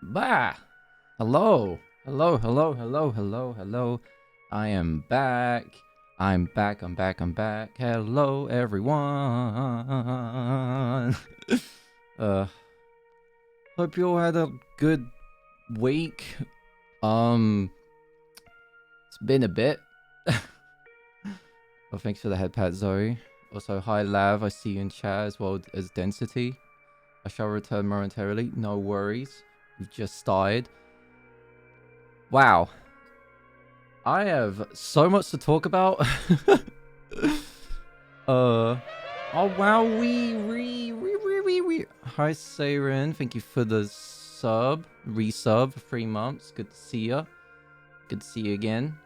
Bah! Hello! Hello, hello, hello, hello, hello. I am back. I'm back, I'm back, I'm back. Hello, everyone. Hope you all had a good week. It's been a bit. Well, thanks for the head pat, Zoe. Also, hi, Lav. I see you in chat as well as Density. I shall return momentarily. No worries. We've just started. Wow. I have so much to talk about. Oh wow, we. Hi, Saren. Thank you for the resub for 3 months. Good to see ya. Good to see you again.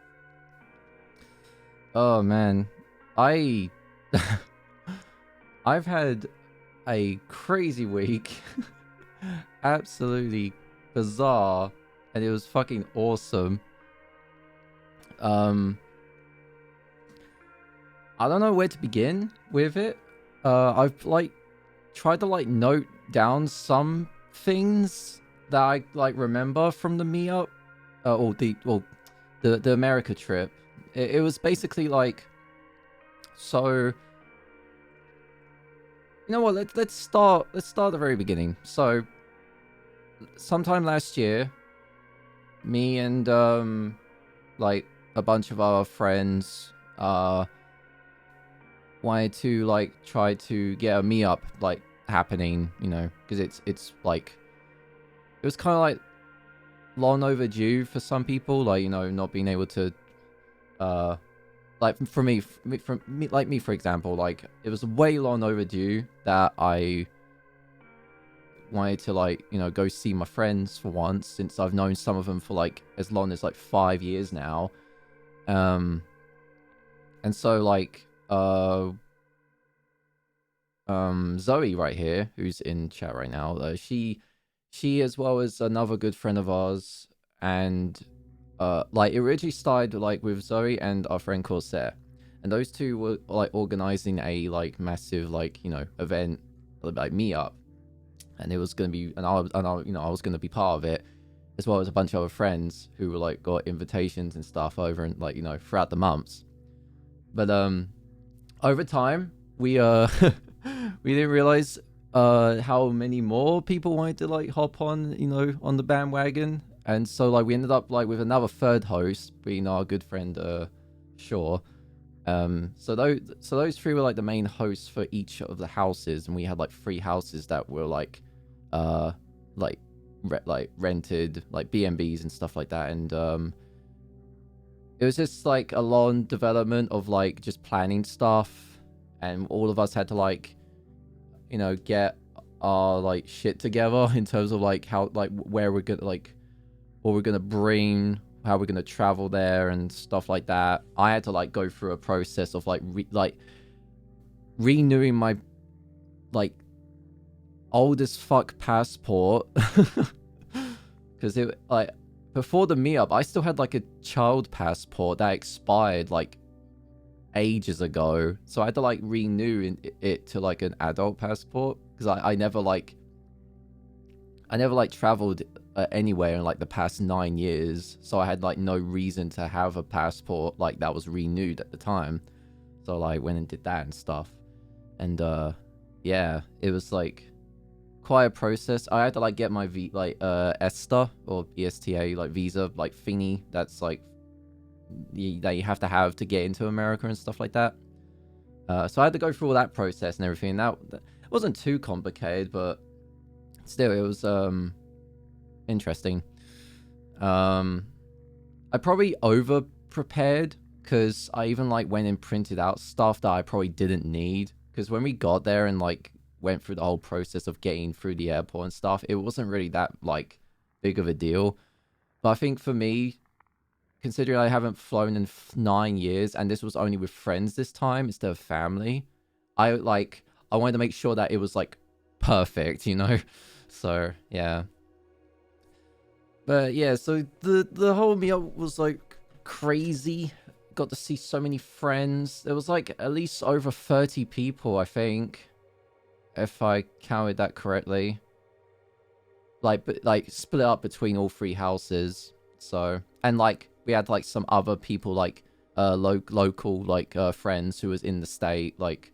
Oh man, I've had a crazy week. Absolutely bizarre, and it was fucking awesome. I don't know where to begin with it. I've like tried to like note down some things that I like remember from the meetup, or the America trip. It was basically like, so you know what? Let's start at the very beginning. So sometime last year, me and like a bunch of our friends wanted to like try to get a meetup like happening, you know, because it's like it was kind of like long overdue for some people, like, you know, not being able to like for me for example, like it was way long overdue that I wanted to like, you know, go see my friends for once, since I've known some of them for like as long as like 5 years now. And so like Zoe right here, who's in chat right now, she as well as another good friend of ours, and like it originally started like with Zoe and our friend Corsair, and those two were like organizing a like massive like, you know, event, like meetup, and it was gonna be, and I you know, I was gonna be part of it, as well as a bunch of other friends who were like got invitations and stuff over, and like, you know, throughout the months. But over time we we didn't realize how many more people wanted to like hop on, you know, on the bandwagon, and so like we ended up like with another third host being our good friend Shaw. So those three were like the main hosts for each of the houses, and we had like 3 houses that were like rented, like B&Bs and stuff like that. And it was just like a long development of like just planning stuff, and all of us had to like, you know, get our like shit together in terms of like how, like where we're gonna like, what we're gonna bring, how we're gonna travel there and stuff like that. I had to like go through a process of like renewing my like old as fuck passport, because it like before the meetup I still had like a child passport that expired like ages ago, so I had to like renew it to like an adult passport, because I never traveled anywhere in like the past 9 years, so I had like no reason to have a passport like that was renewed at the time. So like went and did that and stuff, and yeah, it was like quite a process. I had to like get my ESTA or ESTA like visa like thingy that's like that you have to get into America and stuff like that. So I had to go through all that process and everything. That wasn't too complicated, but still, it was interesting. I probably over prepared because I even like went and printed out stuff that I probably didn't need. Because when we got there and like went through the whole process of getting through the airport and stuff, it wasn't really that like big of a deal. But I think for me, considering I haven't flown in 9 years and this was only with friends this time instead of family, I wanted to make sure that it was like perfect, you know? So yeah. But yeah, so the whole meal was like crazy. Got to see so many friends. There was like at least over 30 people, I think, if I counted that correctly. Like split up between all three houses. So, and like we had like some other people like local like friends who was in the state like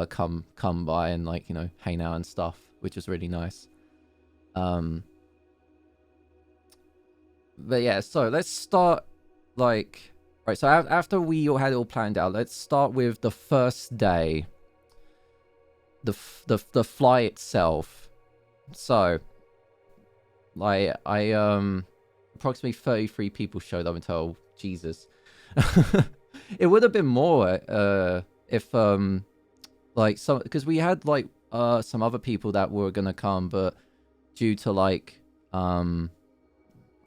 come by and like, you know, hang out and stuff, which was really nice. But yeah, so let's start like right. So after we all had it all planned out, let's start with the first day. The flight itself. So like approximately 33 people showed up until Jesus. It would have been more if like some, because we had like some other people that were gonna come, but due to like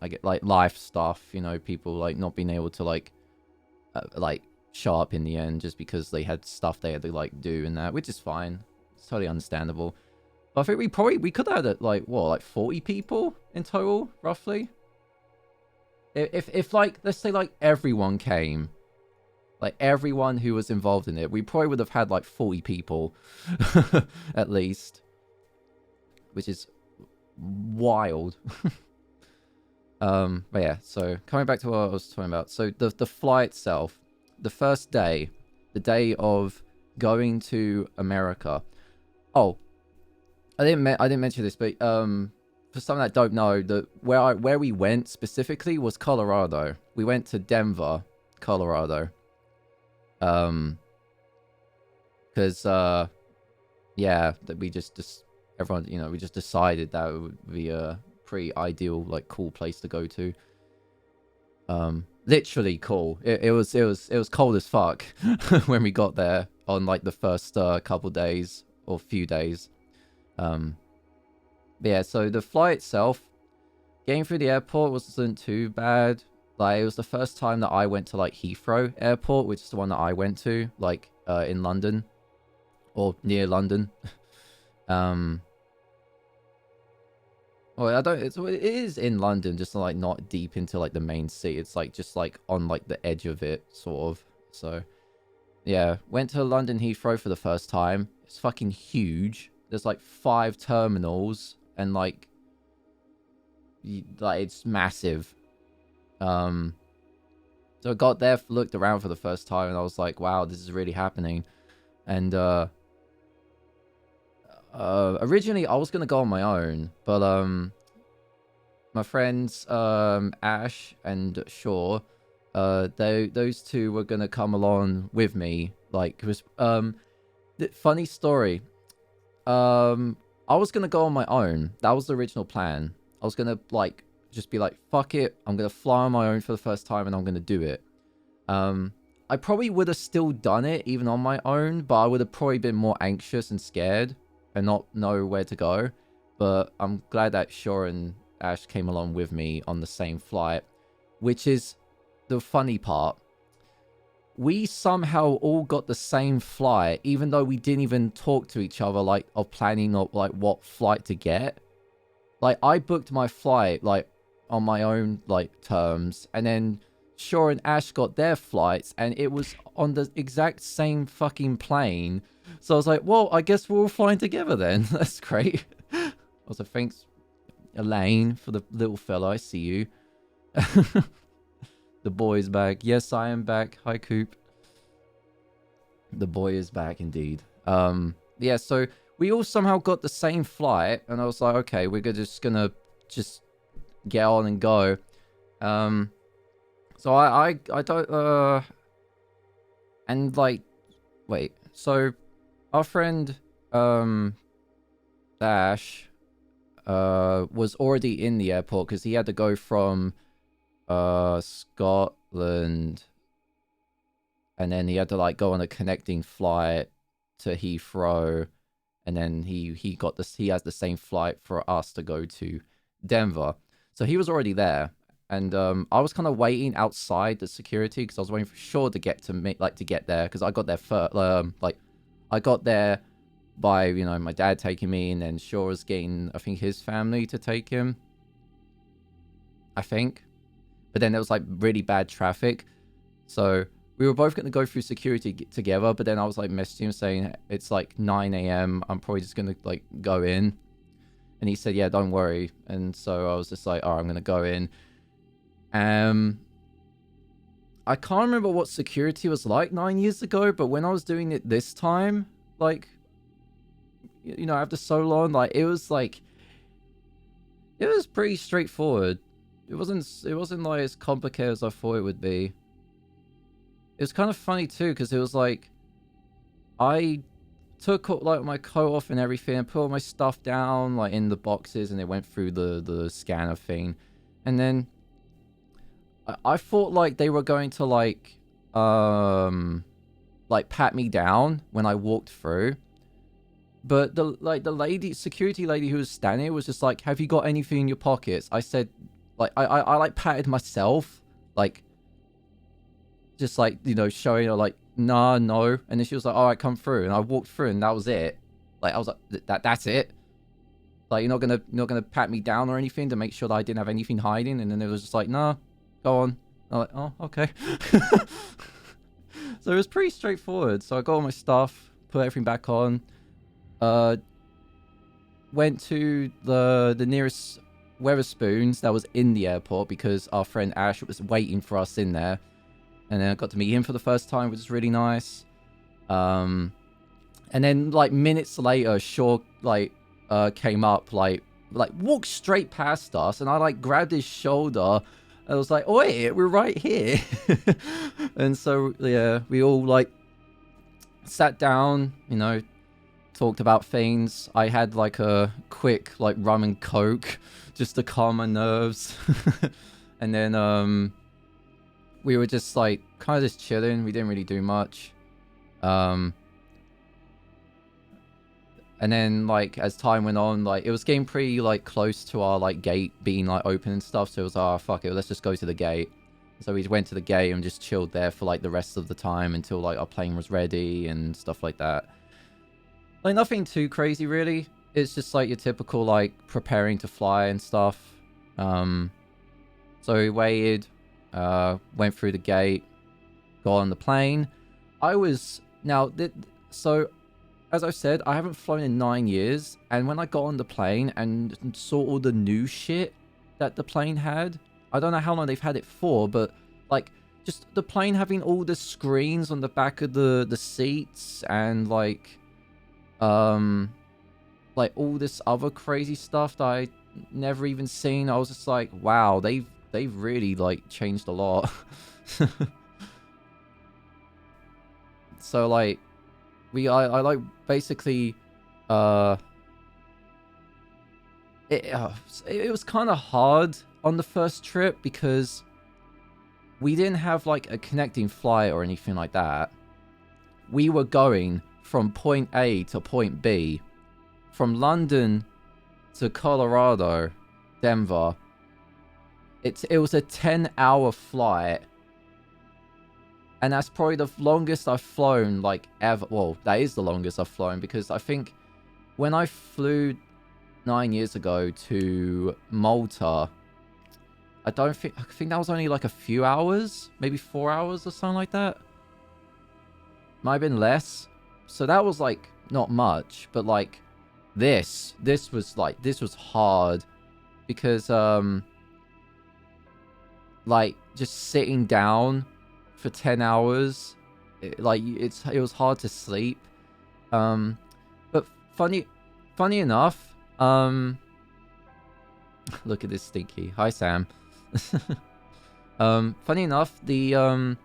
I get like life stuff, you know, people like not being able to like show up in the end just because they had stuff they had to like do and that, which is fine. It's totally understandable. But I think we could have had like what, like 40 people in total, roughly. If like let's say like everyone came, like everyone who was involved in it, we probably would have had like 40 people at least, which is wild. But yeah, so coming back to what I was talking about. So the flight itself, the first day, the day of going to America. Oh, I didn't mention this, but for some that don't know, where we went specifically was Colorado. We went to Denver, Colorado. Because yeah, that we just everyone, you know, we just decided that it would be a pretty ideal, like, cool place to go to. Literally cool. It was cold as fuck when we got there on like the first couple days or few days. But yeah, so the flight itself, getting through the airport wasn't too bad. Like, it was the first time that I went to like Heathrow Airport, which is the one that I went to, like in London or near London. Well, it is in London, just like not deep into like the main city. It's like just like on like the edge of it, sort of. So, yeah, went to London Heathrow for the first time. It's fucking huge. There's like 5 terminals and like it's massive. So I got there, looked around for the first time, and I was like, wow, this is really happening. And originally I was gonna go on my own, but my friends Ash and Shaw, those two were gonna come along with me. Like, it was funny story. I was gonna go on my own. That was the original plan. I was gonna like just be like, fuck it, I'm gonna fly on my own for the first time and I'm gonna do it. I probably would have still done it even on my own, but I would have probably been more anxious and scared and not know where to go. But I'm glad that Shaw and Ash came along with me on the same flight, which is the funny part. We somehow all got the same flight, even though we didn't even talk to each other, like, of planning of like what flight to get. Like, I booked my flight like on my own like terms, and then Shaw and Ash got their flights, and it was on the exact same fucking plane. So I was like, well, I guess we're all flying together then. That's great. Also, thanks. Elaine, for the little fella. I see you. The boy is back. Yes, I am back. Hi, Coop. The boy is back indeed. Yeah, so we all somehow got the same flight, and I was like, okay, we're just gonna get on and go. So I don't and like, wait, so our friend Dash was already in the airport because he had to go from Scotland, and then he had to like go on a connecting flight to Heathrow, and then he has the same flight for us to go to Denver. So he was already there, and I was kind of waiting outside the security because I was waiting for Shaw to get there because I got there first. I got there by my dad taking me, and then Shaw was getting his family to take him. I think, but then there was like really bad traffic, so we were both going to go through security together. But then I was like messaging him saying it's like 9 a.m. I'm probably just going to like go in. And he said, yeah, don't worry. And so I was just like, all right, I'm going to go in. I can't remember what security was like 9 years ago, but when I was doing it this time, like, after so long, like, it was pretty straightforward. It wasn't like as complicated as I thought it would be. It was kind of funny too, because it was like, I took like my coat off and everything, and put all my stuff down like in the boxes, and it went through the scanner thing, and then I thought like they were going to like pat me down when I walked through, but the security lady who was standing was just like, have you got anything in your pockets? I said, like, I like patted myself, like, just like, showing her like, nah, no. And then she was like, all right, come through. And I walked through, and that was it. Like, I was like, that's it. Like, you're not gonna pat me down or anything to make sure that I didn't have anything hiding. And then it was just like, nah, go on. I'm like, oh, okay. So it was pretty straightforward. So I got all my stuff, put everything back on, went to the nearest Weatherspoons that was in the airport because our friend Ash was waiting for us in there. And then I got to meet him for the first time, which was really nice. And then like minutes later, Shaw came up, like walked straight past us, and I like grabbed his shoulder. I was like, "Oi, we're right here." And so yeah, we all like sat down, talked about things. I had like a quick like rum and coke just to calm my nerves. And then we were just like kind of just chilling. We didn't really do much. And then like as time went on, like it was getting pretty like close to our like gate being like open and stuff. So it was, oh fuck it, let's just go to the gate. So we went to the gate and just chilled there for like the rest of the time until like our plane was ready and stuff like that. Like nothing too crazy really. It's just like your typical like preparing to fly and stuff. So we waited. Went through the gate, got on the plane. So as I've said, I haven't flown in 9 years, and when I got on the plane and saw all the new shit that the plane had, I don't know how long they've had it for, but like just the plane having all the screens on the back of the seats, and like all this other crazy stuff that I never even seen. I was just like, wow, they've really like changed a lot. So like I like basically it was kind of hard on the first trip because we didn't have like a connecting flight or anything like that. We were going from point A to point B, from London to Colorado, Denver. It was a 10-hour flight, and that's probably the longest I've flown like ever. Well, that is the longest I've flown, because I think when I flew 9 years ago to Malta, I think that was only like a few hours, maybe 4 hours or something like that. Might have been less. So that was like not much, but like this was hard. because like just sitting down for 10 hours, it was hard to sleep. But funny enough, look at this Stinky. Hi, Sam. Funny enough, the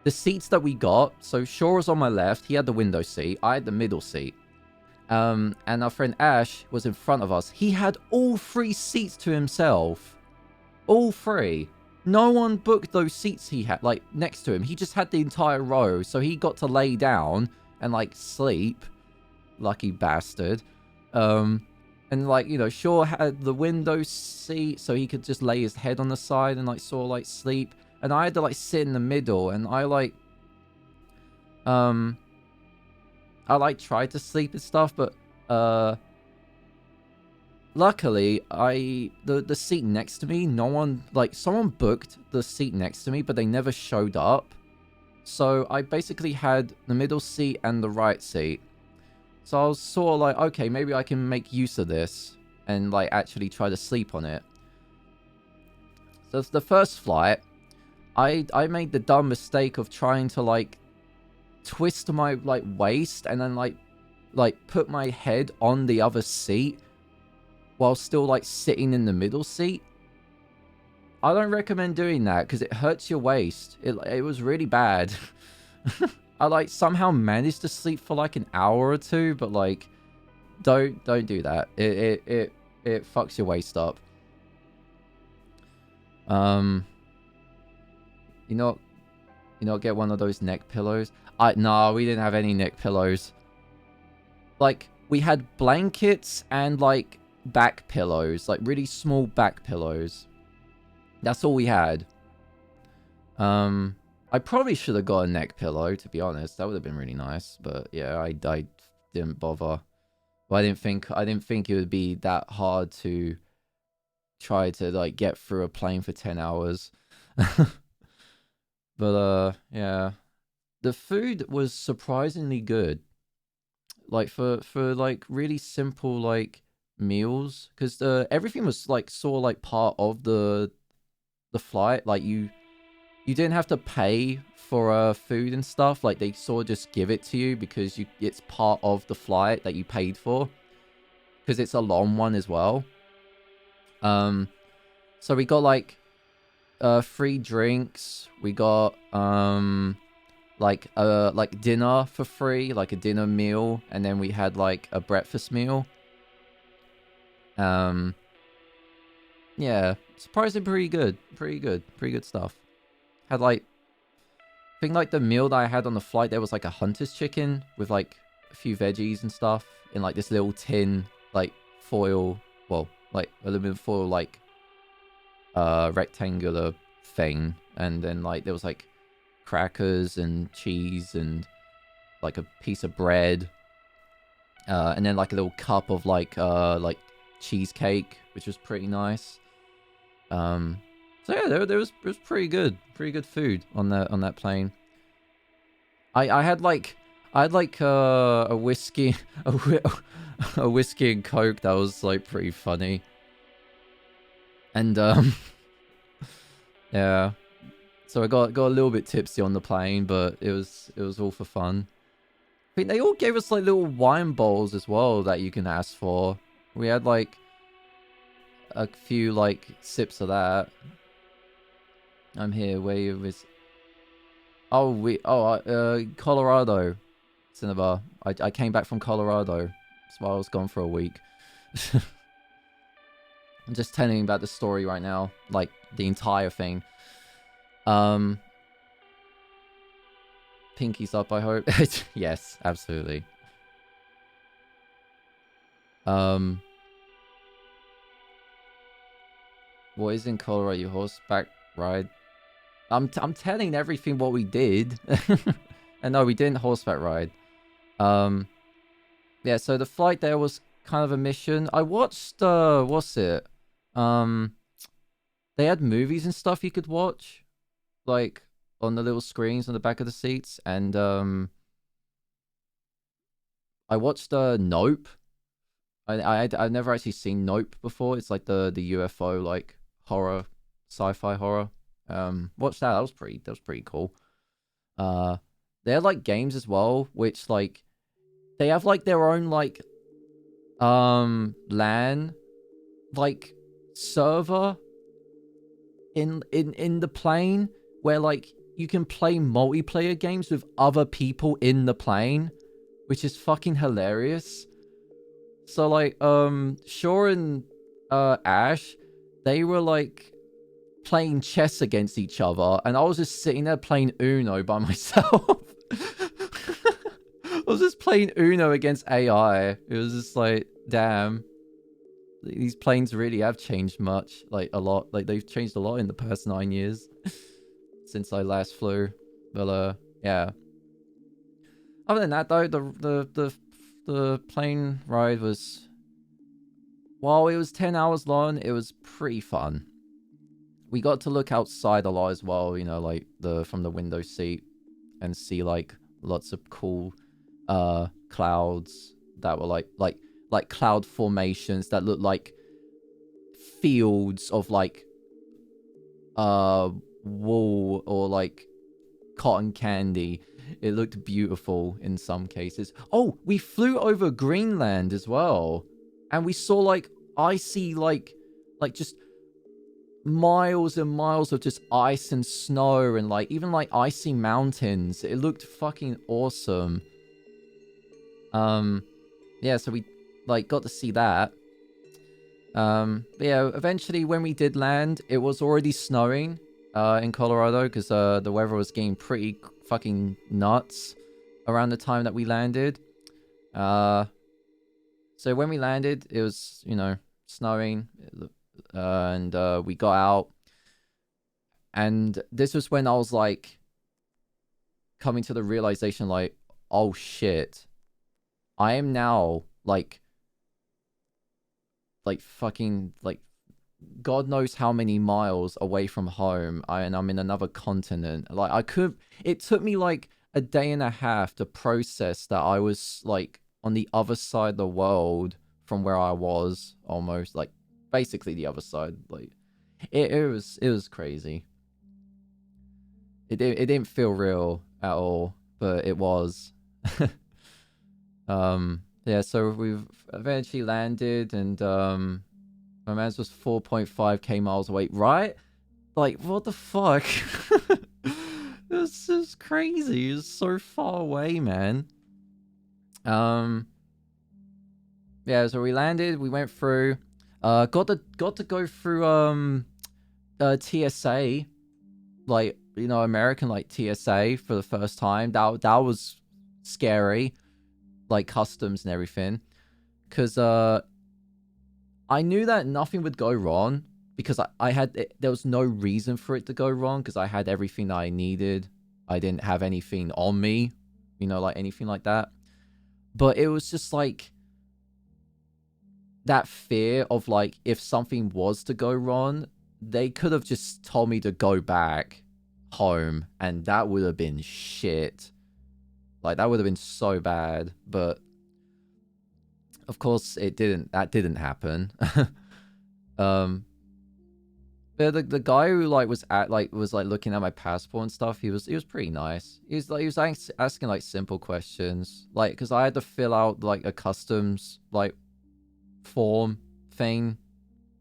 seats that we got, so Shaw was on my left, he had the window seat, I had the middle seat. And our friend Ash was in front of us. He had all 3 seats to himself. All 3. No one booked those seats he had, like, next to him. He just had the entire row, so he got to lay down and, like, sleep. Lucky bastard. And, like, you know, Shaw had the window seat, so he could just lay his head on the side and, like, sort of, like, sleep. And I had to, like, sit in the middle, and I, like, tried to sleep and stuff, but, luckily, the seat next to me, no one, like, someone booked the seat next to me, but they never showed up. So I basically had the middle seat and the right seat. So I was sort of like, okay, maybe I can make use of this and, like, actually try to sleep on it. So the first flight, I made the dumb mistake of trying to, like, twist my, like, waist and then, like put my head on the other seat while still, like, sitting in the middle seat. I don't recommend doing that because it hurts your waist. It was really bad. I, like, somehow managed to sleep for, like, an hour or 2, but, like, don't do that. It fucks your waist up. You know, get one of those neck pillows. No, we didn't have any neck pillows. Like, we had blankets and, like, back pillows, like, really small back pillows. That's all we had. I probably should have got a neck pillow, to be honest. That would have been really nice, but yeah, I didn't bother. Well, I didn't think it would be that hard to try to, like, get through a plane for 10 hours. But yeah, the food was surprisingly good. Like, for like really simple, like, meals, because everything was, like, sort of like part of the flight. Like, you didn't have to pay for food and stuff. Like, they sort of just give it to you because it's part of the flight that you paid for, because it's a long one as well. So we got, like, free drinks. We got like dinner for free, like a dinner meal, and then we had, like, a breakfast meal. Yeah, surprisingly pretty good stuff. Had, like, I think, like, the meal that I had on the flight, there was, like, a hunter's chicken with, like, a few veggies and stuff in, like, this little tin, like, foil, well, like, aluminum foil, like, rectangular thing. And then, like, there was, like, crackers and cheese and, like, a piece of bread. And then, like, a little cup of, like cheesecake, which was pretty nice. So yeah, there was pretty good food on that plane. I had like a whiskey a whiskey and coke that was, like, pretty funny. And yeah, so I got a little bit tipsy on the plane, but it was all for fun. I think they all gave us, like, little wine bowls as well that you can ask for. We had, like, a few, like, sips of that. I'm here. Where you was? Colorado, Cinnabar. I came back from Colorado. That's why I was gone for a week. I'm just telling you about the story right now, like, the entire thing. Pinkies up, I hope. Yes, absolutely. What is in Colorado? Your horseback ride? I'm telling everything what we did. And no, we didn't horseback ride. Yeah, so the flight there was kind of a mission. I watched what's it? They had movies and stuff you could watch, like, on the little screens on the back of the seats, and I watched Nope. I've never actually seen Nope before. It's like the UFO like horror, sci-fi horror. Watch that. That was pretty cool. Uh, they have like games as well, which like they have like their own like LAN like server in the plane where like you can play multiplayer games with other people in the plane, which is fucking hilarious. So like Shaw and Ash, they were like playing chess against each other, and I was just sitting there playing Uno by myself. I was just playing Uno against AI. It was just like, damn, these planes really have changed much, like a lot. Like they've changed a lot in the past 9 years since I last flew. But yeah. Other than that, though, the plane ride was, while it was 10 hours long, it was pretty fun. We got to look outside a lot as well, you know, like from the window seat, and see like lots of cool clouds that were like cloud formations that looked like fields of like wool or like cotton candy. It looked beautiful in some cases. Oh, we flew over Greenland as well, and we saw like icy like just miles and miles of just ice and snow, and like even like icy mountains. It looked fucking awesome. Yeah, so we like got to see that. But yeah, eventually when we did land, it was already snowing in Colorado, because the weather was getting pretty fucking nuts around the time that we landed. So when we landed, it was, you know, snowing, and we got out, and this was when I was like coming to the realization, like, oh shit, I am now like fucking like God knows how many miles away from home, and I'm in another continent. Like it took me like a day and a half to process that I was like on the other side of the world from where I was, almost like basically the other side. Like it was crazy. It didn't feel real at all, but it was. Yeah, so we've eventually landed, and my man's was 4.5k miles away, right? Like, what the fuck? This is crazy. It's so far away, man. Yeah, so we landed, we went through, got to go through TSA, like, you know, American like TSA for the first time. That was scary, like customs and everything, because I knew that nothing would go wrong, because I had there was no reason for it to go wrong, because I had everything that I needed. I didn't have anything on me, you know, like anything like that. But it was just like that fear of like, if something was to go wrong, they could have just told me to go back home, and that would have been shit. Like that would have been so bad. But of course it didn't. That didn't happen. But the guy who like was looking at my passport and stuff, he was pretty nice. He was asking like simple questions, like, because I had to fill out like a customs like form thing.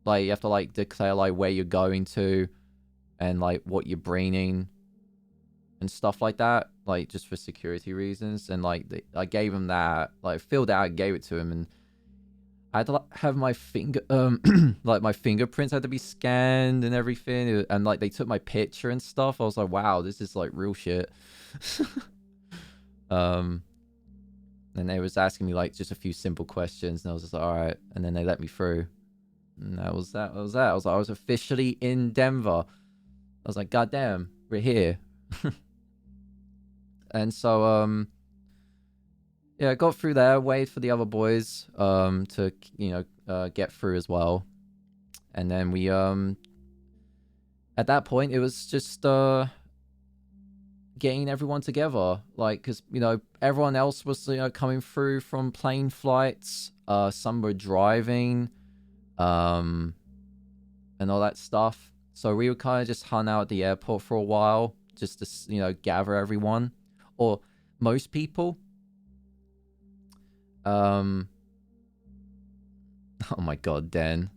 Like you have to like declare like where you're going to, and like what you're bringing and stuff like that, like just for security reasons. And like I gave him that, like filled out and gave it to him, and I had to like, have my finger, like my fingerprints had to be scanned and everything, and like they took my picture and stuff. I was like, wow, this is like real shit. And they was asking me like just a few simple questions, and I was just like, all right, and then they let me through, and that was that. I was like, I was officially in Denver. I was like, god damn, we're here. And so yeah, I got through there, waited for the other boys to, you know, get through as well. And then we at that point it was just getting getting everyone together, like, because everyone else was coming through from plane flights. Some were driving, and all that stuff. So we would kind of just hung out at the airport for a while, just to gather everyone, or most people. Oh my god, Dan.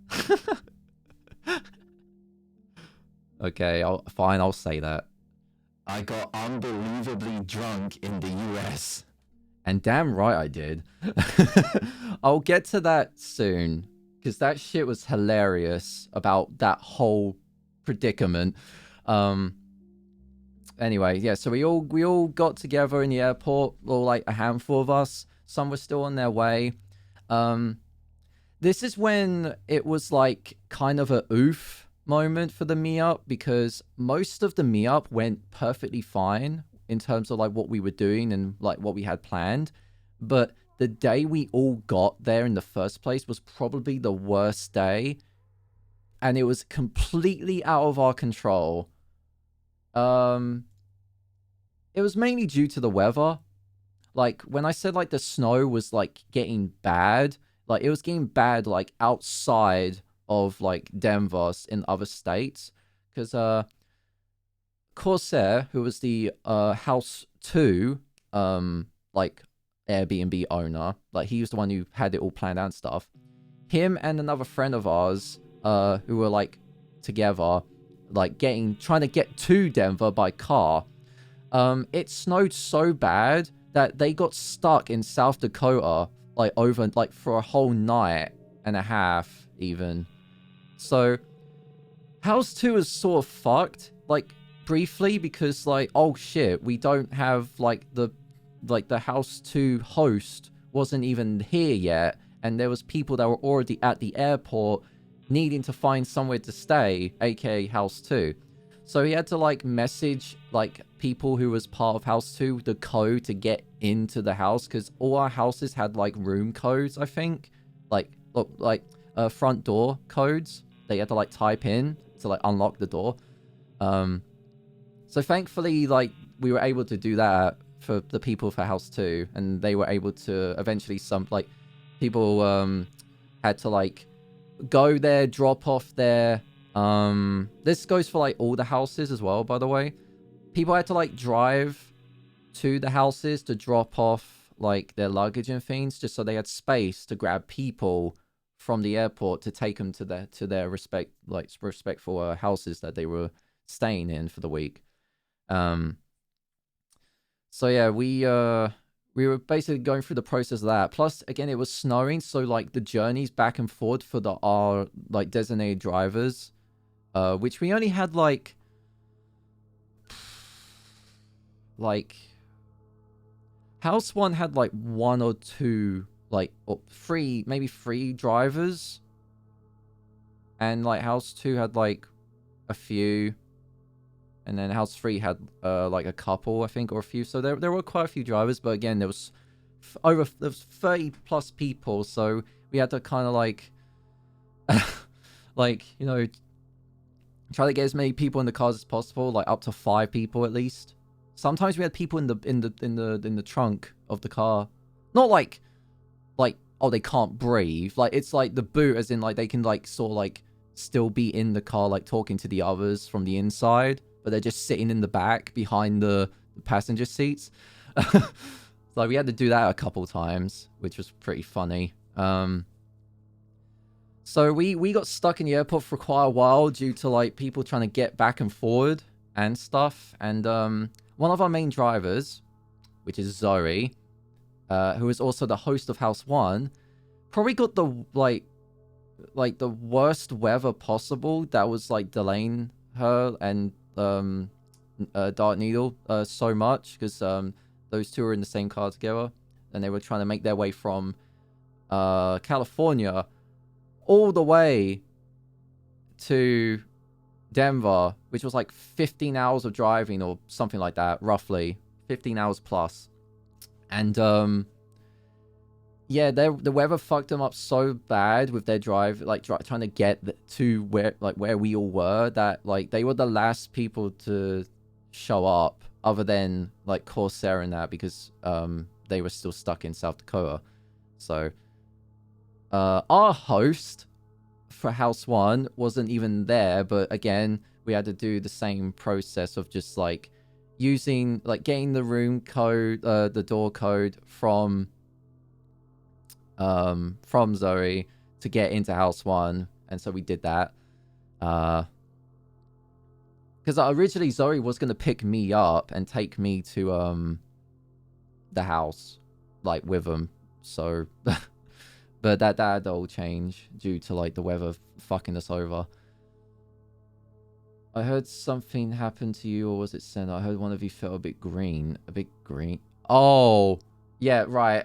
Okay, I'll say that. I got unbelievably drunk in the US. And damn right I did. I'll get to that soon, because that shit was hilarious about that whole predicament. Anyway, yeah, so we all got together in the airport, or like a handful of us. Some were still on their way. This is when it was like kind of a oof moment for the meetup, because most of the meetup went perfectly fine in terms of like what we were doing and like what we had planned. But the day we all got there in the first place was probably the worst day. And it was completely out of our control. It was mainly due to the weather. Like, when I said like the snow was like getting bad, like it was getting bad like outside of like Denver in other states. Because Corsair, who was the House 2 like Airbnb owner, like he was the one who had it all planned out and stuff. Him and another friend of ours who were like together, like trying to get to Denver by car. It snowed so bad that they got stuck in South Dakota like over like for a whole night and a half even. So House 2 is sort of fucked, like briefly, because like, oh shit, we don't have like the House 2 host wasn't even here yet, and there was people that were already at the airport needing to find somewhere to stay, aka House 2. So he had to like message like people who was part of House 2 the code to get into the house, because all our houses had like room codes, I think, like front door codes. They had to like type in to like unlock the door. So thankfully, like we were able to do that for the people for House 2, and they were able to eventually people had to like go there, drop off there. This goes for like all the houses as well, by the way. People had to like drive to the houses to drop off like their luggage and things, just so they had space to grab people from the airport to take them to their respectful houses that they were staying in for the week. So yeah, we were basically going through the process of that. Plus, again, it was snowing, so like the journeys back and forth for our like designated drivers, which we only had like House 1 had like one or two, like, or maybe three drivers, and like House 2 had like a few, and then House 3 had like a couple, I think, or a few. So there were quite a few drivers, but again, there was 30 plus people, so we had to kind of like like, try to get as many people in the cars as possible, like up to 5 people at least. Sometimes we had people in the trunk of the car, not like oh, they can't breathe, like it's like the boot, as in like they can like sort of like still be in the car, like talking to the others from the inside, but they're just sitting in the back behind the passenger seats. So we had to do that a couple times, which was pretty funny. So we got stuck in the airport for quite a while due to like people trying to get back and forward and stuff. And one of our main drivers, which is Zoe, who is also the host of House 1, probably got the like the worst weather possible that was like delaying her and Dark Needle so much, because those two were in the same car together, and they were trying to make their way from California all the way to Denver, which was like 15 hours of driving or something like that, roughly 15 hours plus. And yeah, the weather fucked them up so bad with their drive, like trying to get to where we all were, that like they were the last people to show up other than like Corsair and that, because they were still stuck in South Dakota. So our host for House 1 wasn't even there, but again, we had to do the same process of just like using, like getting the room code, the door code from Zoe to get into House 1. And so we did that. Because originally Zoe was going to pick me up and take me to the house, like with him. So, but that had all change due to like the weather fucking us over. I heard something happened to you, or was it Senna? I heard one of you felt a bit green. A bit green? Oh, yeah, right.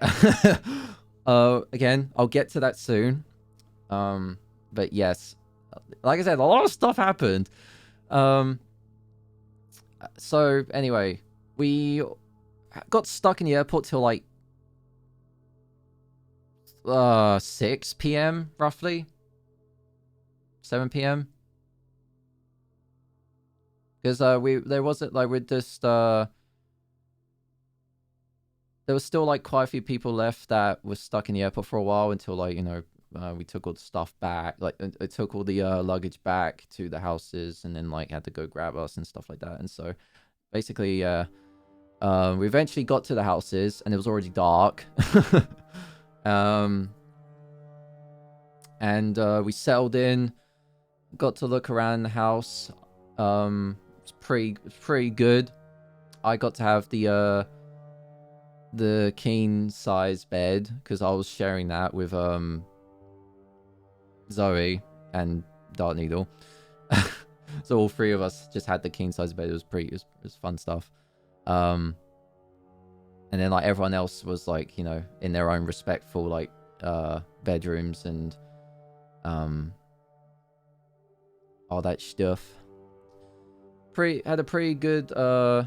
Again, I'll get to that soon. But yes, like I said, a lot of stuff happened. So anyway, we got stuck in the airport till like 6 p.m. roughly, 7 p.m. Because there wasn't like, we're just there was still like quite a few people left that were stuck in the airport for a while until like, you know, we took all the stuff back. Like it took all the luggage back to the houses, and then like had to go grab us and stuff like that. And so basically we eventually got to the houses, and it was already dark. And we settled in, got to look around the house. It's pretty good. I got to have the king size bed, because I was sharing that with Zoe and Dark Needle. So all three of us just had the king size bed. It was fun stuff. And then like everyone else was like, you know, in their own respectful like bedrooms and all that stuff. Had a pretty good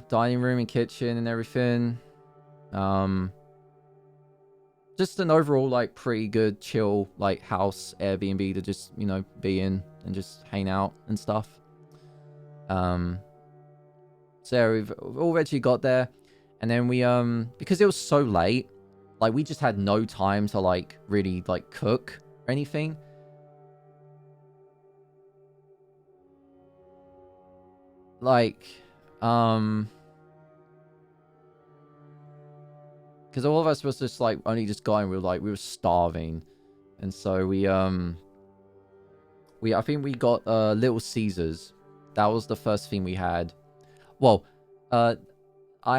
dining room and kitchen and everything. Just an overall like pretty good chill like house Airbnb to just, you know, be in and just hang out and stuff. So yeah, we've already got there, and then we because it was so late, like we just had no time to like really like cook or anything. Like because all of us was just like only just going, we were starving, and so we I think we got Little Caesars. That was the first thing we had. Well, I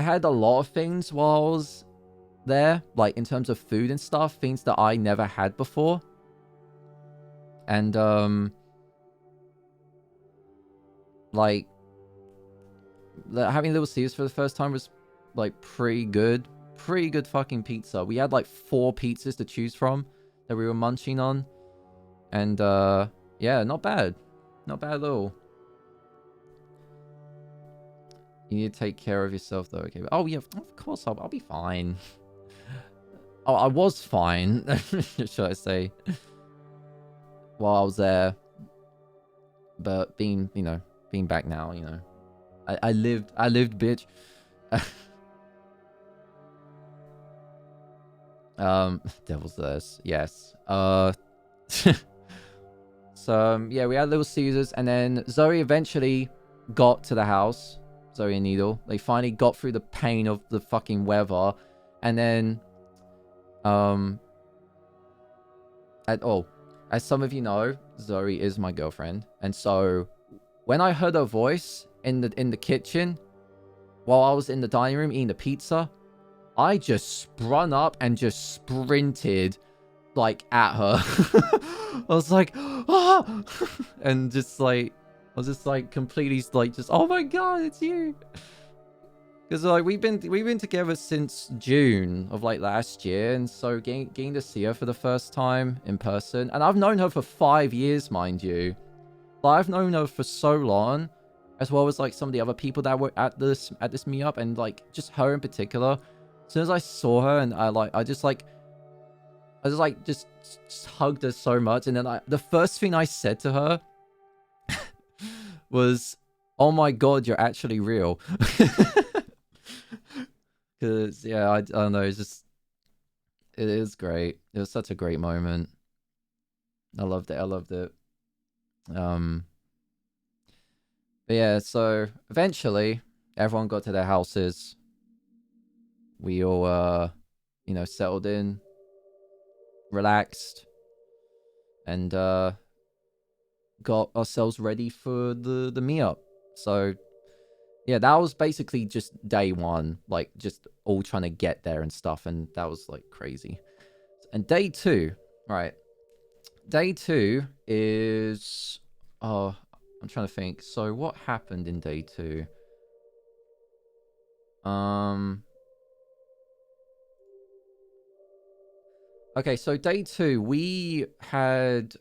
had a lot of things while I was there, like in terms of food and stuff, things that I never had before. And like having Little Caesars for the first time was like pretty good fucking pizza. We had like 4 pizzas to choose from that we were munching on, and yeah, not bad at all. You need to take care of yourself though. Okay. Oh yeah, of course I'll be fine. Oh, I was fine, should I say, while I was there. But being back now, you know, I lived, bitch. Devil's Lettuce, yes. So yeah, we had Little Caesars, and then Zoe eventually got to the house. Zoe and Needle, they finally got through the pain of the fucking weather, and then as some of you know, Zoe is my girlfriend, and so when I heard her voice in the kitchen while I was in the dining room eating the pizza, I just sprung up and just sprinted like at her. I was like, ah! And just like, I was just like completely like just, oh my god, it's you. Because like we've been together since June of like last year, and so getting to see her for the first time in person, and I've known her for 5 years, mind you. Like, I've known her for so long, as well as like some of the other people that were at this meetup, and like just her in particular. As soon as I saw her, and I just hugged her so much, and then the first thing I said to her was, "Oh my god, you're actually real." Cause yeah, I don't know. It's just it is great. It was such a great moment. I loved it. I loved it. Um, but yeah. So eventually, everyone got to their houses. We all settled in, relaxed, and got ourselves ready for the meetup. So yeah, that was basically just day one, like just all trying to get there and stuff, and that was like crazy. And day two, right? Day two is I'm trying to think. So what happened in day two? Um okay, so day two we had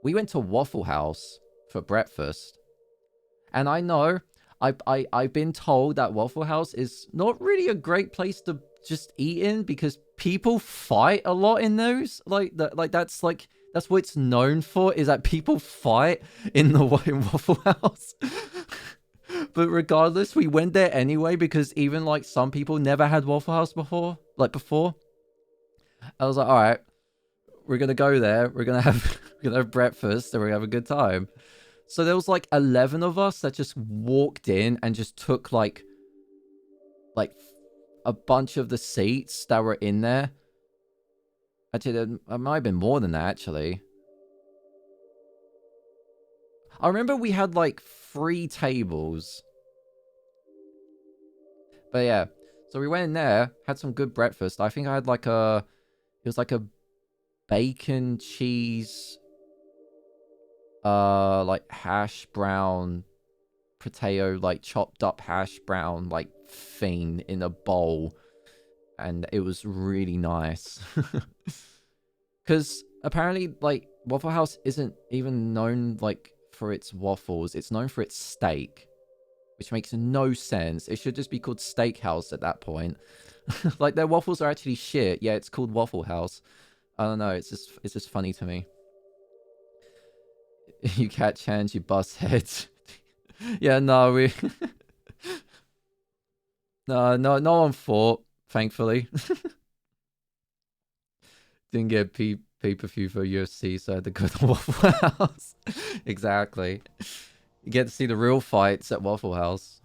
we went to Waffle House for breakfast. And I know I've been told that Waffle House is not really a great place to just eat in because people fight a lot in those. That's what it's known for, is that people fight in the in Waffle House. But regardless, we went there anyway because even like some people never had Waffle House before. I was like, all right, we're gonna go there. We're gonna have we're gonna have breakfast and we're gonna have a good time. So there was like 11 of us that just walked in and just took like a bunch of the seats that were in there. Actually, there might have been more than that, actually. I remember we had like 3 tables. But yeah, so we went in there, had some good breakfast. I think I had it was like a bacon cheese, like hash brown potato, like chopped up hash brown, like thing in a bowl. And it was really nice. Because apparently, like, Waffle House isn't even known, like, for its waffles. It's known for its steak, which makes no sense. It should just be called Steakhouse at that point. Like, their waffles are actually shit. Yeah, it's called Waffle House. I don't know. It's just funny to me. You catch hands, you bust heads. Yeah, no, no one fought, thankfully. Didn't get pay-per-view for UFC, so I had to go to Waffle House. Exactly. You get to see the real fights at Waffle House.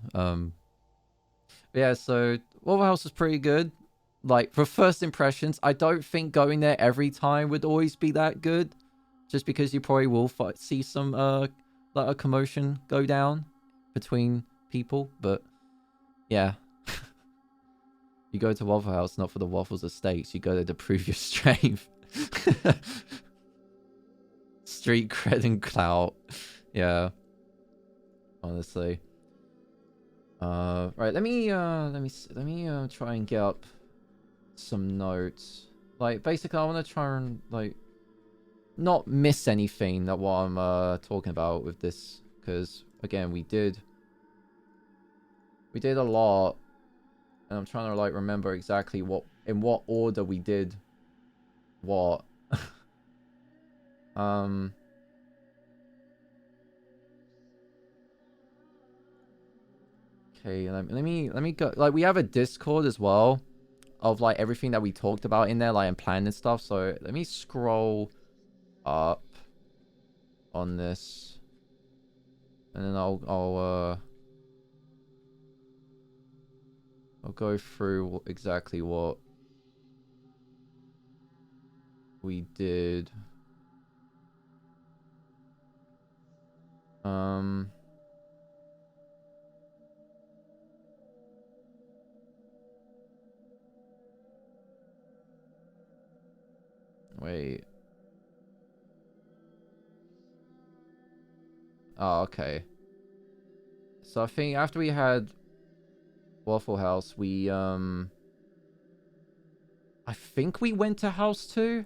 Yeah, so Waffle House was pretty good. Like, for first impressions, I don't think going there every time would always be that good. Just because you probably will see some, like a commotion go down between people. But, yeah. You go to Waffle House not for the waffles or steaks. You go there to prove your strength. Street cred and clout. Yeah. Honestly. Right. Let me try and get up some notes. Like, basically, I want to try and like not miss anything that what I'm talking about with this, because again, we did a lot, and I'm trying to like remember exactly in what order we did what. Okay, let me go. Like, we have a Discord as well of like everything that we talked about in there, like, and planned and stuff. So let me scroll up on this, and then I'll go through exactly what we did. Wait. Oh, okay. So I think after we had Waffle House, I think we went to House 2.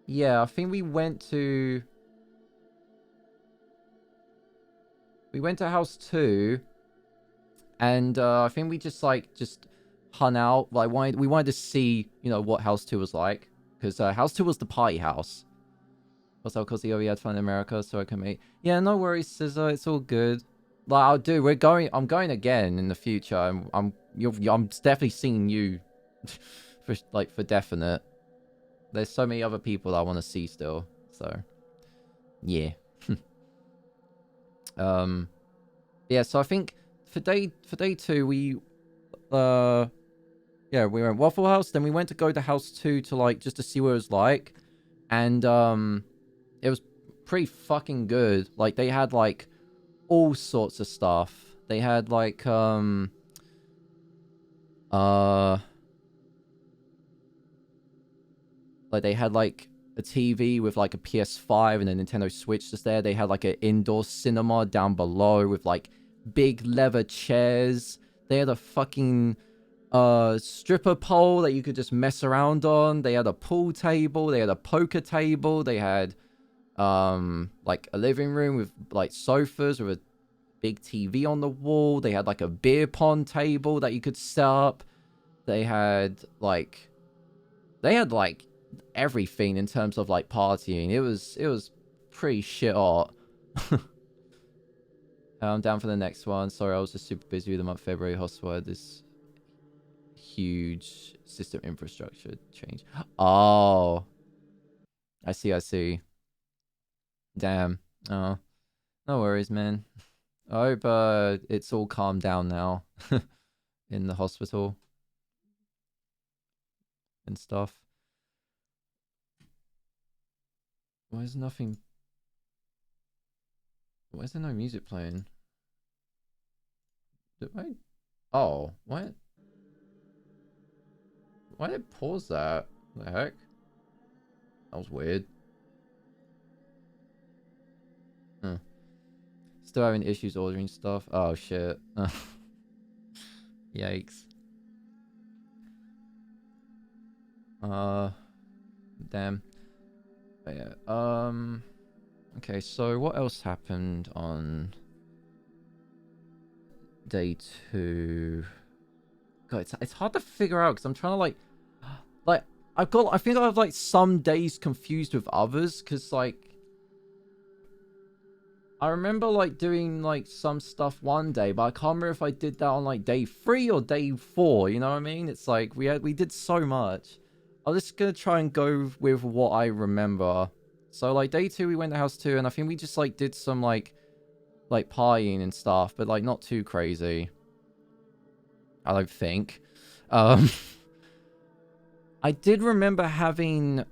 Yeah, I think we went to House 2, and I think we just hung out. Like, we wanted to see, what House 2 was like, because House 2 was the party house. Also, because he already had fun in America, so I can meet. Yeah, no worries, Scissor. It's all good. Like, I'll do. We're going. I'm going again in the future. I'm definitely seeing you, for definite. There's so many other people that I want to see still. So, yeah. Yeah. So I think for day 2 we yeah, we went Waffle House. Then we went to go to House 2 to like just to see what it was like, and it was pretty fucking good. Like they had like all sorts of stuff. They had uh like they had like a TV with like a PS5 and a Nintendo Switch just there. They had like an indoor cinema down below with like big leather chairs. They had a fucking stripper pole that you could just mess around on. They had a pool table, they had a poker table, they had like a living room with like sofas with a big TV on the wall. They had like a beer pong table that you could set up. They had like everything in terms of like partying. It was pretty shit hot. I'm down for the next one. Sorry, I was just super busy with the month of February. Hostile had this huge system infrastructure change. Oh, I see, I see. Damn. Oh, no worries, man. I hope it's all calmed down now in the hospital and stuff. Why is nothing? Why is there no music playing? Did I? Oh, what? Why did it pause that? What the heck? That was weird. Huh. Still having issues ordering stuff. Oh shit. Yikes. Damn. But yeah. Okay, so what else happened on day 2? God, it's hard to figure out because I'm trying to like I think I have like some days confused with others because like I remember like doing like some stuff one day, but I can't remember if I did that on like day 3 or day 4. You know what I mean? It's like we did so much. I'm just gonna try and go with what I remember. So like day 2 we went to house 2, and I think we just like did some like partying and stuff, but like not too crazy. I don't think. Um, I did remember having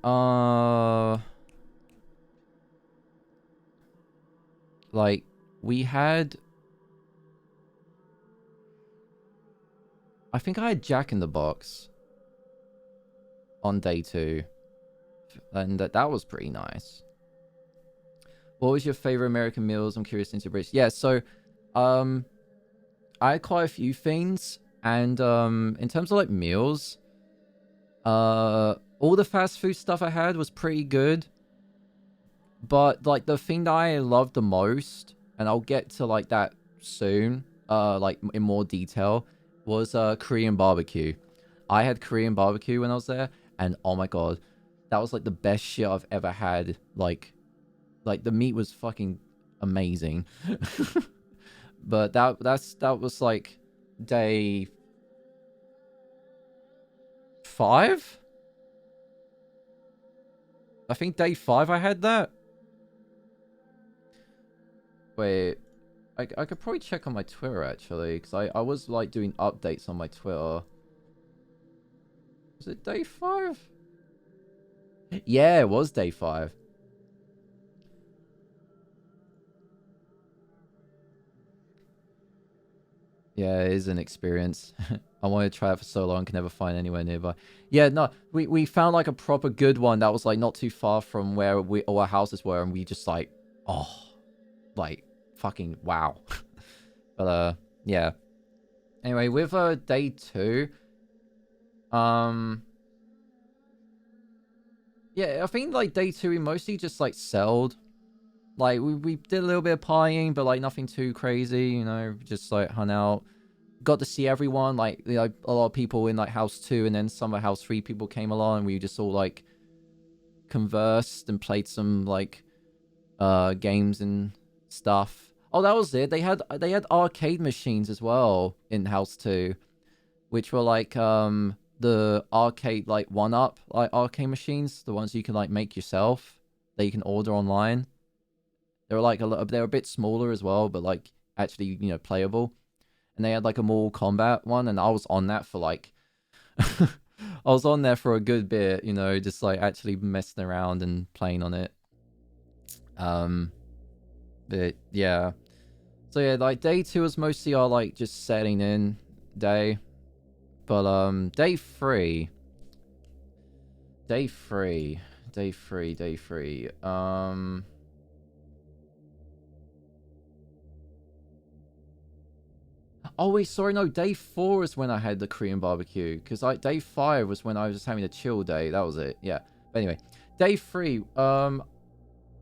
like we had. I think I had Jack in the Box on day 2, and that was pretty nice. What was your favorite American meals? I'm curious into British. Yeah, so I had quite a few things, and in terms of like meals, all the fast food stuff I had was pretty good, but like the thing that I loved the most, and I'll get to like that soon, like in more detail, was Korean barbecue. I had Korean barbecue when I was there, and oh my god, that was like the best shit I've ever had. Like the meat was fucking amazing. But that was like day 5. I think day 5 I had that. Wait, I could probably check on my Twitter actually, because I was like doing updates on my Twitter. Was it day 5? Yeah, it was day 5. Yeah, it is an experience. I wanted to try it for so long, can never find anywhere nearby. Yeah, no, we found like a proper good one that was like not too far from where our houses were, and we just like, oh, like fucking wow. But yeah. Anyway, with day 2, um, yeah, I think like day 2 we mostly just like sold. Like we did a little bit of partying, but like nothing too crazy, you know, just like hung out. Got to see everyone, like, you know, a lot of people in like house 2, and then some of house 3 people came along, and we just all like conversed and played some like games and stuff. Oh, that was it. They had arcade machines as well in house too, which were like the arcade like 1UP like arcade machines, the ones you can like make yourself that you can order online. They were like they were a bit smaller as well, but like actually, you know, playable. And they had like a Mortal Kombat one, and I was on that for like I was on there for a good bit, you know, just like actually messing around and playing on it. But yeah. So yeah, like day 2 was mostly our like just setting in day. But day 3. Oh wait, sorry, no, day 4 is when I had the Korean barbecue. Because like day 5 was when I was just having a chill day. That was it. Yeah. But anyway, day 3,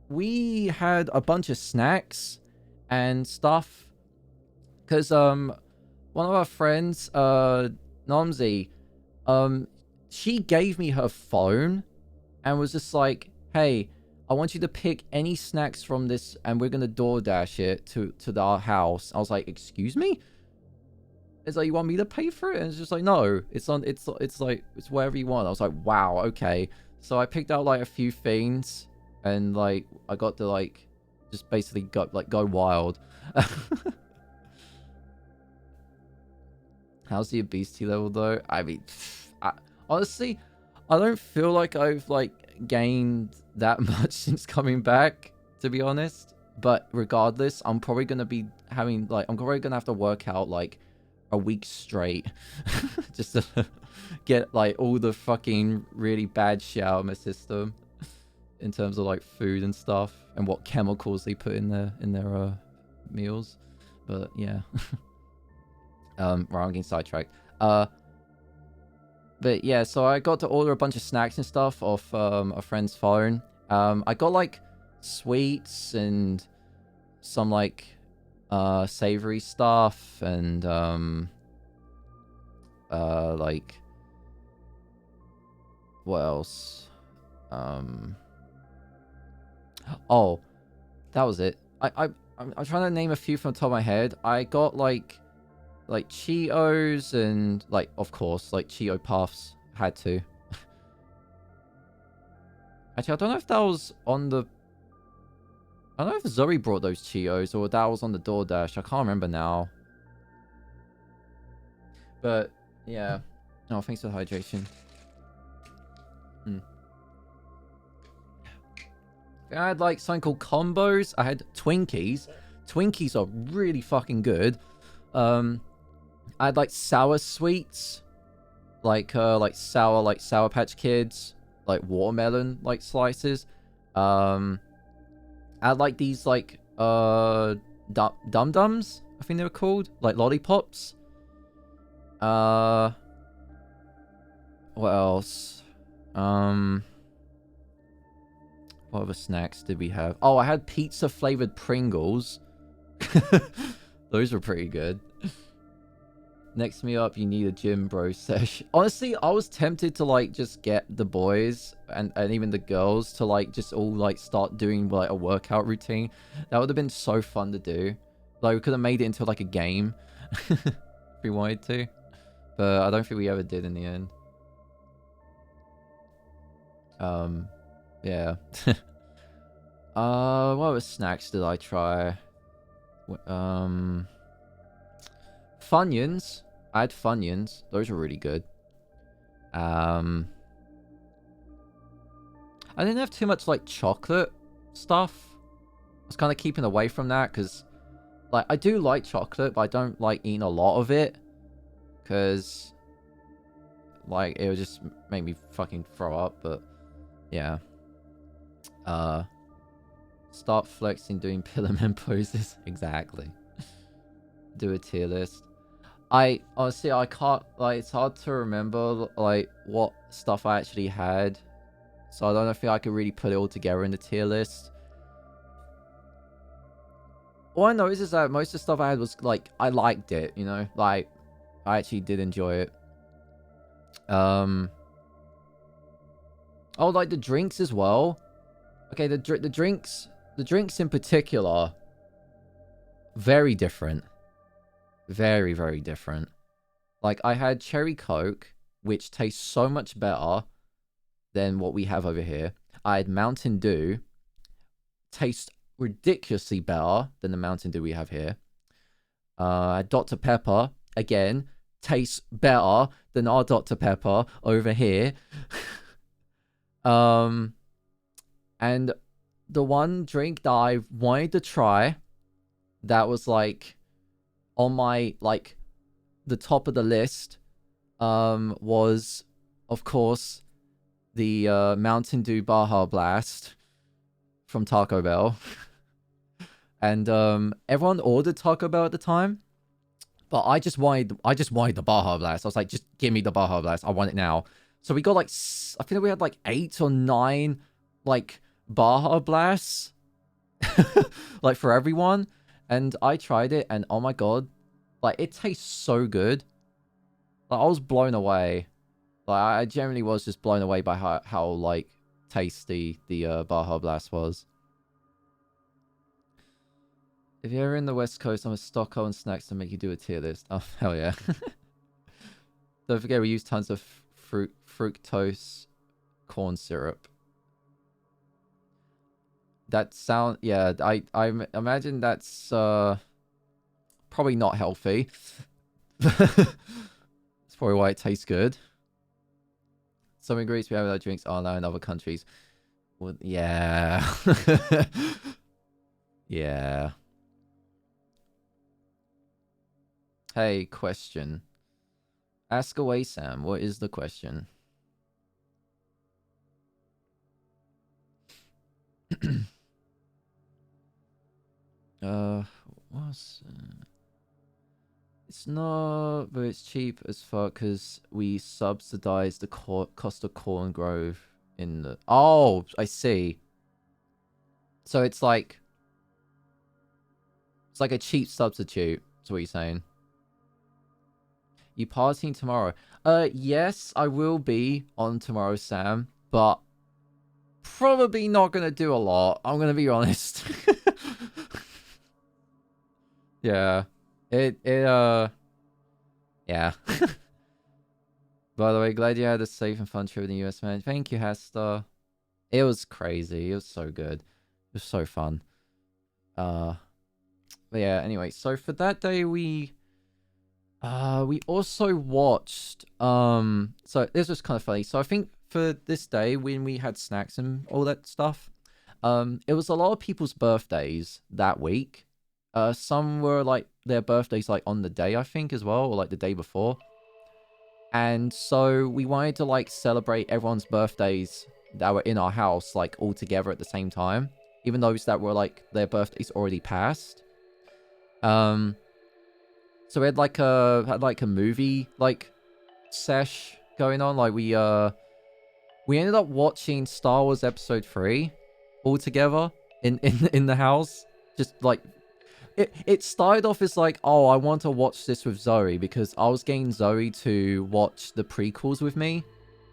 we had a bunch of snacks and stuff. Because one of our friends, Nomzi, she gave me her phone and was just like, hey, I want you to pick any snacks from this and we're gonna DoorDash it to our house. I was like, excuse me? It's like, you want me to pay for it? And it's just like, no, it's like, it's wherever you want. I was like, wow, okay. So I picked out like a few things and like I got to like just basically go wild. How's the obesity level though? I mean, honestly, I don't feel like I've like gained that much since coming back, to be honest. But regardless, I'm probably gonna be having like, I'm probably gonna have to work out like a week straight just to get like all the fucking really bad shit out of my system in terms of like food and stuff and what chemicals they put in their meals. But yeah. Right, I'm getting sidetracked. But yeah, so I got to order a bunch of snacks and stuff off a friend's phone. I got like sweets and some like savory stuff and like what else? Oh, that was it. I'm trying to name a few from the top of my head. I got like Cheetos and like, of course, like Cheeto Puffs. Had to. Actually, I don't know if that was on the... I don't know if Zoe brought those Cheetos or that was on the DoorDash. I can't remember now. But yeah. Oh, thanks for the hydration. I had like something called combos. I had Twinkies. Twinkies are really fucking good. I had like sour sweets, like sour Patch Kids, like watermelon like slices. I had like these like dum dums, I think they were called, like lollipops. What else? What other snacks did we have? Oh, I had pizza flavored Pringles. Those were pretty good. Next me up, you need a gym bro sesh. Honestly, I was tempted to like just get the boys and even the girls to like just all like start doing like a workout routine. That would have been so fun to do. Like we could have made it into like a game if we wanted to. But I don't think we ever did in the end. Yeah. What other snacks did I try? Funyuns. I had Funyuns. Those were really good. I didn't have too much like chocolate stuff. I was kind of keeping away from that because like I do like chocolate, but I don't like eating a lot of it because like it would just make me fucking throw up. But yeah. Start flexing doing pillar man poses. Exactly. Do a tier list. I honestly, I can't, like, it's hard to remember like what stuff I actually had, so I don't think I could really put it all together in the tier list. All I know is that most of the stuff I had was like I liked it, you know, like I actually did enjoy it. Oh, like the drinks as well. Okay, the drinks in particular, very different. Very, very different. Like, I had cherry Coke, which tastes so much better than what we have over here. I had Mountain Dew, tastes ridiculously better than the Mountain Dew we have here. Dr. Pepper, again, tastes better than our Dr. Pepper over here. And the one drink that I wanted to try that was like on my like the top of the list was of course the Mountain Dew Baja Blast from Taco Bell. And everyone ordered Taco Bell at the time, but I just wanted the Baja Blast. I was like, just give me the Baja Blast. I want it now. So we got like, I think we had like 8 or 9 like Baja Blasts like for everyone. And I tried it and oh my god, like it tastes so good. Like I was blown away. Like I generally was just blown away by how like tasty the Baja Blast was. If you're ever in the West Coast, I'm a Stockholm snacks to make you do a tier list. Oh, hell yeah. Don't forget, we use tons of fructose corn syrup. That sound... Yeah, I imagine that's probably not healthy. That's probably why it tastes good. Some ingredients we have in our drinks are now in other countries. Well, yeah. Yeah. Hey, question. Ask away, Sam. What is the question? What's... It's not, but it's cheap as fuck because we subsidize the cost of corn growth in the... Oh, I see. So it's like a cheap substitute. That's what you're saying. You partying tomorrow? Yes, I will be on tomorrow, Sam, but probably not gonna do a lot. I'm gonna be honest. Yeah. Yeah. By the way, glad you had a safe and fun trip in the US, man. Thank you, Hester. It was crazy. It was so good. It was so fun. But yeah, anyway, so for that day we also watched so this was kind of funny. So I think for this day when we had snacks and all that stuff, it was a lot of people's birthdays that week. Some were like their birthdays like on the day, I think, as well, or like the day before. And so we wanted to like celebrate everyone's birthdays that were in our house like all together at the same time, even those that were like their birthdays already passed. So we had like a movie like sesh going on. Like we ended up watching Star Wars Episode 3 all together in the house. Just like it started off as like, oh, I want to watch this with Zoe because I was getting Zoe to watch the prequels with me.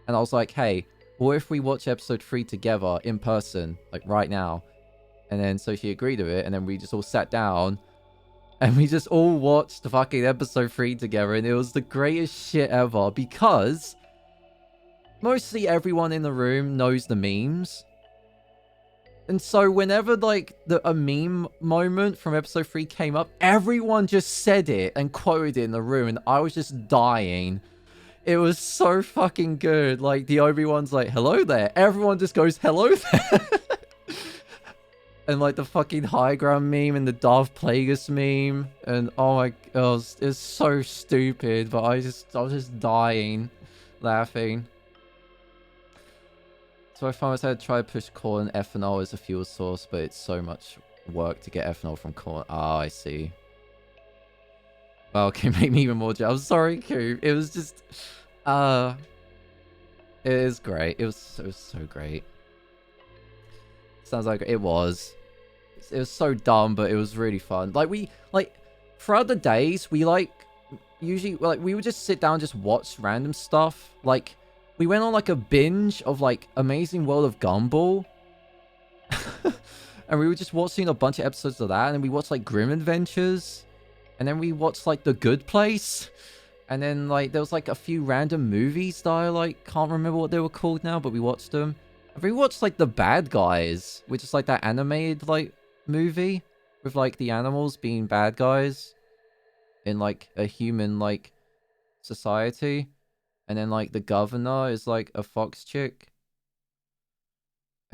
And I was like, hey, what if we watch Episode 3 together in person, like right now? And then so she agreed to it, and then we just all sat down and we just all watched the fucking Episode 3 together, and it was the greatest shit ever because mostly everyone in the room knows the memes. And so whenever, like, a meme moment from Episode 3 came up, everyone just said it and quoted it in the room, and I was just dying. It was so fucking good. Like, the Obi-Wan's like, hello there. Everyone just goes, hello there. And, like, the fucking high ground meme and the Darth Plagueis meme. And, oh my god, it's so stupid, but I was just dying laughing. So I found I had to try to push corn ethanol as a fuel source, but it's so much work to get ethanol from corn. Ah, I see. Well, okay, make me even more jealous. I'm sorry, Coop. It was just... it is great. It was so great. Sounds like it was. It was so dumb, but it was really fun. Like, throughout the days, we, like, usually, like, we would just sit down and just watch random stuff. Like, we went on like a binge of like Amazing World of Gumball. And we were just watching a bunch of episodes of that, and then we watched like Grim Adventures, and then we watched like The Good Place, and then like there was like a few random movies that I like can't remember what they were called now, but we watched them. And we watched like The Bad Guys, which is like that animated like movie with like the animals being bad guys in like a human like society, and then like the governor is like a fox chick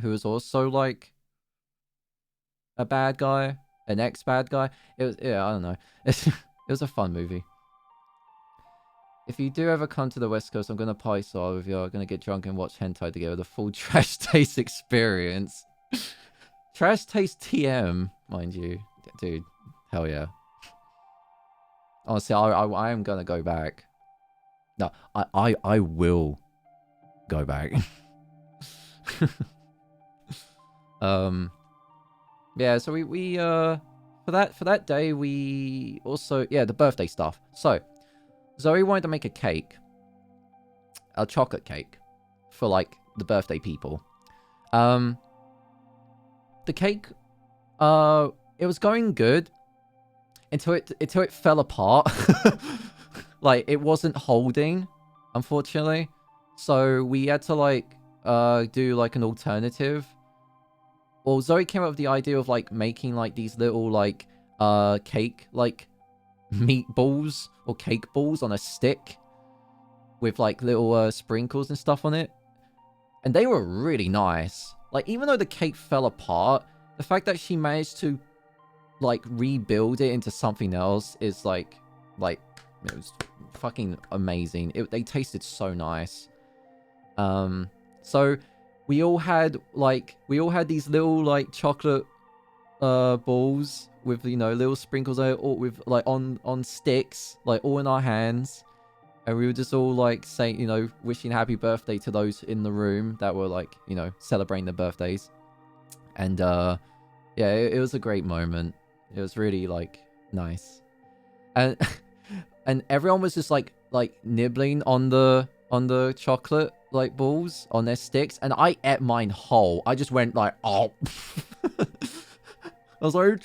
who is also like a bad guy, an ex-bad guy. It was, yeah, I don't know. It was a fun movie. If you do ever come to the West Coast, I'm gonna party so with you. I'm gonna get drunk and watch hentai together. The full Trash Taste experience. Trash Taste TM, mind you, dude. Hell yeah. Honestly, I am gonna go back. No, I will go back. Yeah, so we for that day we also, yeah, the birthday stuff. So Zoe wanted to make a cake, a chocolate cake for like the birthday people. The cake it was going good until it fell apart. Like it wasn't holding, unfortunately. So we had to like do like an alternative. Well, Zoe came up with the idea of like making like these little like cake like meatballs or cake balls on a stick with like little sprinkles and stuff on it. And they were really nice. Like even though the cake fell apart, the fact that she managed to like rebuild it into something else is like it was fucking amazing. They tasted so nice. So we all had these little like chocolate balls with, you know, little sprinkles all with like on sticks, like all in our hands, and we were just all like saying, you know, wishing happy birthday to those in the room that were like, you know, celebrating their birthdays. And yeah, it was a great moment. It was really like nice. And and everyone was just like nibbling on the chocolate like balls on their sticks, and I ate mine whole. I just went like, oh. I was like, it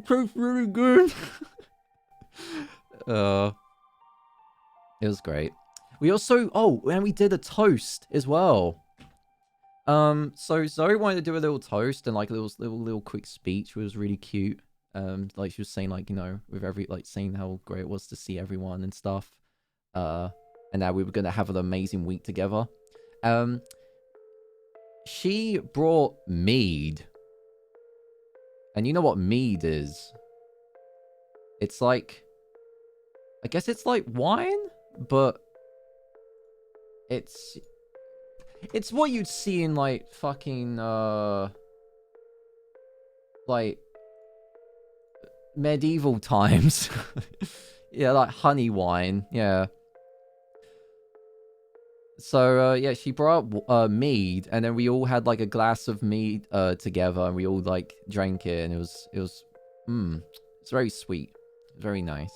tastes really good. It was great. We also, and we did a toast as well. So Zoe wanted to do a little toast and like a little quick speech. It was really cute. Like she was saying, like, you know, with saying how great it was to see everyone and stuff. And that we were gonna have an amazing week together. She brought mead. And you know what mead is? It's like, I guess it's like wine, but it's what you'd see in like fucking like medieval times. Yeah, like honey wine. Yeah. So yeah, she brought up mead, and then we all had like a glass of mead together, and we all like drank it, and it's very sweet, very nice.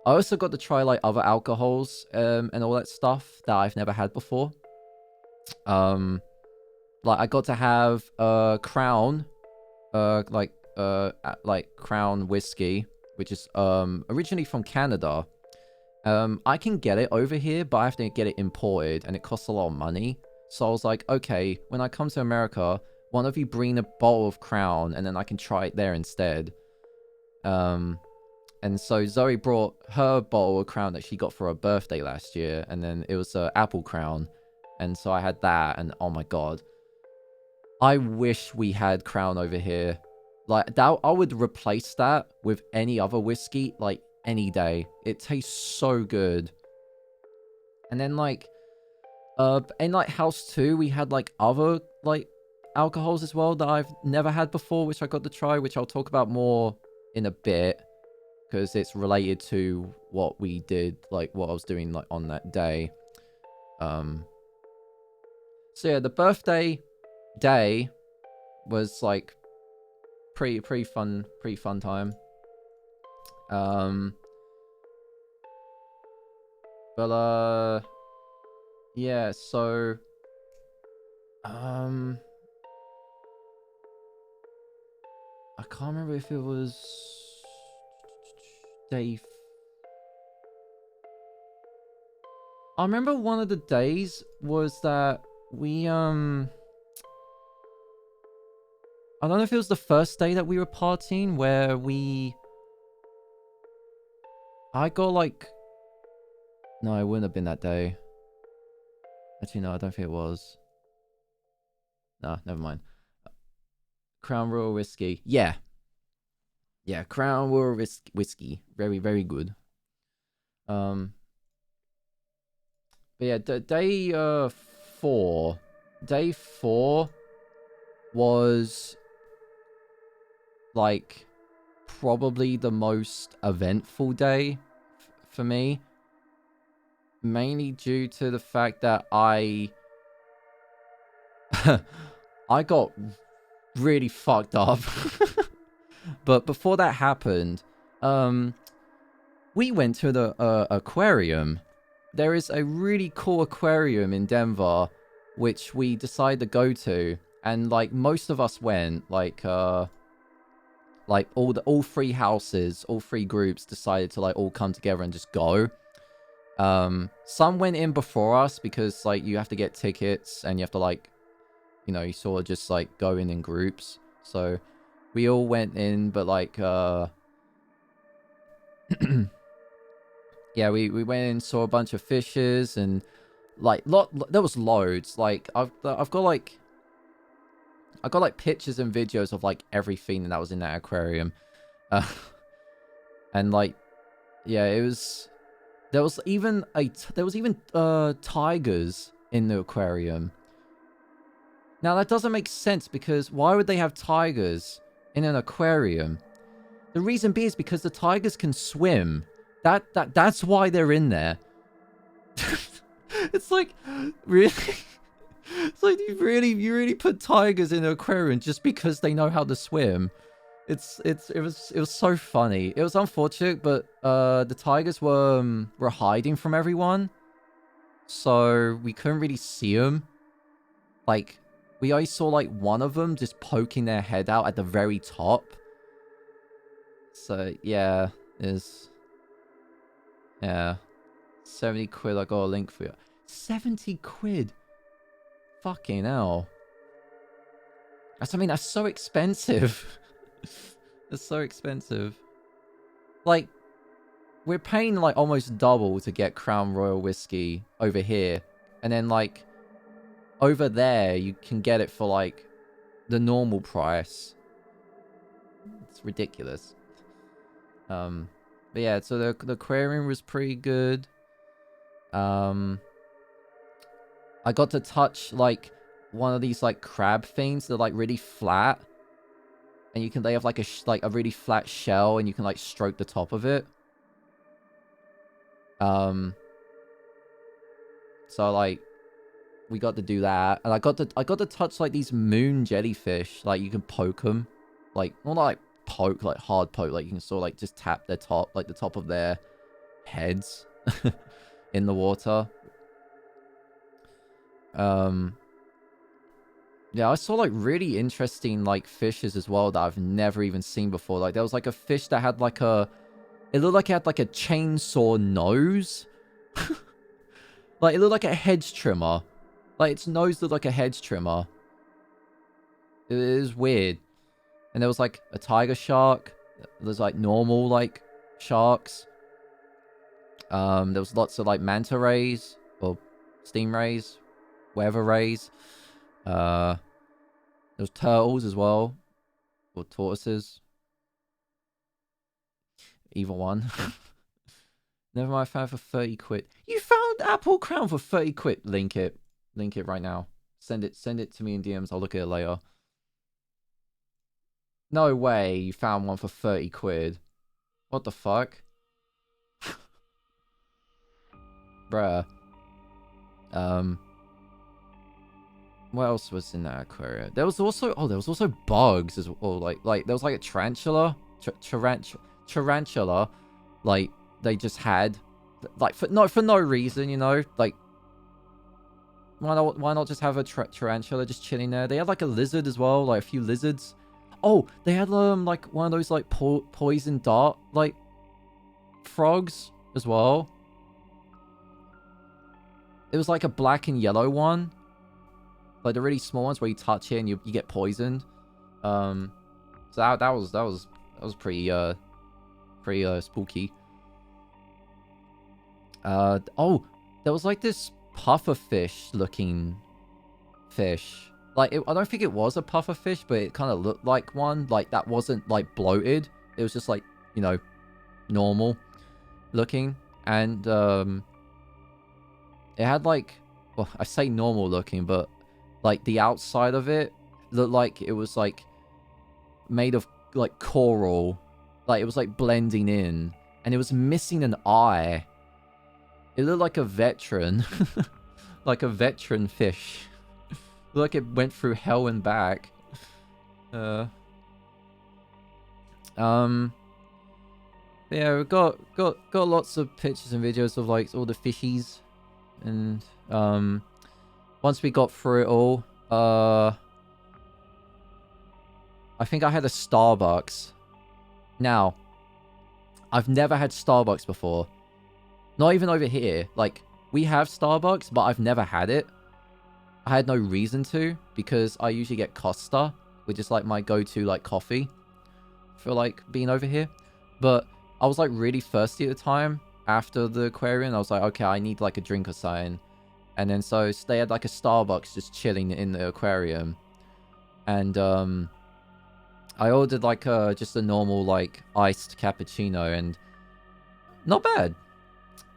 I also got to try like other alcohols and all that stuff that I've never had before. Like I got to have Crown, like Crown whiskey, which is originally from Canada. I can get it over here, but I have to get it imported, and it costs a lot of money. So I was like, okay, when I come to America, one of you bring a bottle of Crown, and then I can try it there instead. And so Zoe brought her bottle of Crown that she got for her birthday last year, and then it was apple Crown, and so I had that, and oh my god, I wish we had Crown over here. Like that, I would replace that with any other whiskey, like any day. It tastes so good. And then like in like House 2 we had like other like alcohols as well that I've never had before, which I got to try, which I'll talk about more in a bit, because it's related to what we did, like what I was doing like on that day. So yeah, the birthday day was like pretty fun time. But Yeah, so I can't remember if it was day. I remember one of the days was that we I don't know if it was the first day that we were partying where I got like, no, it wouldn't have been that day. Actually, no, I don't think it was. No, never mind. Crown Royal whiskey. Yeah. Yeah, Crown Royal whiskey. Very, very good. But yeah, day 4. Day 4 was like probably the most eventful day for me. Mainly due to the fact that I got really fucked up. But before that happened, we went to the aquarium. There is a really cool aquarium in Denver, which we decided to go to, and like most of us went. Like all 3 houses, all 3 groups decided to like all come together and just go. Some went in before us because like you have to get tickets and you have to like, you know, you sort of just like go in groups. So we all went in, but like yeah, we went in, saw a bunch of fishes, and like there was loads. Like I've got like pictures and videos of like everything that was in that aquarium. And like yeah, it was there was even tigers in the aquarium. Now that doesn't make sense because why would they have tigers in an aquarium? The reason being is because the tigers can swim. That's why they're in there. It's like, really? It's like you really put tigers in an aquarium just because they know how to swim. It was so funny. It was unfortunate, but the tigers were hiding from everyone, so we couldn't really see them. Like we only saw like one of them just poking their head out at the very top. So yeah, yeah, 70 quid. I got a link for you. 70 quid. Fucking hell. That's so expensive. It's so expensive. Like, we're paying like almost double to get Crown Royal whiskey over here. And then like, over there, you can get it for like the normal price. It's ridiculous. But yeah, so the aquarium was pretty good. I got to touch like one of these like crab things that are like really flat, and they have like a really flat shell, and you can like stroke the top of it. So like we got to do that, and I got to touch like these moon jellyfish. Like you can poke them, like not like poke, like hard poke. Like you can sort of like just tap their top, like the top of their heads in the water. Yeah, I saw like really interesting like fishes as well that I've never even seen before. Like there was like a fish that had like it looked like it had like a chainsaw nose. Like it looked like a hedge trimmer. Like its nose looked like a hedge trimmer. It is weird. And there was like a tiger shark. There's like normal like sharks. There was lots of like manta rays or stingrays, whatever rays. There was turtles as well, or tortoises. Either one. Never mind, I found for 30 quid. You found Apple Crown for 30 quid. Link it right now. Send it to me in DMs. I'll look at it later. No way you found one for 30 quid. What the fuck? Bruh. What else was in that aquarium? There was also bugs as well. Like there was like a tarantula. Tarantula. Like they just had like for no reason, you know? Like why not just have a tarantula just chilling there? They had like a lizard as well, like a few lizards. Oh, they had like one of those like poison dart like frogs as well. It was like a black and yellow one, like the really small ones where you touch it and you get poisoned. So that was pretty spooky. Oh, there was like this pufferfish looking fish. Like, I don't think it was a pufferfish, but it kind of looked like one. Like, that wasn't, like, bloated. It was just, like, you know, normal looking. And, it had, like... Well, I say normal looking, but, like, the outside of it looked like it was, like, made of, like, coral. Like, it was, like, blending in. And it was missing an eye. It looked like a veteran. Like a veteran fish. Like it went through hell and back. Yeah, we got lots of pictures and videos of like all the fishies, and once we got through it all, I think I had a Starbucks. Now, I've never had Starbucks before. Not even over here. Like, we have Starbucks, but I've never had it. I had no reason to, because I usually get Costa, which is like my go-to like coffee for like being over here. But I was like really thirsty at the time after the aquarium. I was like, okay, I need like a drink or something. And then so they had like a Starbucks just chilling in the aquarium. And I ordered like just a normal like iced cappuccino, and not bad.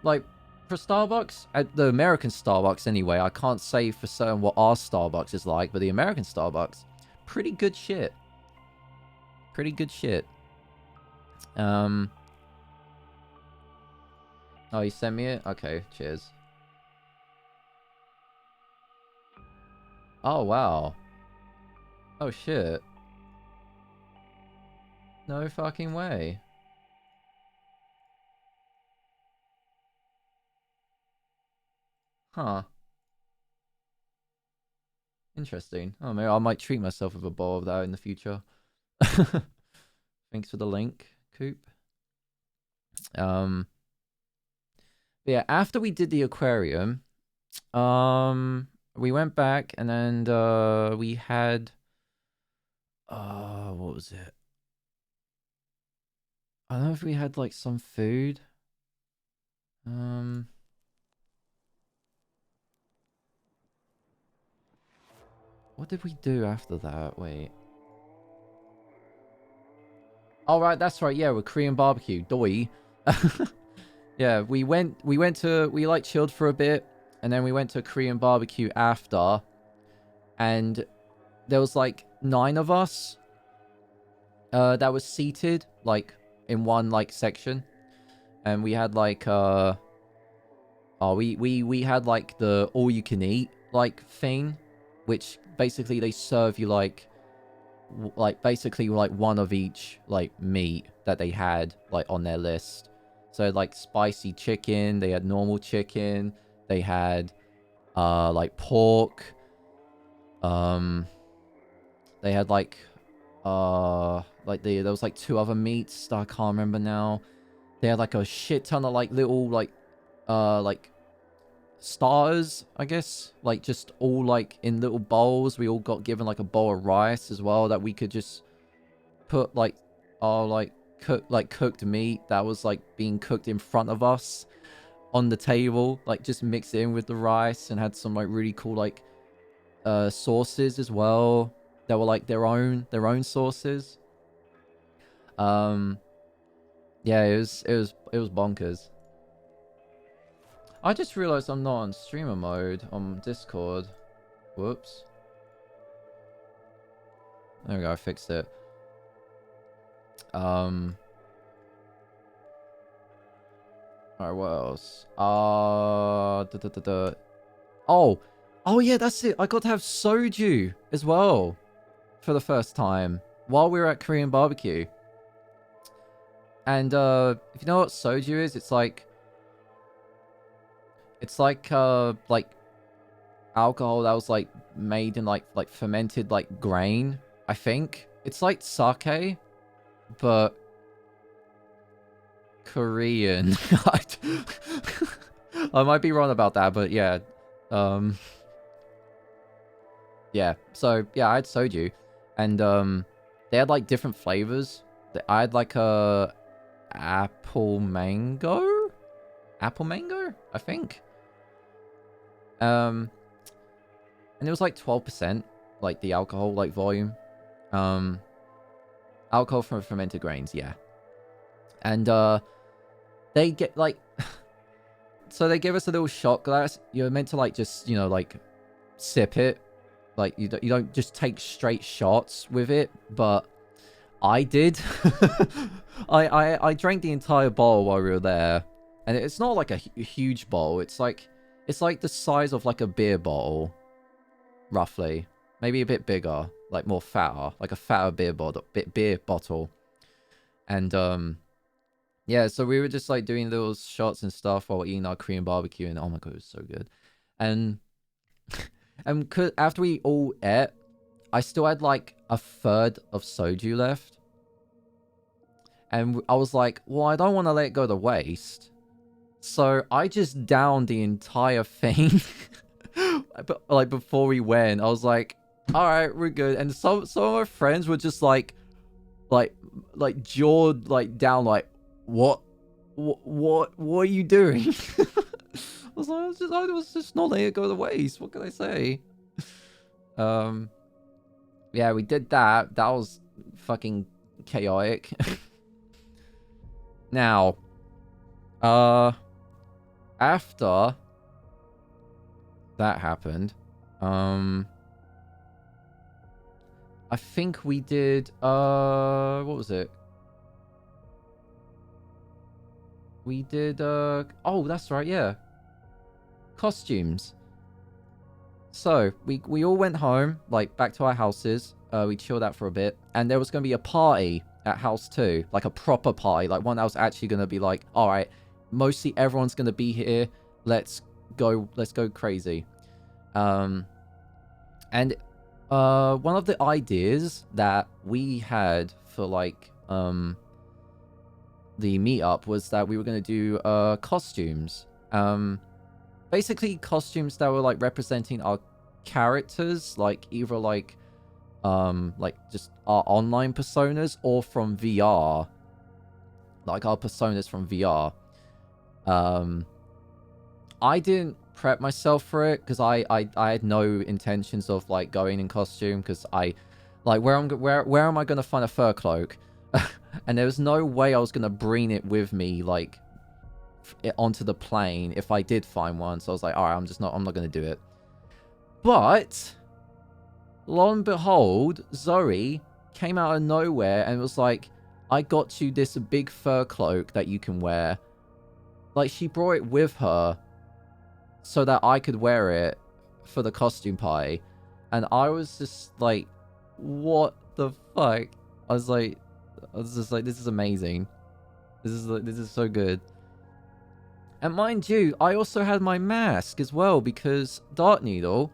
Like, for Starbucks, at the American Starbucks anyway, I can't say for certain what our Starbucks is like, but the American Starbucks, pretty good shit. Pretty good shit. Oh, you sent me it? Okay, cheers. Oh, wow. Oh, shit. No fucking way. Huh. Interesting. Oh, maybe I might treat myself with a bowl of that in the future. Thanks for the link, Coop. Yeah, after we did the aquarium, we went back and then we had what was it? I don't know if we had like some food. What did we do after that? Wait. Oh, right, that's right. Yeah, with Korean barbecue. Doi. Yeah, we like chilled for a bit, and then we went to Korean barbecue after, and there was like 9 of us that was seated like in one like section, and we had like we had like the all you can eat like thing, which basically they serve you like basically like one of each like meat that they had like on their list. So like spicy chicken, they had normal chicken, they had like pork, they had like there was like 2 other meats that I can't remember now. They had like a shit ton of like little like starters, I guess, like just all like in little bowls. We all got given like a bowl of rice as well that we could just put like our like cooked meat that was like being cooked in front of us on the table, like just mix it in with the rice, and had some like really cool like sauces as well that were like their own sauces. Yeah, it was bonkers. I just realized I'm not on streamer mode on Discord. Whoops. There we go, I fixed it. Alright, what else? Oh yeah, that's it. I got to have soju as well for the first time while we were at Korean barbecue. And if you know what soju is, it's like alcohol that was like made in like fermented like grain, I think. It's like sake, but Korean. I might be wrong about that, but yeah. Yeah. So yeah, I had soju, and they had like different flavors. I had like a apple mango, I think. And it was like 12%, like the alcohol like volume. Alcohol from fermented grains, yeah. And they get like so they give us a little shot glass. You're meant to like just, you know, like sip it. Like you don't just take straight shots with it, but I did. I drank the entire bottle while we were there, and it's not like a huge bottle. It's like the size of like a beer bottle, roughly. Maybe a bit bigger, like more fatter, like a fatter beer bottle. And yeah, so we were just like doing little shots and stuff while eating our Korean barbecue, and oh my god, it was so good. And after we all ate, I still had like a third of soju left. And I was like, well, I don't want to let it go to waste. So I just downed the entire thing. But like before we went, I was like, all right, we're good. And some of my friends were just like jawed like down, like, what are you doing? I was like, I was just not letting it go to waste. What can I say? Yeah, we did that. That was fucking chaotic. Now, after that happened, I think we did, what was it? We did, oh, that's right, yeah. Costumes. So, we all went home, like, back to our houses. We chilled out for a bit. And there was going to be a party at house 2. Like, a proper party. Like, one that was actually going to be like, alright, mostly everyone's going to be here. Let's go crazy. And one of the ideas that we had for, like, the meetup was that we were going to do costumes. Basically costumes that were like representing our characters, like either like just our online personas or from VR, like our personas from VR. I didn't prep myself for it because I had no intentions of like going in costume, because I like where am I gonna find a fur cloak? And there was no way I was gonna bring it with me, like onto the plane if I did find one. So I was like, all right, I'm not gonna do it. But lo and behold, Zoe came out of nowhere and was like, I got you this big fur cloak that you can wear. Like, she brought it with her so that I could wear it for the costume party. And I was just like, what the fuck? I was just like, this is amazing. This is so good. And mind you, I also had my mask as well, because Dark Needle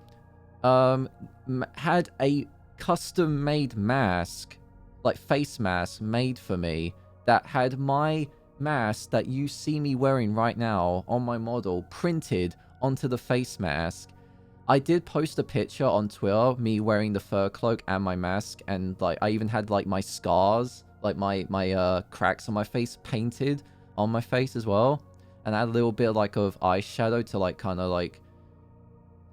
had a custom-made mask, like face mask, made for me, that had my mask that you see me wearing right now on my model printed onto the face mask. I did post a picture on Twitter, me wearing the fur cloak and my mask, and like I even had like my scars, like my cracks on my face painted on my face as well. And I had a little bit like of eyeshadow to like kind of like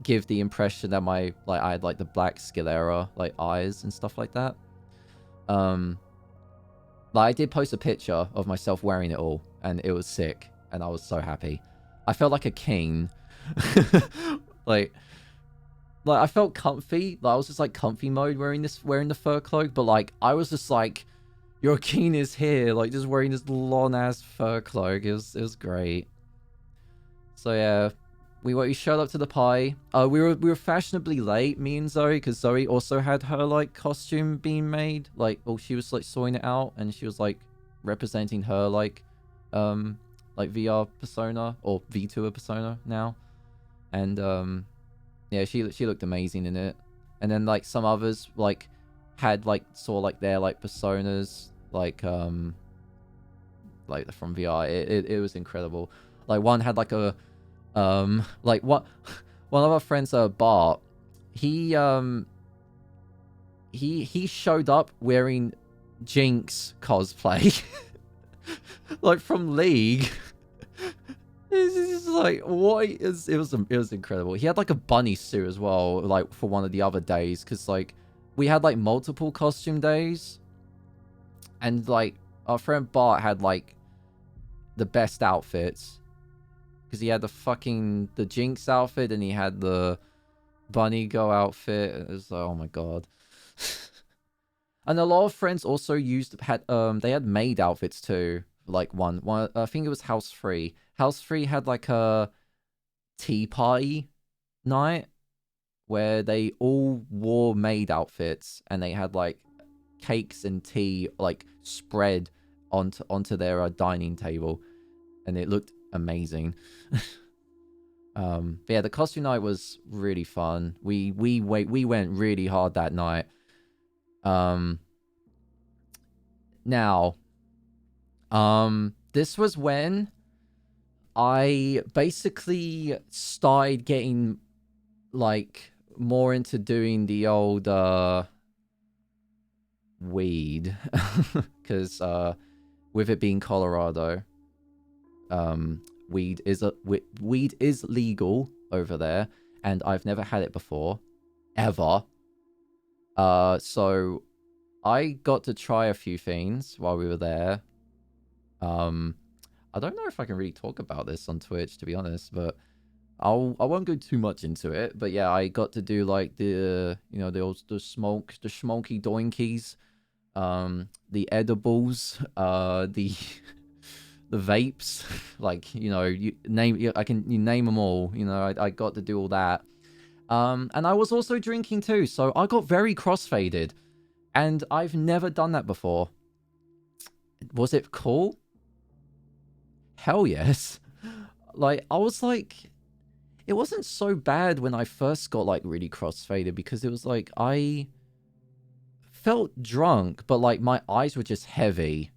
give the impression that I had like the black sclera like eyes and stuff like that. Like I did post a picture of myself wearing it all, and it was sick, and I was so happy. I felt like a king. like I felt comfy. Like I was just like comfy mode wearing the fur cloak, but like I was just like, your king is here, like just wearing this long ass fur cloak. It was great. So yeah, we showed up to the party. We were fashionably late, me and Zoe, because Zoe also had her like costume being made. Like, well, she was like sorting it out, and she was like representing her like VR persona or VTuber persona now. And Yeah, she looked amazing in it. And then like some others like had like saw like their like personas like from VR. It was incredible. Like one had like a like what one of our friends Bart, he he showed up wearing Jinx cosplay like from League. It's just like what is it was incredible. He had like a bunny suit as well, like for one of the other days, because like we had like multiple costume days, and like our friend Bart had like the best outfits because he had the Jinx outfit and he had the bunny go outfit. It was like, oh my god. And a lot of friends also they had maid outfits too. Like one I think it was House 3. House 3 had like a tea party night where they all wore maid outfits and they had like cakes and tea like spread onto their dining table, and it looked amazing. But yeah, the costume night was really fun. We went really hard that night. Now, this was when I basically started getting like more into doing the old weed because with it being Colorado, weed is legal over there, and I've never had it before, ever. So I got to try a few things while we were there. I don't know if I can really talk about this on Twitch, to be honest, but I won't go too much into it. But yeah, I got to do like the the smoky doinkies, the edibles, the the vapes, like you name them all. I got to do all that. And I was also drinking too, so I got very crossfaded, and I've never done that before. Was it cool? Hell yes. Like I was like, it wasn't so bad when I first got like really crossfaded because it was like I felt drunk, but like my eyes were just heavy.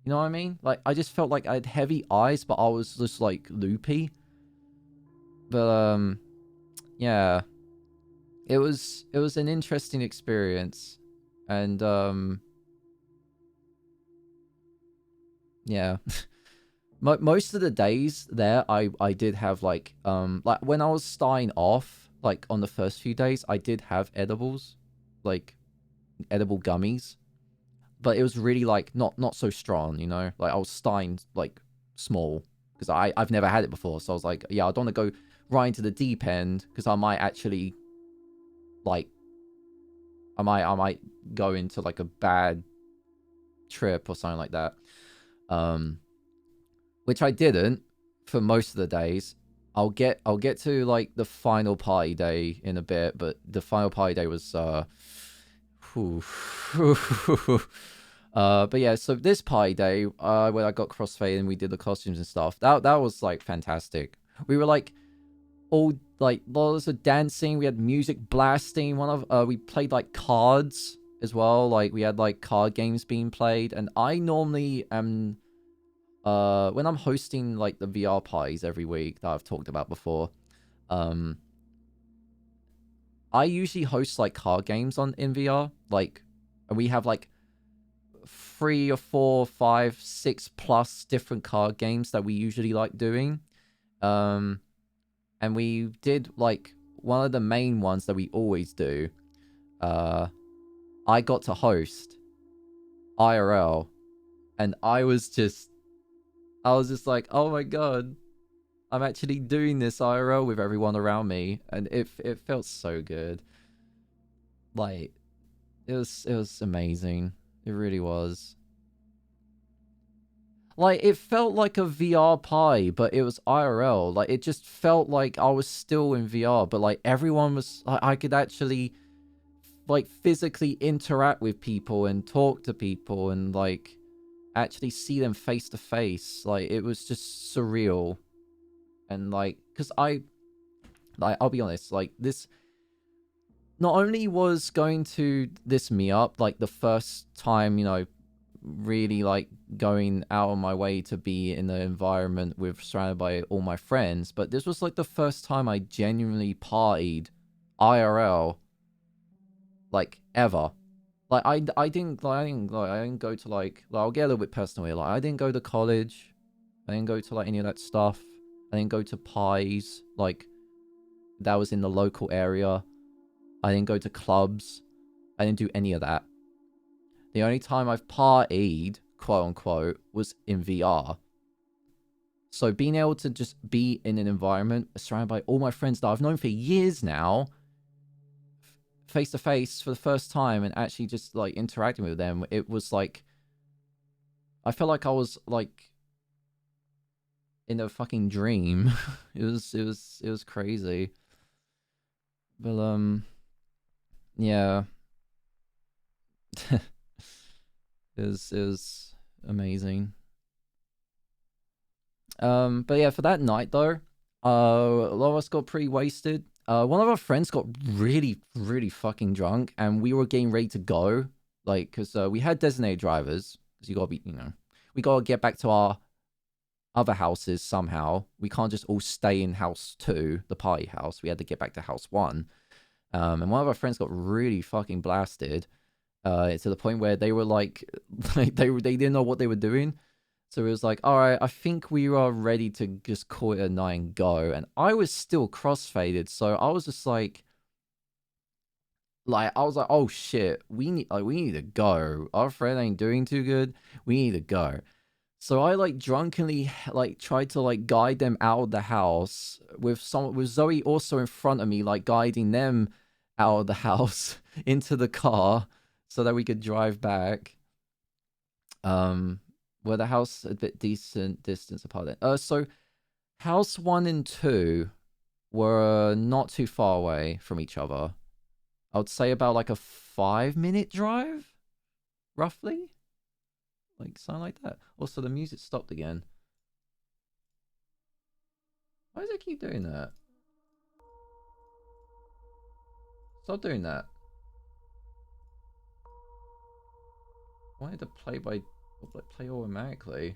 You know what I mean? Like I just felt like I had heavy eyes, but I was just like loopy. But yeah, it was an interesting experience, and yeah. Most of the days there, I did have like when I was starting off, like on the first few days, I did have edibles, like edible gummies, but it was really like not so strong, you know. Like I was starting like small because I've never had it before, so I was like, yeah, I don't want to go right into the deep end because I might actually like I might go into like a bad trip or something like that. Which I didn't for most of the days. I'll get to like the final party day in a bit, but the final party day was but yeah, so this party day, when I got crossfade and we did the costumes and stuff, that was like fantastic. We were like all like lots of dancing, we had music blasting, we played like cards as well, like we had like card games being played, and I normally am when I'm hosting like the VR parties every week that I've talked about before, I usually host like card games in VR. Like we have like 3 or 4, 5, 6+ different card games that we usually like doing. And we did like one of the main ones that we always do. I got to host IRL, and I was just like, oh my god, I'm actually doing this IRL with everyone around me, and it felt so good. Like it was amazing. It really was. Like it felt like a VR pie, but it was IRL. Like it just felt like I was still in VR, but like everyone was I could actually like physically interact with people and talk to people and like actually see them face to face. Like it was just surreal. And like because like, I'll be honest, like, this not only was going to this meetup, like, the first time, you know, really, like, going out of my way to be in the environment with surrounded by all my friends, but this was, like, the first time I genuinely partied IRL, like, ever. Like, I didn't go to, like, I'll get a little bit personal here. Like, I didn't go to college. I didn't go to, like, any of that stuff. I didn't go to pies, like, that was in the local area. I didn't go to clubs. I didn't do any of that. The only time I've partied, quote unquote, was in VR. So being able to just be in an environment surrounded by all my friends that I've known for years now, face to face for the first time, and actually just like interacting with them, it was like, I felt like I was like in a fucking dream. it was crazy. But yeah. it was amazing. But yeah, for that night though, a lot of us got pretty wasted. One of our friends got really, really fucking drunk, and we were getting ready to go, like, cause we had designated drivers, cause you gotta be, you know, we gotta get back to our other houses somehow. We can't just all stay in house 2, the party house. We had to get back to house 1. And one of our friends got really fucking blasted, to the point where they were like, they didn't know what they were doing. So it was like, all right, I think we are ready to just call it a night and go. And I was still crossfaded, so I was just like, I was like, oh shit, we need to go. Our friend ain't doing too good. We need to go. So I like drunkenly like tried to like guide them out of the house with Zoe also in front of me, like guiding them out of the house into the car so that we could drive back. Were the house a bit decent distance apart then? So house 1 and 2 were not too far away from each other. I would say about like a 5-minute drive, roughly. Like something like that. Also, the music stopped again. Why does it keep doing that? Stop doing that. I wanted to play automatically.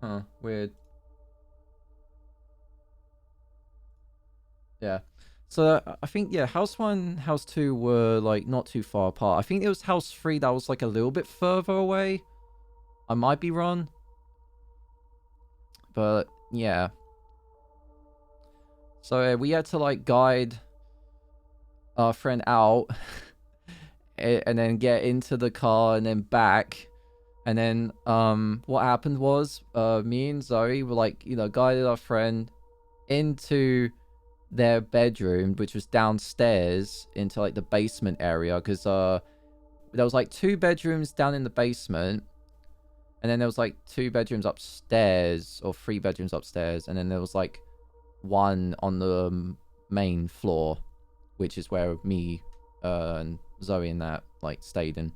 Huh, weird. Yeah. So I think, yeah, house 1, house 2 were like not too far apart. I think it was house 3 that was like a little bit further away. I might be wrong. But yeah. So we had to like guide our friend out and then get into the car and then back. And then what happened was me and Zoe were like, you know, guided our friend into their bedroom, which was downstairs into like the basement area, because there was like 2 bedrooms down in the basement, and then there was like 2 bedrooms upstairs, or 3 bedrooms upstairs, and then there was like 1 on the main floor, which is where me and Zoe and that like stayed in.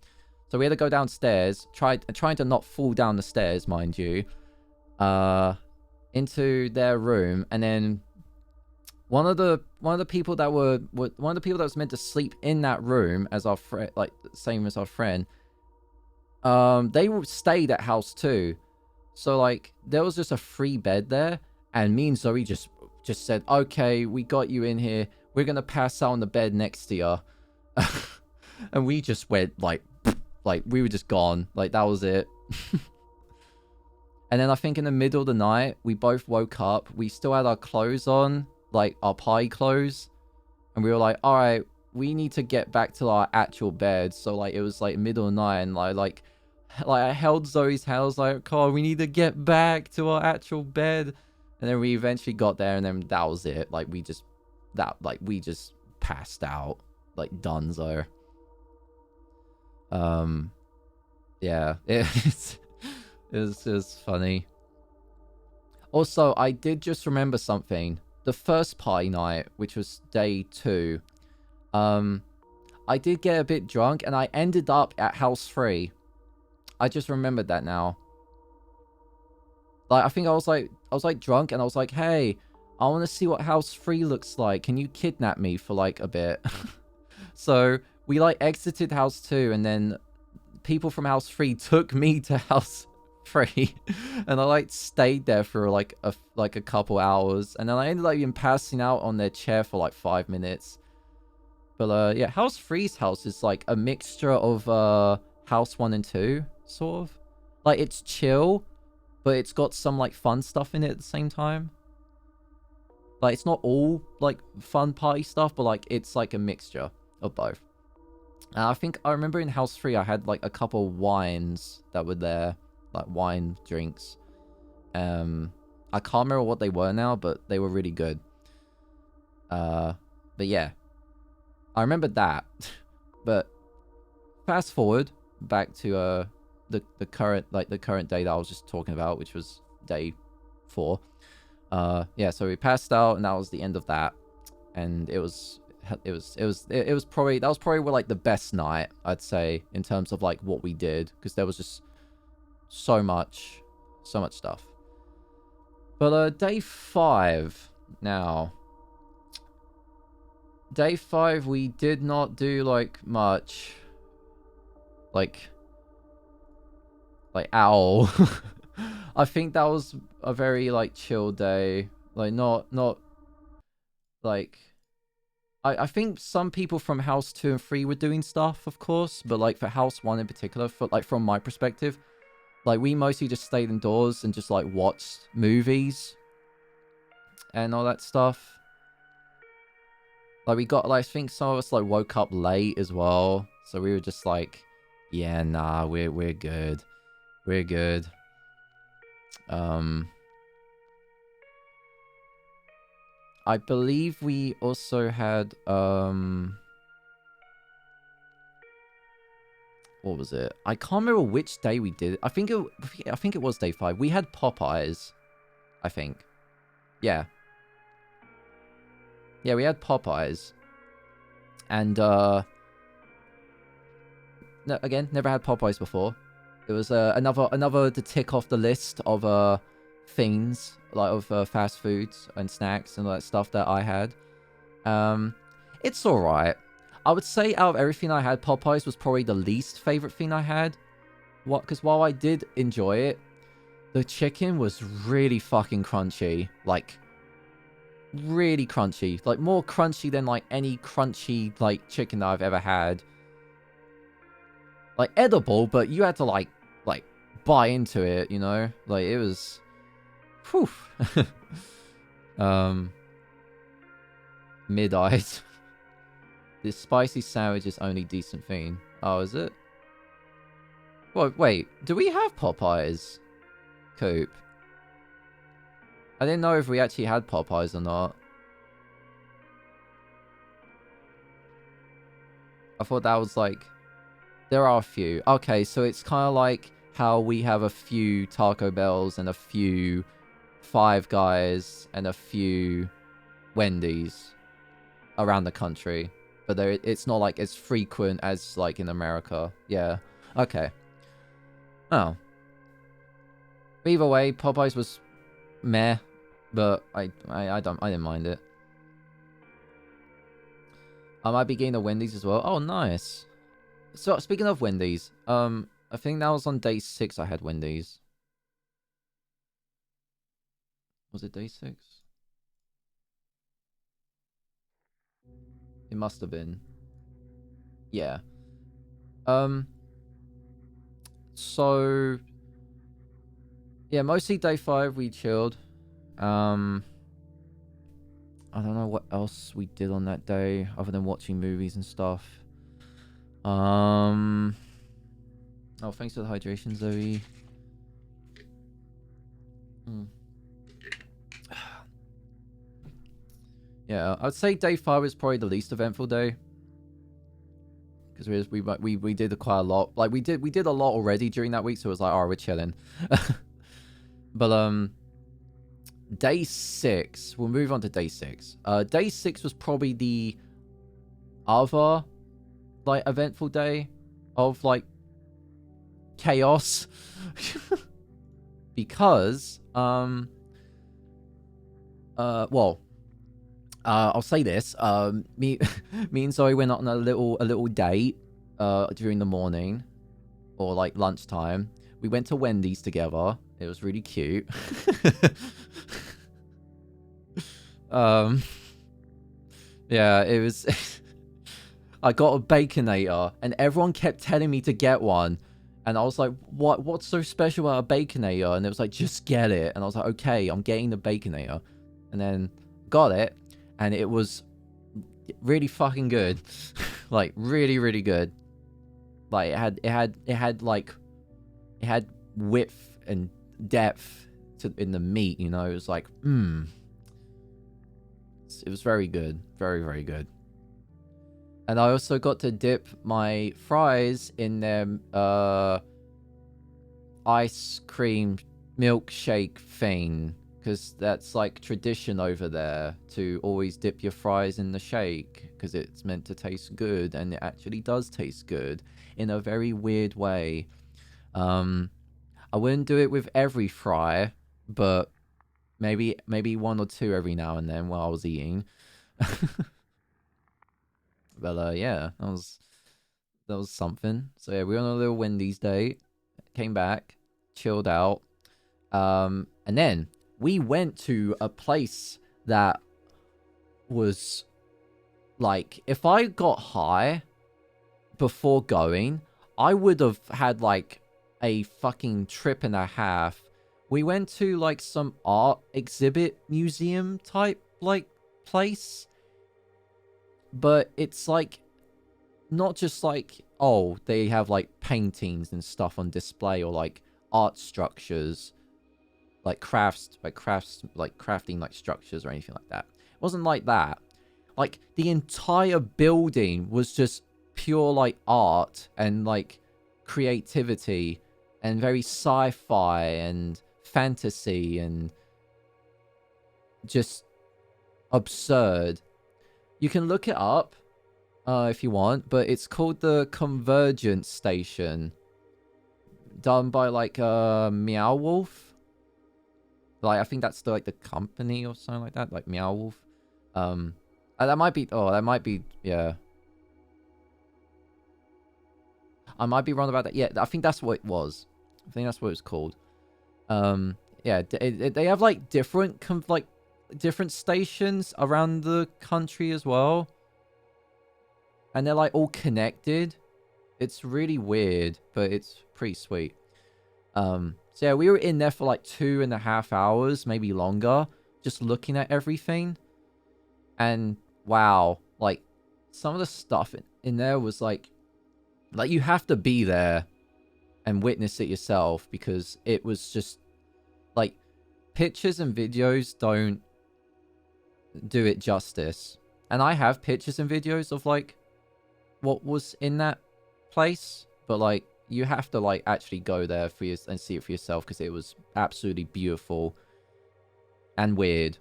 So we had to go downstairs, trying to not fall down the stairs, mind you, into their room, and then one of the people that was meant to sleep in that room as our friend, like same as our friend, they stayed at house 2. So like there was just a free bed there, and me and Zoe just said, okay, we got you in here. We're gonna pass out on the bed next to you. And we just went like we were just gone. Like that was it. And then I think in the middle of the night, we both woke up. We still had our clothes on, like our party clothes, and we were like, all right, we need to get back to our actual bed. So like it was like middle of the night, and like I held Zoe's hand. I was like, oh, we need to get back to our actual bed. And then we eventually got there, and then that was it. Like we just passed out, like donezo. Yeah, it was funny. Also, I did just remember something. The first party night, which was day 2, I did get a bit drunk, and I ended up at house 3. I just remembered that now. Like, I think I was like drunk, and I was like, hey, I want to see what House 3 looks like. Can you kidnap me for like a bit? So we like exited House 2, and then people from House 3 took me to House 3, and I like stayed there for like a couple hours, and then I ended up even passing out on their chair for like 5 minutes. But yeah, House 3's house is like a mixture of House 1 and 2, sort of. Like, it's chill, but it's got some like fun stuff in it at the same time. Like, it's not all like fun party stuff, but like it's like a mixture of both. I think I remember in House 3 I had like a couple wines that were there, like wine drinks. I can't remember what they were now, but they were really good. But yeah, I remember that. But fast forward back to the current day that I was just talking about, which was day 4. Yeah, so we passed out, and that was the end of that. And it was probably, that was probably like the best night, I'd say, in terms of like what we did, because there was just so much stuff. But day 5 now. Day 5, we did not do like much, like owl. I think that was a very like chill day. Like, not like, I think some people from House 2 and 3 were doing stuff, of course, but like for House 1 in particular, for like from my perspective, like we mostly just stayed indoors and just like watched movies and all that stuff. Like, we got, like, I think some of us like woke up late as well, so we were just like, yeah, nah, we're good. We're good. I believe we also had what was it? I can't remember which day we did it. I think it was day 5. We had Popeyes, I think. Yeah. Yeah, we had Popeyes. And no, again, never had Popeyes before. It was another to tick off the list of things, like of fast foods and snacks and all that stuff that I had. It's alright. I would say out of everything I had, Popeyes was probably the least favorite thing I had. Because while I did enjoy it, the chicken was really fucking crunchy. Like, really crunchy. Like, more crunchy than like any crunchy like chicken that I've ever had. Like, edible, but you had to like buy into it, you know? Like, it was, whew. Mid-eyed. This spicy sandwich is only decent thing. Oh, is it? Well, wait, do we have Popeyes? Coop. I didn't know if we actually had Popeyes or not. I thought that was like, there are a few. Okay, so it's kind of like how we have a few Taco Bells and a few Five Guys and a few Wendy's around the country. But it's not like as frequent as like in America. Yeah. Okay. Oh. Either way, Popeyes was meh, but I didn't mind it. I might be getting the Wendy's as well. Oh, nice. So, speaking of Wendy's, I think that was on day 6 I had Wendy's. Was it day 6? It must have been. Yeah. So, yeah, mostly day 5 we chilled. I don't know what else we did on that day other than watching movies and stuff. Oh, thanks for the hydration, Zoe. Yeah, I'd say day 5 is probably the least eventful day. Because we did quite a lot. Like, we did a lot already during that week, so it was like, oh, we're chilling. But day 6, we'll move on to day 6. Day 6 was probably the other like eventful day of like chaos. because well, I'll say this. Me me and Zoe went on a little date during the morning or like lunchtime. We went to Wendy's together. It was really cute. um yeah, it was I got a Baconator and everyone kept telling me to get one. And I was like, what's so special about a Baconator? And it was like, just get it. And I was like, okay, I'm getting the Baconator. And then got it, and it was really fucking good. Like really, really good. Like it had width and depth in the meat, you know. It was like, it was very good. Very, very good. And I also got to dip my fries in their ice cream milkshake thing, because that's like tradition over there to always dip your fries in the shake because it's meant to taste good, and it actually does taste good in a very weird way. I wouldn't do it with every fry, but maybe one or two every now and then while I was eating. But yeah, that was something. So yeah, we were on a little Wendy's date, came back, chilled out, and then we went to a place that was like, if I got high before going, I would have had like a fucking trip and a half. We went to like some art exhibit museum type like place, but it's like not just like, oh, they have like paintings and stuff on display or like art structures, like crafting like structures or anything like that. It wasn't like that. Like the entire building was just pure like art and like creativity and very sci-fi and fantasy and just absurd. You can look it up if you want, but it's called the Convergence Station, done by like Meow Wolf. Like I think that's the, like the company or something like that, like Meow Wolf. That might be. Oh, that might be. Yeah, I might be wrong about that. Yeah, I think that's what it was. I think that's what it's called. Yeah, they have like different different stations around the country as well, and they're like all connected. It's really weird, but it's pretty sweet. So yeah, we were in there for like 2.5 hours, maybe longer, just looking at everything. And wow, like some of the stuff in there was like you have to be there and witness it yourself, because it was just like pictures and videos don't do it justice. And I have pictures and videos of like what was in that place, but like you have to like actually go there for you and see it for yourself, because it was absolutely beautiful and weird.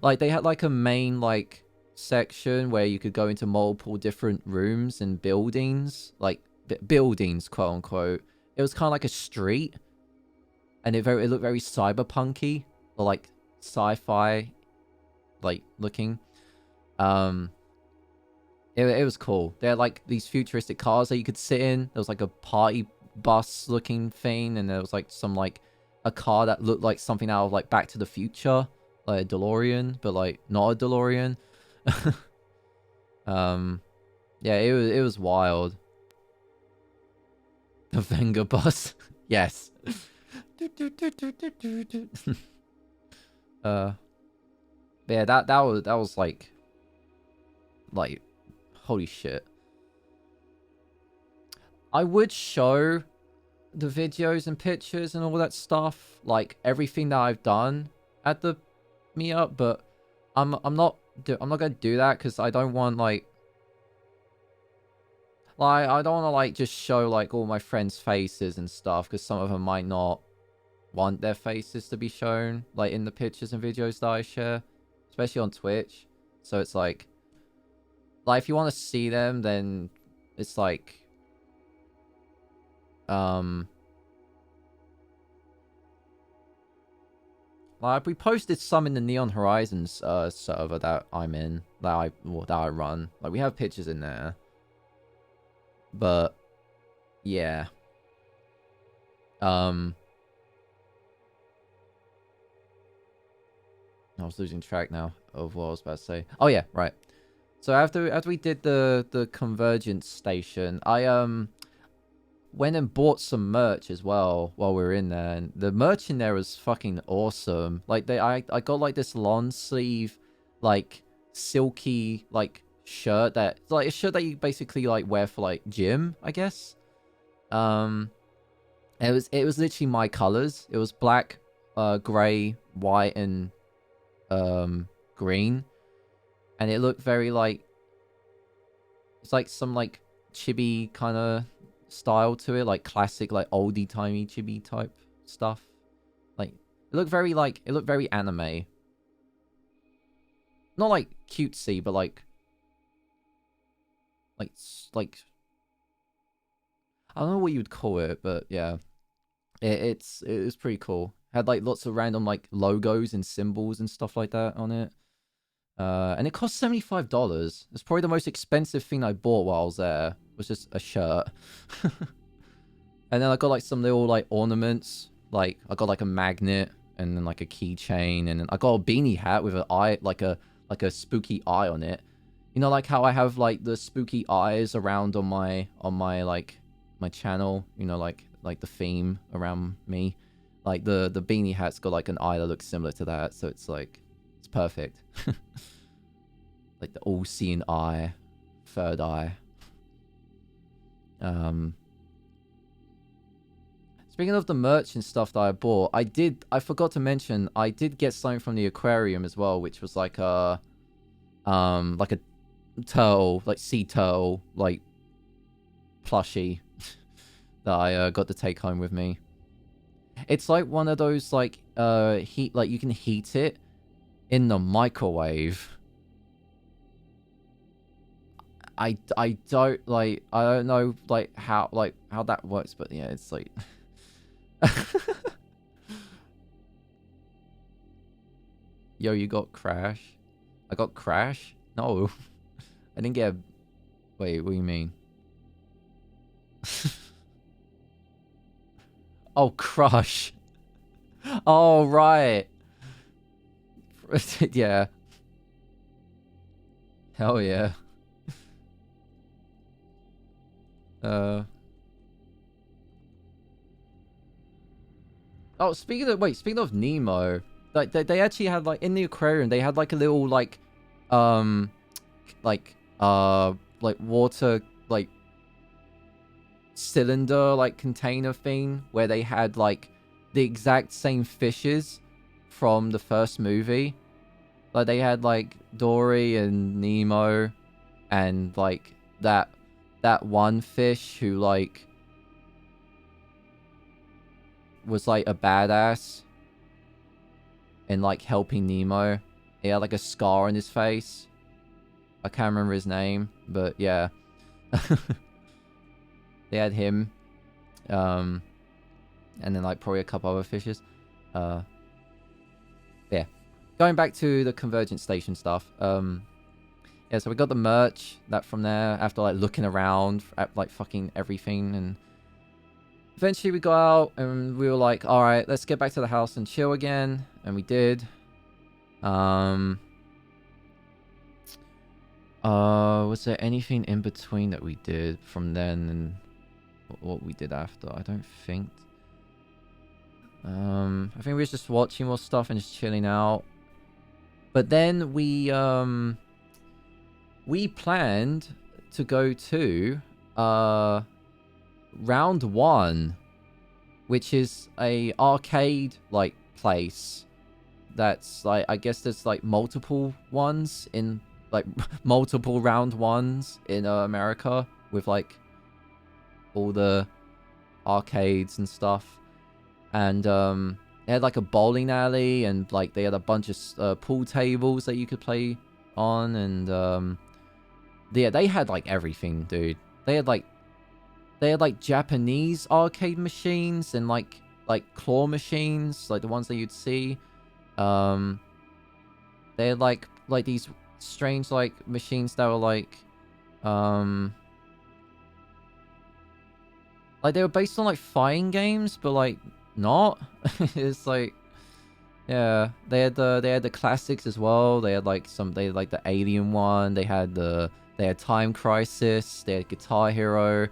Like they had like a main like section where you could go into multiple different rooms and buildings, like buildings, quote unquote. It was kind of like a street, and it looked very cyberpunky or like sci-fi like looking. It was cool. They had like these futuristic cars that you could sit in. There was like a party bus looking thing, and there was like some like a car that looked like something out of like Back to the Future, like a DeLorean, but like not a DeLorean. Yeah, it was wild. The Venga bus. Yes. Yeah, that was like holy shit. I would show the videos and pictures and all that stuff, like everything that I've done at the meetup, but I'm not gonna do that because I don't want like I don't want to like just show like all my friends' faces and stuff, because some of them might not want their faces to be shown like in the pictures and videos that I share, especially on Twitch. So it's like if you want to see them, then it's like Like, we posted some in the Neon Horizons server that I'm in, that I run. Like, we have pictures in there. But yeah. I was losing track now of what I was about to say. Oh yeah, right. So after we did the convergence station, I went and bought some merch as well while we were in there, and the merch in there was fucking awesome. Like I got like this long sleeve, like silky like shirt that like a shirt that you basically like wear for like gym, I guess. It was literally my colors. It was black, gray, white, and green, and it looked very like it's like some like chibi kind of style to it, like classic like oldie timey chibi type stuff. Like it looked very anime, not like cutesy, but like I don't know what you would call it, but yeah, it was pretty cool. Had like lots of random like logos and symbols and stuff like that on it. And it cost $75. It's probably the most expensive thing I bought while I was there. Was just a shirt. And then I got like some little like ornaments. Like I got like a magnet and then like a keychain, and then I got a beanie hat with an eye, like a spooky eye on it. You know, like how I have like the spooky eyes around on my like my channel. You know, like the theme around me. Like the beanie hat's got like an eye that looks similar to that, so it's like it's perfect. Like the all-seeing eye, third eye. Speaking of the merch and stuff that I bought, I forgot to mention, I did get something from the aquarium as well, which was like a turtle, like sea turtle, like plushie that I got to take home with me. It's like one of those like like you can heat it in the microwave. I don't know like how that works, but yeah, it's like yo, you got Crash? I got Crash? No. I didn't get a... Wait, what do you mean? Oh, Crush. Oh, right. Yeah. Hell yeah. Oh, speaking of Nemo, like they actually had like in the aquarium they had like a little like like water like cylinder like container thing where they had like the exact same fishes from the first movie. Like they had like Dory and Nemo and like that one fish who like was like a badass and like helping Nemo. He had like a scar on his face. I can't remember his name, but yeah. They had him. And then like probably a couple other fishes. Yeah. Going back to the Convergence Station stuff. Yeah, so we got the merch that from there after like looking around at like fucking everything, and eventually we got out and we were like, all right, let's get back to the house and chill again, and we did. Was there anything in between that we did from then and what we did after? I don't think. I think we were just watching more stuff and just chilling out. But then we planned to go to Round One, which is a arcade like place that's like, I guess there's like multiple ones in like multiple Round Ones in America with like all the arcades and stuff. And they had like a bowling alley, and like they had a bunch of pool tables that you could play on, and yeah, they had like everything, dude. They had like Japanese arcade machines and like claw machines, like the ones that you'd see. Um, they had like these strange like machines that were um like they were based on like fighting games, but like not. It's like, yeah, they had the classics as well. They had like they had like the Alien one. They had Time Crisis. They had Guitar Hero.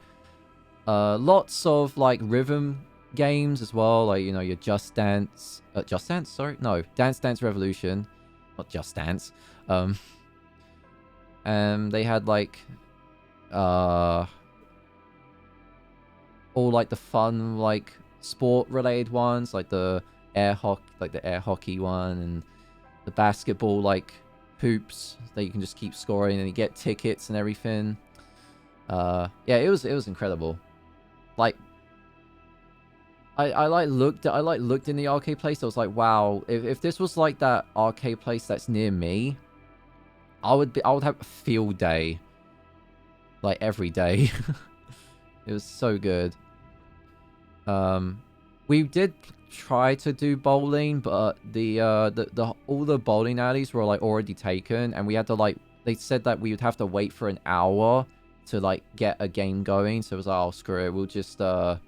Lots of like rhythm games as well, like, you know, your Just Dance, Just Dance, sorry, no, Dance Dance Revolution, not Just Dance. Um, and they had like uh all like the fun like sport related ones, like the air hockey one, and the basketball like hoops that you can just keep scoring and you get tickets and everything. Yeah, it was incredible. Like, I like looked in the arcade place. I was like, wow, if this was like that arcade place that's near me, I would have a field day, like every day. It was so good. We did try to do bowling, but the all the bowling alleys were like already taken, and we had to like, they said that we would have to wait for an hour to like get a game going. So it was like, oh, screw it, we'll just not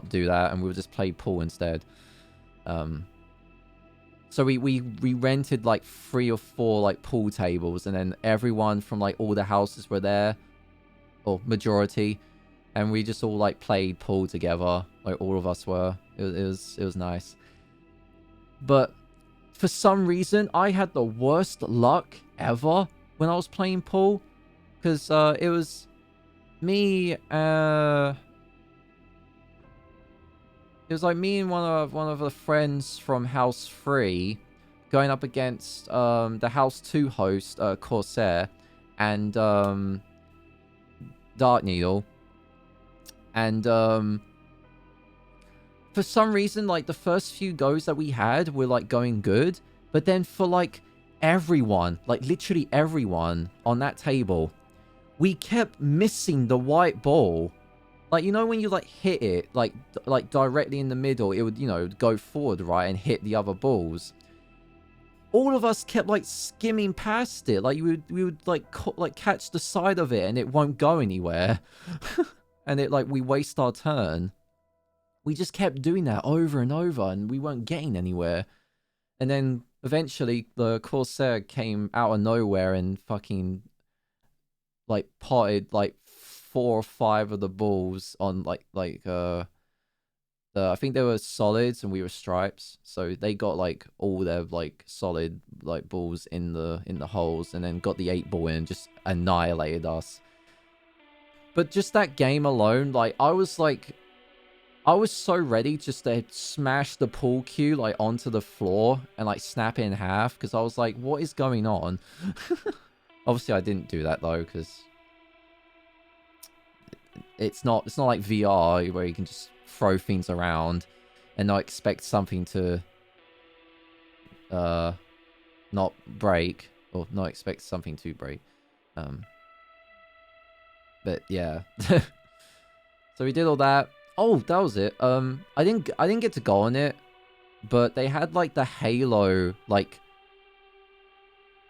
do that, and we'll just play pool instead. So we rented like 3 or 4 like pool tables, and then everyone from like all the houses were there, or majority, and we just all like played pool together. Like all of us were. It was nice. But for some reason, I had the worst luck ever when I was playing pool, because it was me. It was like me and one of the friends from House 3 going up against the House 2 host, Corsair, and Dark Needle. And for some reason, like the first few goes that we had were like going good, but then for like everyone, like literally everyone on that table, we kept missing the white ball. Like, you know, when you like hit it like directly in the middle, it would, you know, go forward, right, and hit the other balls. All of us kept like skimming past it. Like we would like catch the side of it and it won't go anywhere. And it like, we waste our turn. We just kept doing that over and over, and we weren't getting anywhere. And then eventually the Corsair came out of nowhere and fucking like potted like 4 or 5 of the balls on I think they were solids and we were stripes, so they got like all their like solid like balls in the holes, and then got the 8-ball in and just annihilated us. But just that game alone, like I was so ready just to smash the pool cue like onto the floor and like snap it in half, because I was like, what is going on? Obviously I didn't do that though, because it's not like VR where you can just throw things around and not expect something to not break, or not expect something to break. But yeah. So we did all that. Oh, that was it. I didn't get to go on it, but they had like the Halo like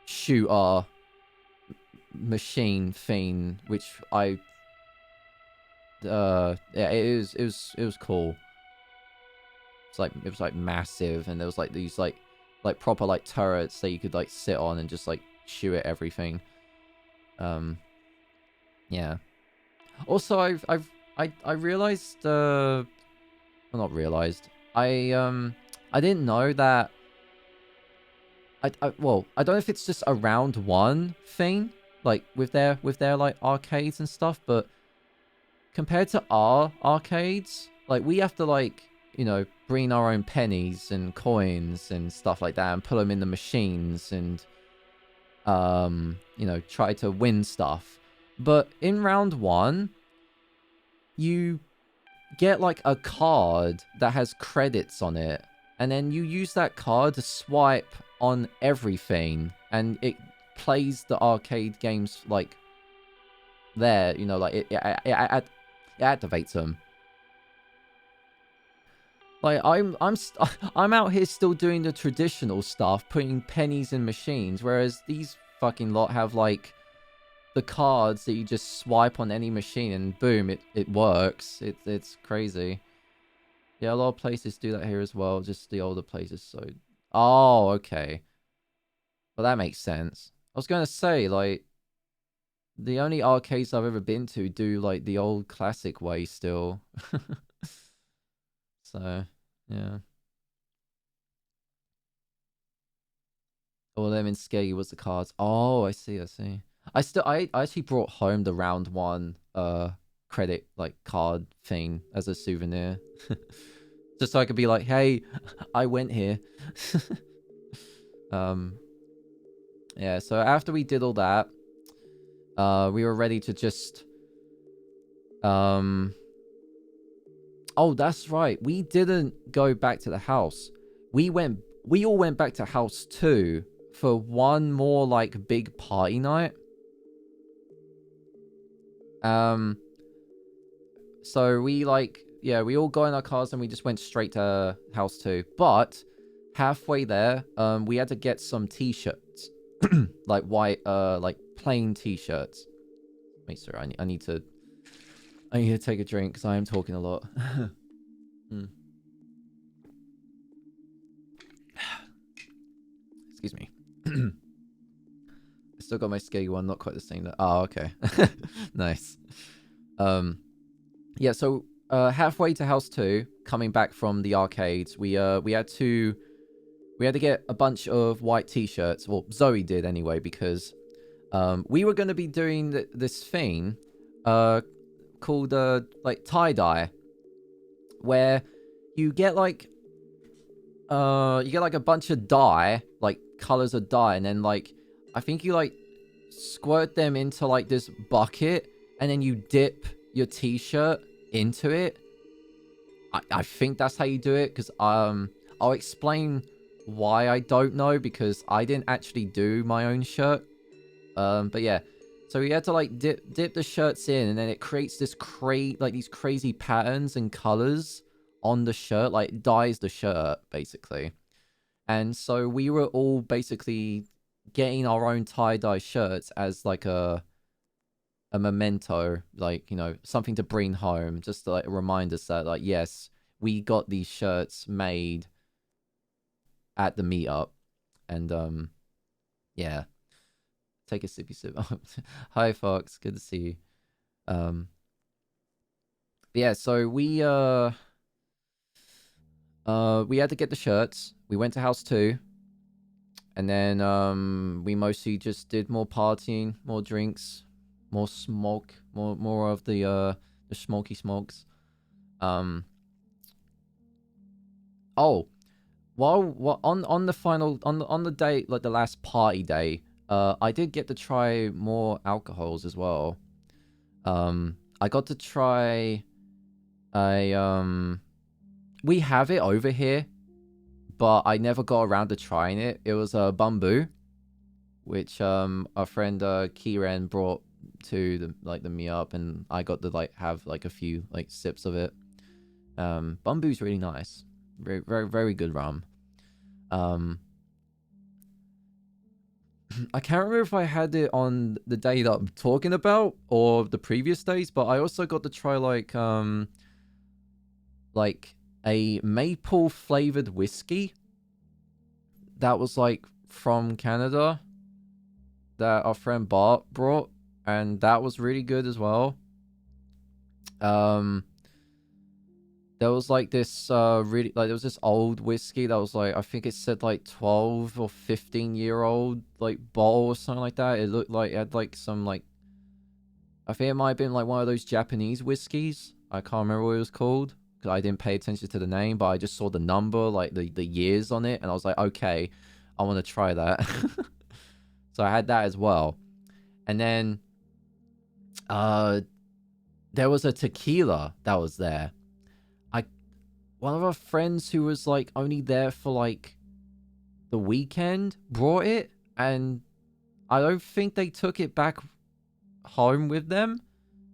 shooter machine thing, which yeah, it was cool. It was like massive, and there was like these like proper like turrets that you could like sit on and just like shoot at everything. Yeah. Also, I realized well, not realized. I didn't know that well, I don't know if it's just a round 1 thing, like with their like arcades and stuff, but compared to our arcades, like we have to like, you know, bring our own pennies and coins and stuff like that and put them in the machines and you know, try to win stuff. But in round 1, you get like a card that has credits on it, and then you use that card to swipe on everything, and it plays the arcade games like there, you know, like it activates them. Like I'm out here still doing the traditional stuff, putting pennies in machines, whereas these fucking lot have like the cards that you just swipe on any machine and boom, it works. It's crazy. Yeah, a lot of places do that here as well. Just the older places. So, oh, okay. Well, that makes sense. I was gonna say like the only arcades I've ever been to do like the old classic way still. So, yeah. All them in Skeggy was the cards. Oh, I see, I see. I actually brought home the round one credit like card thing as a souvenir. Just so I could be like, hey, I went here. Yeah, so after we did all that, we were ready to just oh, that's right. We didn't go back to the house. We all went back to house 2 for one more like big party night. So we like, yeah, we all got in our cars and we just went straight to house 2. But halfway there, we had to get some t-shirts. Like white, like plain t-shirts. Wait, sorry, I need to take a drink because I am talking a lot. Excuse me. I still got my Skeggy one, not quite the same. Oh, okay. Nice. Yeah, so halfway to house 2, coming back from the arcades, we had to get a bunch of white t-shirts. Well, Zoe did anyway, because we were going to be doing this thing called like tie-dye, where you get like a bunch of dye, like colors of dye, and then like I think you like squirt them into like this bucket, and then you dip your t-shirt into it. I think that's how you do it, because I'll explain why I don't know, because I didn't actually do my own shirt. But yeah, so you had to like dip the shirts in, and then it creates this these crazy patterns and colors on the shirt, like it dyes the shirt basically. And so we were all basically getting our own tie-dye shirts as like a memento, like, you know, something to bring home, just to like remind us that like, yes, we got these shirts made at the meetup. And yeah, take a sippy sip. Hi Fox, good to see you. Yeah, so we had to get the shirts. We went to house 2, and then we mostly just did more partying, more drinks, more smoke, more of the smoky smokes. Oh, while on the final on the day, like the last party day, I did get to try more alcohols as well. I got to try a we have it over here, but I never got around to trying it. It was a bamboo, which our friend Kieran brought to the meetup, and I got to like have like a few like sips of it. Bamboo's really nice. Very, very, very good rum. I can't remember if I had it on the day that I'm talking about or the previous days, but I also got to try like a maple flavored whiskey that was like from Canada that our friend Bart brought, and that was really good as well. There was like this really like there was this old whiskey that was like, I think it said like 12 or 15-year-old like bottle or something like that. It looked like it had like some like, I think it might have been like one of those Japanese whiskeys. I can't remember what it was called because I didn't pay attention to the name, but I just saw the number, like the years on it, and I was like, okay, I want to try that. So I had that as well. And then there was a tequila that was there. One of our friends who was like only there for like the weekend brought it, and I don't think they took it back home with them.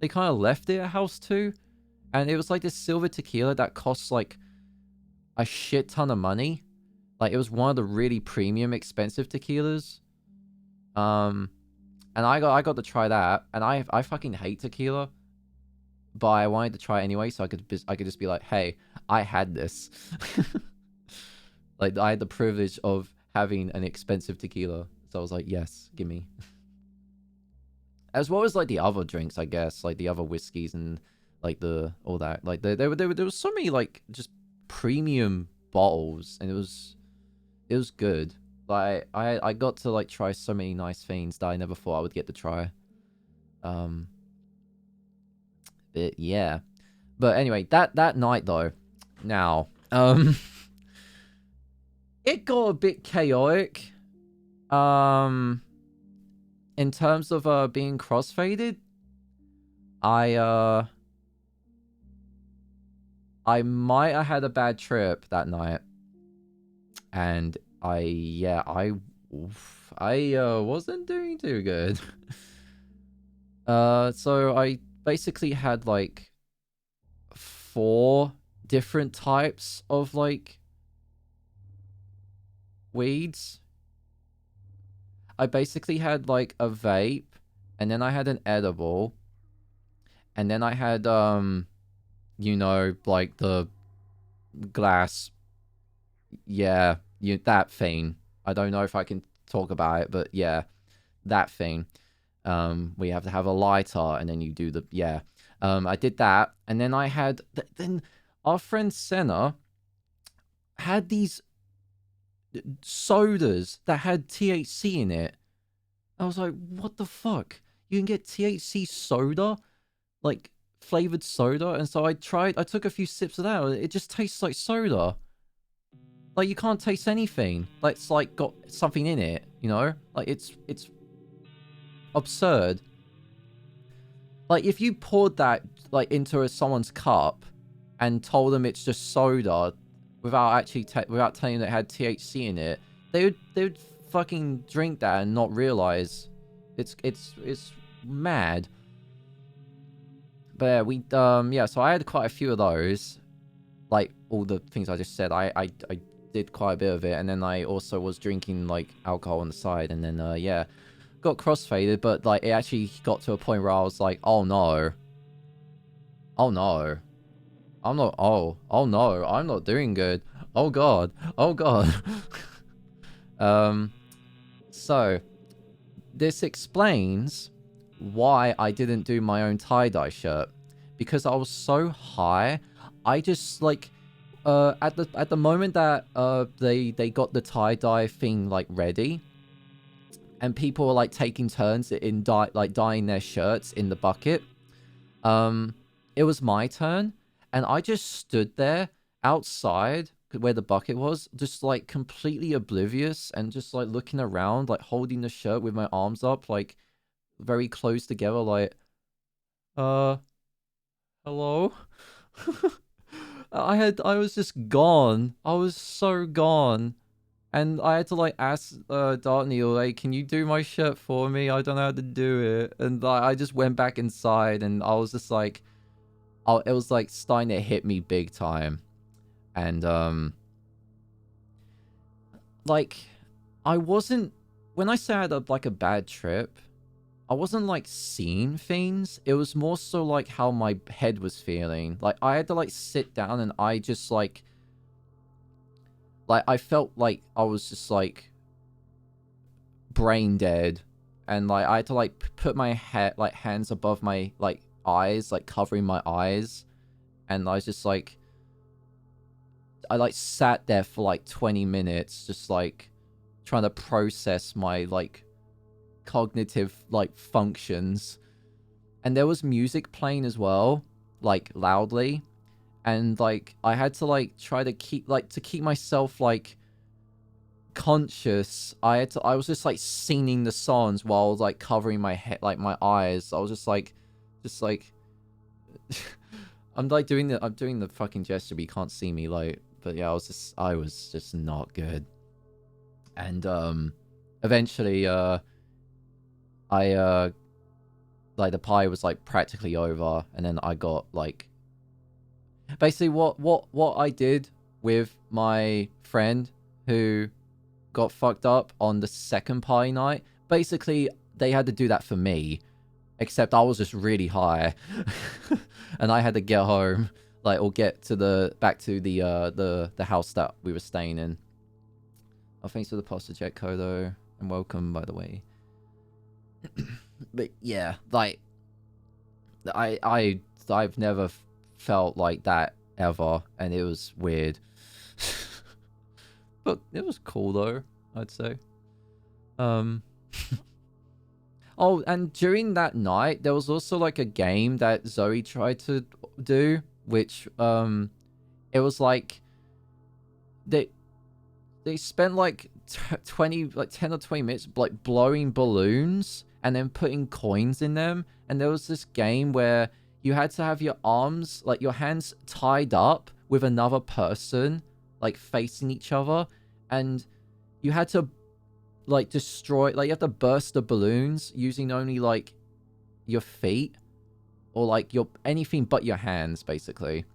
They kind of left it at house 2, and it was like this silver tequila that costs like, a shit ton of money. Like, it was one of the really premium, expensive tequilas. And I got to try that, and I fucking hate tequila, but I wanted to try it anyway, so I could just be like, hey, I had this. Like, I had the privilege of having an expensive tequila, so I was like, yes, gimme. As well as like the other drinks, I guess, like the other whiskeys and like all that. Like there was so many like just premium bottles, and it was good. Like I got to like try so many nice things that I never thought I would get to try. But yeah. But anyway, that night though, now it got a bit chaotic. In terms of being crossfaded, I might have had a bad trip that night, and I wasn't doing too good. So I basically had like 4 different types of like weeds. I basically had like a vape, and then I had an edible, and then I had you know, like the glass, yeah, that thing. I don't know if I can talk about it, but yeah, that thing. We have to have a lighter, and then you do the, yeah. I did that, and then I had then our friend Senna had these sodas that had THC in it. I was like, what the fuck? You can get THC soda, like flavored soda, and so I took a few sips of that. It just tastes like soda. Like, you can't taste anything. Like, it's like got something in it, you know? Like, it's absurd. Like, if you poured that like into someone's cup and told them it's just soda without actually without telling them it had THC in it, they would fucking drink that and not realize. It's mad. But yeah, yeah, so I had quite a few of those. Like all the things I just said, I did quite a bit of it, and then I also was drinking like alcohol on the side, and then yeah, got crossfaded. But like it actually got to a point where I was like, oh no, oh no, oh no, I'm not doing good. Oh god, oh god. So this explains why I didn't do my own tie-dye shirt, because I was so high. I just like at the moment that they got the tie-dye thing like ready, and people were like taking turns in dyeing their shirts in the bucket. It was my turn, and I just stood there outside where the bucket was, just like completely oblivious, and just like looking around, like holding the shirt with my arms up, like very close together, like hello. I was just gone. I was so gone. And I had to like ask Dartney, like, can you do my shirt for me? I don't know how to do it. And I just went back inside, and I was just like, oh, it was like starting to hit me big time. And like I wasn't, when I say I had like a bad trip, I wasn't like seeing things. It was more so like how my head was feeling. Like I had to like sit down, and I just like I felt like I was just like brain dead, and like I had to like put my head like hands above my like eyes, like covering my eyes, and I was just like, I like sat there for like 20 minutes just like trying to process my like cognitive like functions. And there was music playing as well, like loudly, and like I had to like try to keep myself like conscious. I was just like singing the songs while like covering my head, like my eyes. I was just like I'm doing the fucking gesture, but you can't see me, like, but yeah, I was just not good. And eventually I like the pie was like practically over, and then I got like basically what I did with my friend who got fucked up on the second party night. Basically, they had to do that for me, except I was just really high, and I had to get home, like, or get to back to the house that we were staying in. Oh, thanks for the pasta check, Kodo, and welcome, by the way. But yeah, like, I've never felt like that ever, and it was weird. But it was cool though, I'd say. Oh, and during that night, there was also like a game that Zoe tried to do, which it was like they spent like 10 or 20 minutes like blowing balloons and then putting coins in them. And there was this game where you had to have your arms, like your hands tied up with another person, like facing each other, and you had to like destroy, like you have to burst the balloons using only like your feet or like your anything but your hands, basically.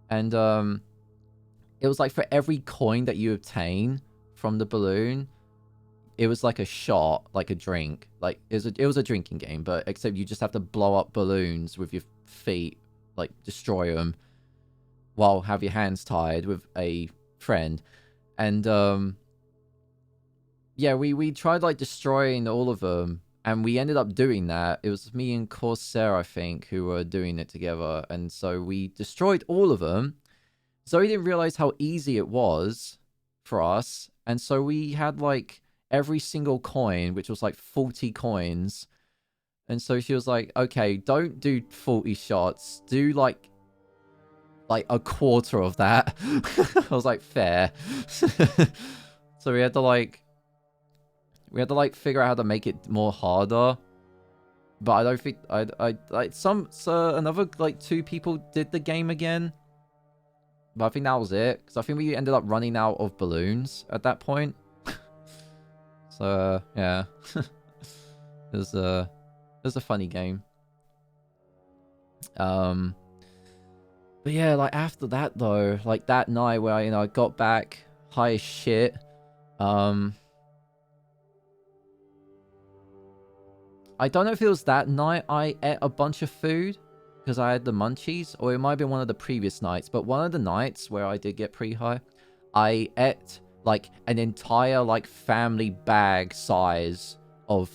And it was like for every coin that you obtain from the balloon, it was like a shot, like a drink. Like it was a drinking game, but except you just have to blow up balloons with your feet, like destroy them, while have your hands tied with a friend. And yeah, we tried like destroying all of them, and we ended up doing that. It was me and Corsair, I think, who were doing it together, and so we destroyed all of them. Zoe didn't realize how easy it was for us, and so we had like every single coin, which was like 40 coins. And so she was like, okay, don't do 40 shots, do like a quarter of that. I was like, fair. So we had to like figure out how to make it more harder. But I don't think I like another like 2 people did the game again. But I think that was it, because I think we ended up running out of balloons at that point. So yeah. It was a funny game. But yeah, like after that though, like that night where I got back high as shit, I don't know if it was that night I ate a bunch of food because I had the munchies, or it might have been one of the previous nights, but one of the nights where I did get pretty high, I ate like an entire like family bag size of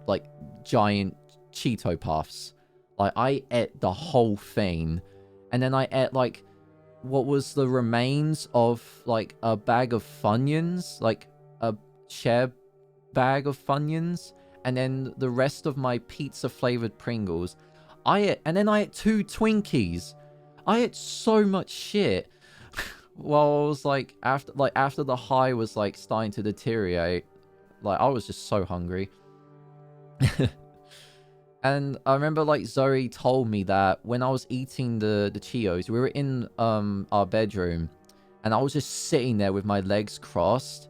like giant Cheeto Puffs. Like I ate the whole thing, and then I ate like what was the remains of like a bag of Funyuns, like a share bag of Funyuns, and then the rest of my pizza flavored Pringles. And then I ate 2 Twinkies. I ate so much shit. While I was like after the high was like starting to deteriorate, like I was just so hungry. And I remember like Zoe told me that when I was eating the Cheetos, we were in our bedroom, and I was just sitting there with my legs crossed,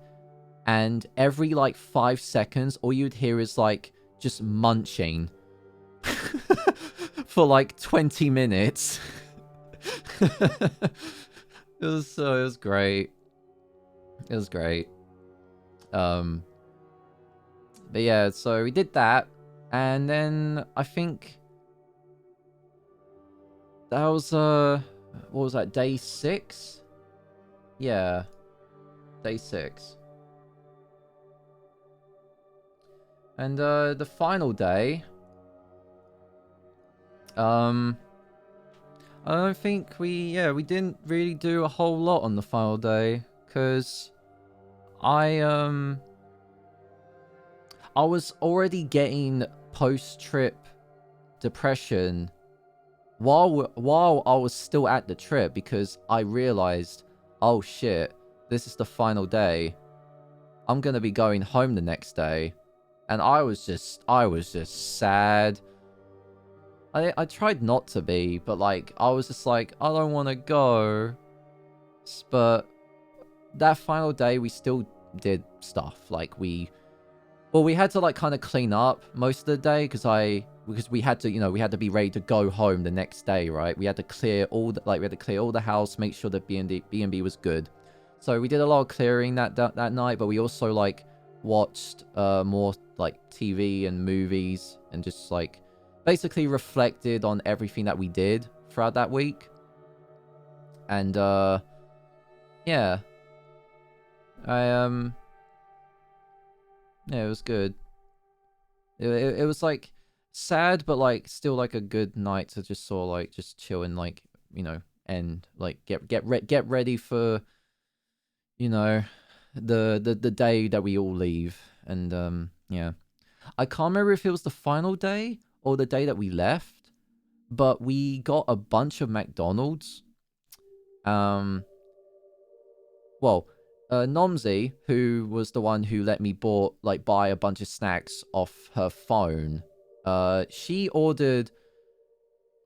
and every like 5 seconds all you'd hear is like just munching for like 20 minutes. It was great. It was great. But yeah, so we did that, and then I think that was what was that, day 6? Yeah, day 6. And the final day, I don't think we didn't really do a whole lot on the final day, because I was already getting post-trip depression while I was still at the trip, because I realized, oh shit, this is the final day. I'm gonna be going home the next day. And I was just sad. I tried not to be, but like I was just like, I don't want to go. But that final day we still did stuff. Like we Well, we had to like kind of clean up most of the day because we had to, we had to be ready to go home the next day, right? We had to clear all the house, make sure that B&B was good. So we did a lot of clearing that night, but we also like watched more like TV and movies and just like basically reflected on everything that we did throughout that week. And yeah. I yeah, it was good. It was like sad, but like still like a good night to just sort of like just chill and like and like get ready for the day that we all leave. And yeah, I can't remember if it was the final day or the day that we left, but we got a bunch of McDonald's. Well, Nomsy, who was the one who let me buy a bunch of snacks off her phone, she ordered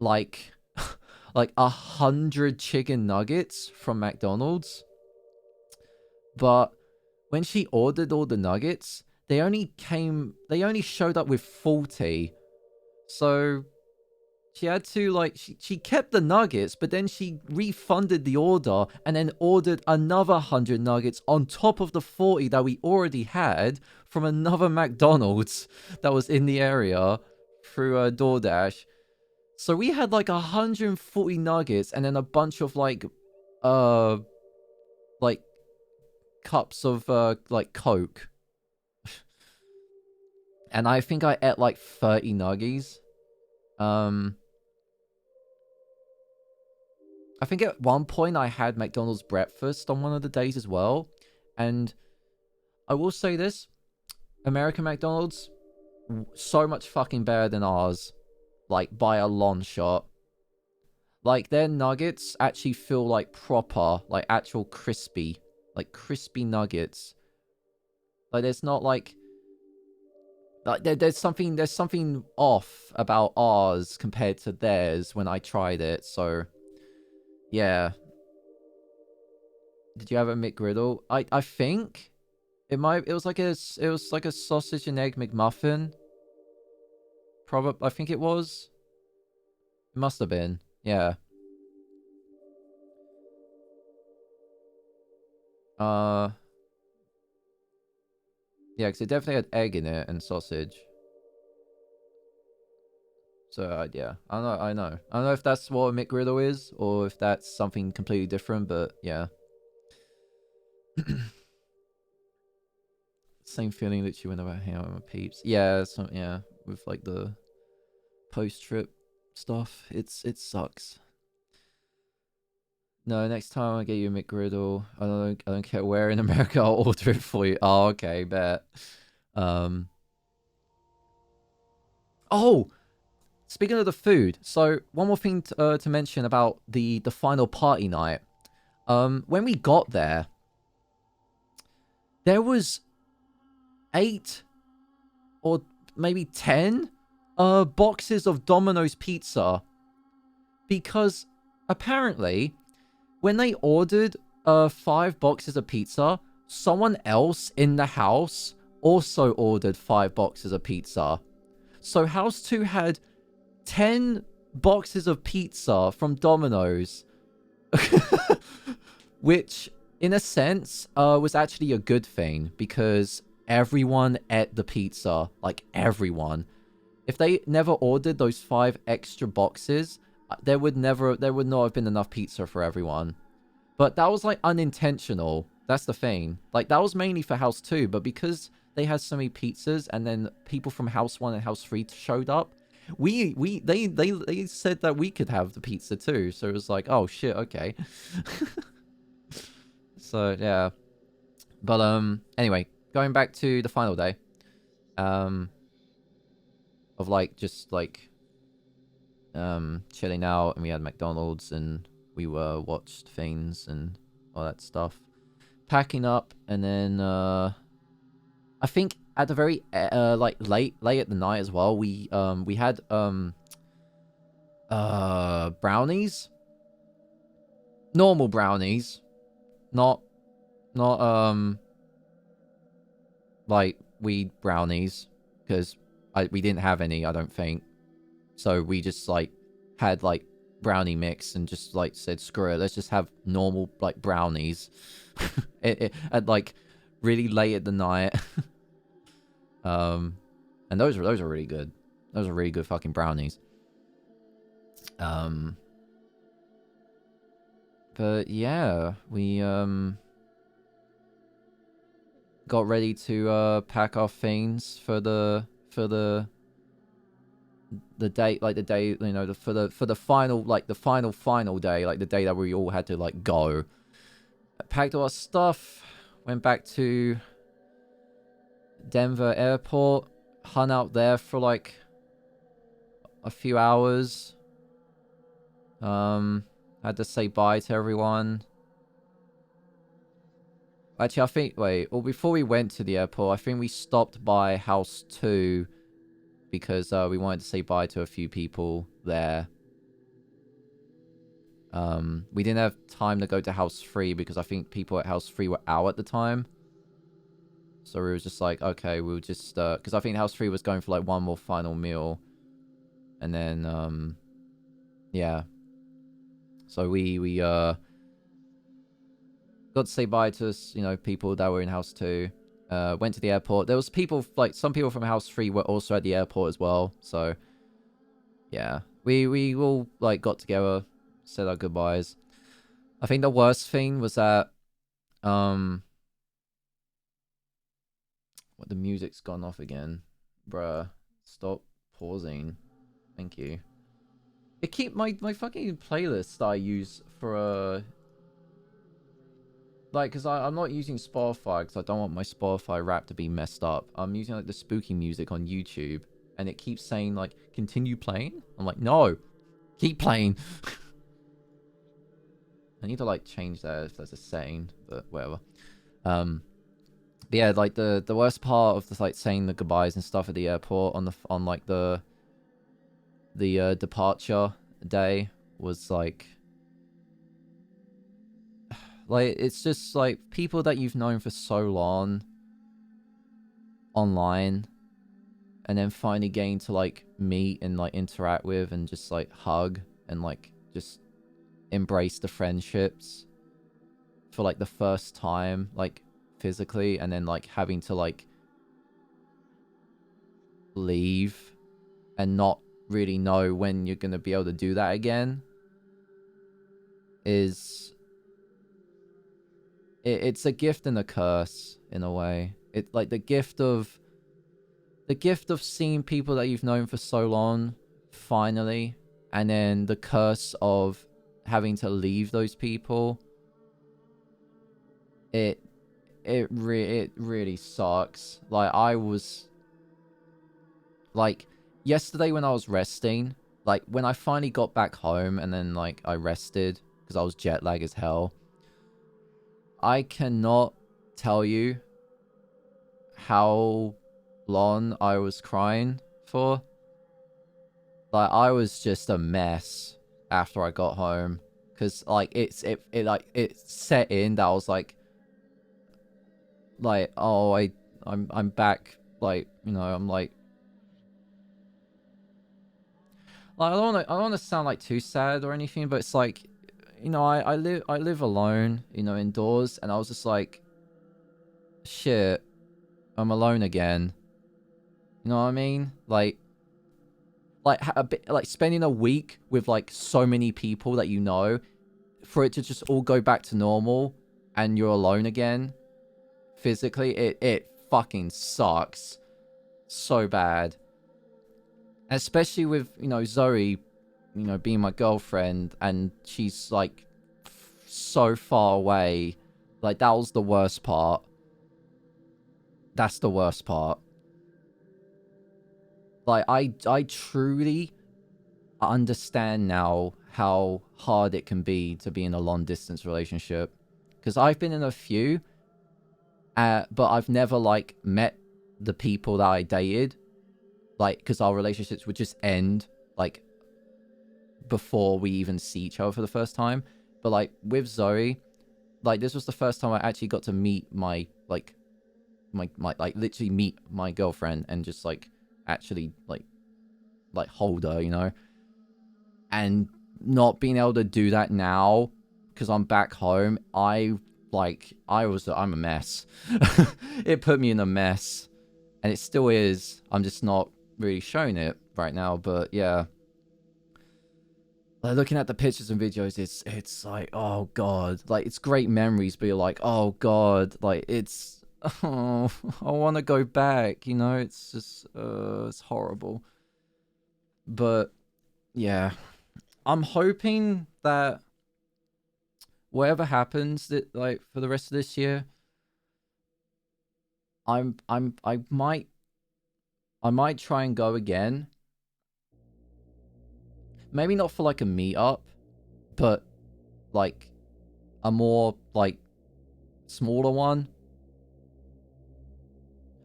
like like 100 chicken nuggets from McDonald's. But when she ordered all the nuggets, they only showed up with 40. So she had to like she kept the nuggets, but then she refunded the order and then ordered another 100 nuggets on top of the 40 that we already had from another McDonald's that was in the area through DoorDash. So we had like 140 nuggets and then a bunch of like cups of like Coke. And I think I ate like 30 nuggies. I think at one point I had McDonald's breakfast on one of the days as well. And I will say this, American McDonald's, so much fucking better than ours. Like, by a long shot. Like, their nuggets actually feel like proper, like actual crispy nuggets. Like, there's not like there's something off about ours compared to theirs when I tried it, so yeah. Did you have a McGriddle? I think it was like a sausage and egg McMuffin. Probably, I think it was. It must have been. Yeah. Yeah, because it definitely had egg in it and sausage. So yeah, I don't know if that's what a McGriddle is or if that's something completely different, but yeah. Same feeling that you went about hanging out with my peeps. Yeah, yeah, with like the post-trip stuff. It sucks. No, next time I get you a McGriddle, I don't care where in America, I'll order it for you. Oh, okay, bet. Oh, speaking of the food, so one more thing to mention about the final party night. When we got there, there was 8 or maybe 10 boxes of Domino's pizza, because apparently when they ordered 5 boxes of pizza, someone else in the house also ordered 5 boxes of pizza. So House 2 had 10 boxes of pizza from Domino's. Which, in a sense, was actually a good thing, because everyone ate the pizza. Like, everyone. If they never ordered those 5 extra boxes, there would not have been enough pizza for everyone. But that was, like, unintentional. That's the thing. Like, that was mainly for House 2, but because they had so many pizzas, and then people from House 1 and House 3 showed up, they said that we could have the pizza too. So it was like, oh shit, okay. So yeah. But anyway, going back to the final day. Of like just like chilling out, and we had McDonald's and we watched things and all that stuff. Packing up, and then I think at the very like late at the night as well, we had brownies. Normal brownies. Not like weed brownies because we didn't have any, I don't think. So we just like had like brownie mix and just like said screw it, let's just have normal like brownies at like really late at the night. And those are really good. Those are really good fucking brownies. But yeah, we got ready to pack our things for the date, like the day, you know, for the final, like the final day, like the day that we all had to like go. Packed all our stuff, went back to Denver airport, hung out there for like a few hours. Had to say bye to everyone. Actually, I think, wait, well, before we went to the airport, I think we stopped by House 2 because we wanted to say bye to a few people there. We didn't have time to go to House 3 because I think people at House 3 were out at the time. So we were just like, okay, we'll just, because I think House 3 was going for like one more final meal. And then, yeah. So we got to say bye to, you know, people that were in House 2. Went to the airport. There was people, like, some people from House 3 were also at the airport as well. So, yeah. We all, like, got together, said our goodbyes. I think the worst thing was that, what, the music's gone off again. Bruh. Stop pausing. Thank you. It keep my fucking playlist that I use for like, because I'm not using Spotify because I don't want my Spotify rap to be messed up. I'm using like the spooky music on YouTube, and it keeps saying like continue playing. I'm like, no, keep playing. I need to like change that if there's a setting, but whatever. But yeah, like the worst part of the like saying the goodbyes and stuff at the airport on like the departure day was like it's just like people that you've known for so long online, and then finally getting to like meet and like interact with and just like hug and like just embrace the friendships for like the first time, like physically, and then like having to like leave and not really know when you're gonna be able to do that again is it's a gift and a curse in a way. It's like the gift of seeing people that you've known for so long finally, and then the curse of having to leave those people. It really sucks. Like I was like yesterday when I was resting, like when I finally got back home and then like I rested because I was jet lag as hell. I cannot tell you how long I was crying for. Like I was just a mess after I got home, because like it set in that I was like oh I'm back, like, you know, I'm like I don't want to sound like too sad or anything, but it's like, you know, I live alone, you know, indoors, and I was just like, shit, I'm alone again. You know what I mean? Like a bit like spending a week with like so many people that you know, for it to just all go back to normal and you're alone again physically, it fucking sucks so bad. Especially with, you know, Zoe, you know, being my girlfriend, and she's like so far away. Like that was the worst part. That's the worst part. Like I truly understand now how hard it can be to be in a long distance relationship, because I've been in a few, but I've never like met the people that I dated, like, because our relationships would just end like before we even see each other for the first time. But like with Zoe, like this was the first time I actually got to meet my like my like literally meet my girlfriend and just like actually like hold her, you know. And not being able to do that now because I'm back home, I'm a mess. It put me in a mess, and it still is. I'm just not really showing it right now, but yeah. Like looking at the pictures and videos, it's like, oh god, like it's great memories, but you're like, oh god, like it's, oh, I want to go back, you know. It's just, it's horrible. But yeah, I'm hoping that whatever happens, that like for the rest of this year, I might try and go again. Maybe not for like a meetup, but like a more like smaller one.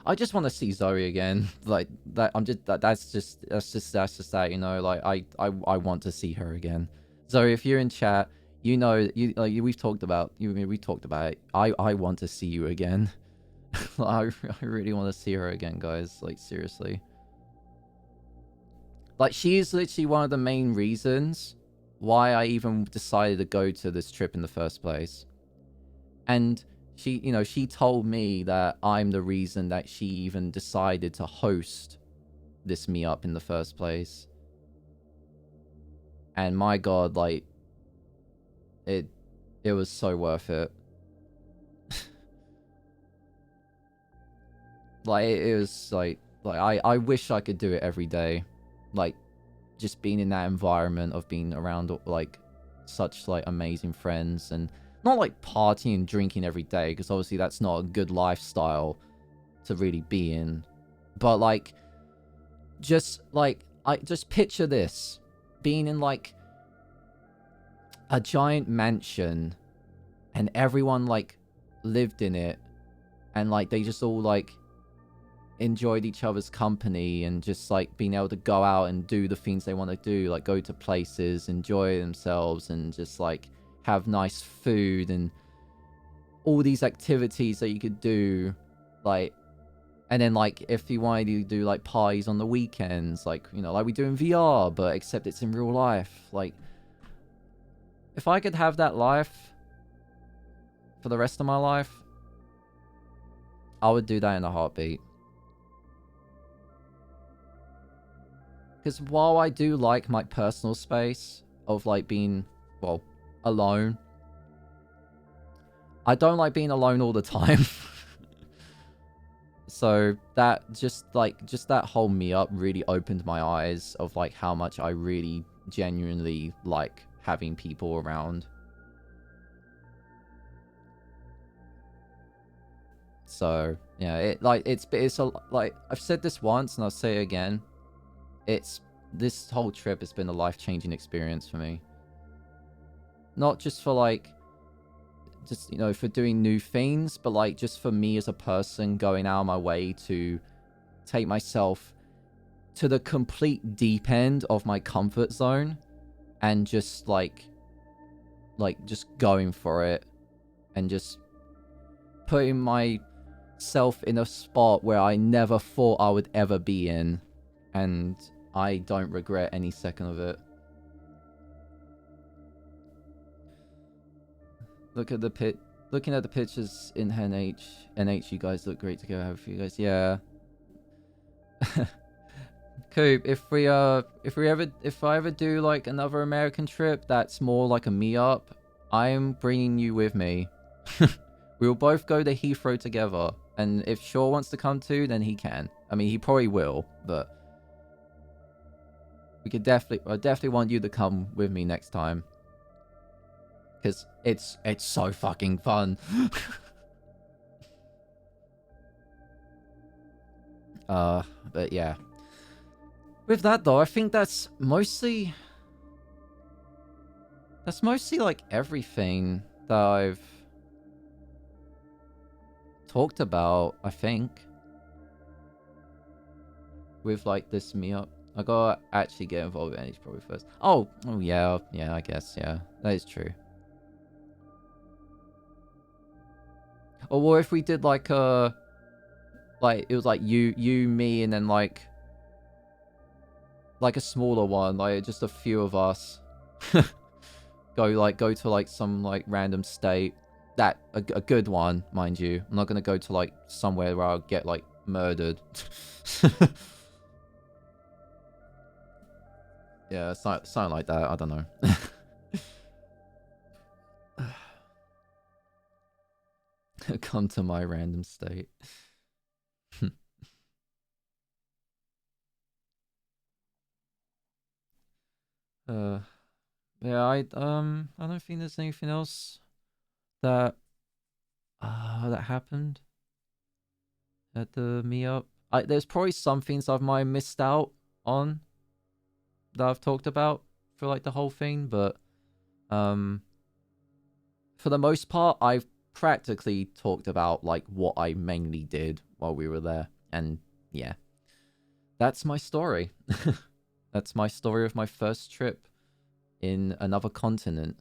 I just want to see Zoe again. Like that, that's just that, you know. Like I want to see her again. Zoe, if you're in chat, you know, we talked about it. I want to see you again. I really want to see her again, guys. Like seriously. Like she is literally one of the main reasons why I even decided to go to this trip in the first place. And she, you know, she told me that I'm the reason that she even decided to host this meetup in the first place. And my god, like it was so worth it. Like it was like I wish I could do it every day. Like just being in that environment of being around like such like amazing friends, and not like partying and drinking every day, because obviously that's not a good lifestyle to really be in. But like just like I just picture this being in like a giant mansion and everyone like lived in it, and like they just all like enjoyed each other's company, and just like being able to go out and do the things they want to do, like go to places, enjoy themselves, and just like have nice food and all these activities that you could do. Like, and then like if you wanted to do like parties on the weekends, like, you know, like we do in VR, but except it's in real life. Like if I could have that life for the rest of my life, I would do that in a heartbeat. Because while I do like my personal space of like being, well, alone, I don't like being alone all the time. So that just that whole meetup really opened my eyes of like how much I really genuinely like having people around. So yeah, it's a, like I've said this once and I'll say it again. This whole trip has been a life-changing experience for me. Not just for like, just, you know, for doing new things, but like just for me as a person, going out of my way to take myself to the complete deep end of my comfort zone, and just like just going for it, and just putting myself in a spot where I never thought I would ever be in, and I don't regret any second of it. Looking at the pictures in NH, you guys look great together. For you guys, yeah. Coop, if I ever do like another American trip that's more like a meetup, I'm bringing you with me. We will both go to Heathrow together, and if Shaw wants to come too, then he can. I mean, he probably will, but we could I definitely want you to come with me next time. Because it's so fucking fun. But yeah. With that though, I think that's mostly like everything that I've talked about, I think. With like this meetup. I gotta actually get involved in it probably first. Oh yeah, I guess, yeah. That is true. Or what if we did like a Like, it was like you, me, and then like a smaller one, like just a few of us. go to like some like random state. That a good one, mind you. I'm not gonna go to like somewhere where I'll get like murdered. Yeah, something like that. I don't know. Come to my random state. uh, yeah, I don't think there's anything else that that happened at the meetup. There's probably some things I might have missed out on that I've talked about for like the whole thing, but um, for the most part, I've practically talked about like what I mainly did while we were there, and yeah, that's my story. That's my story of my first trip in another continent,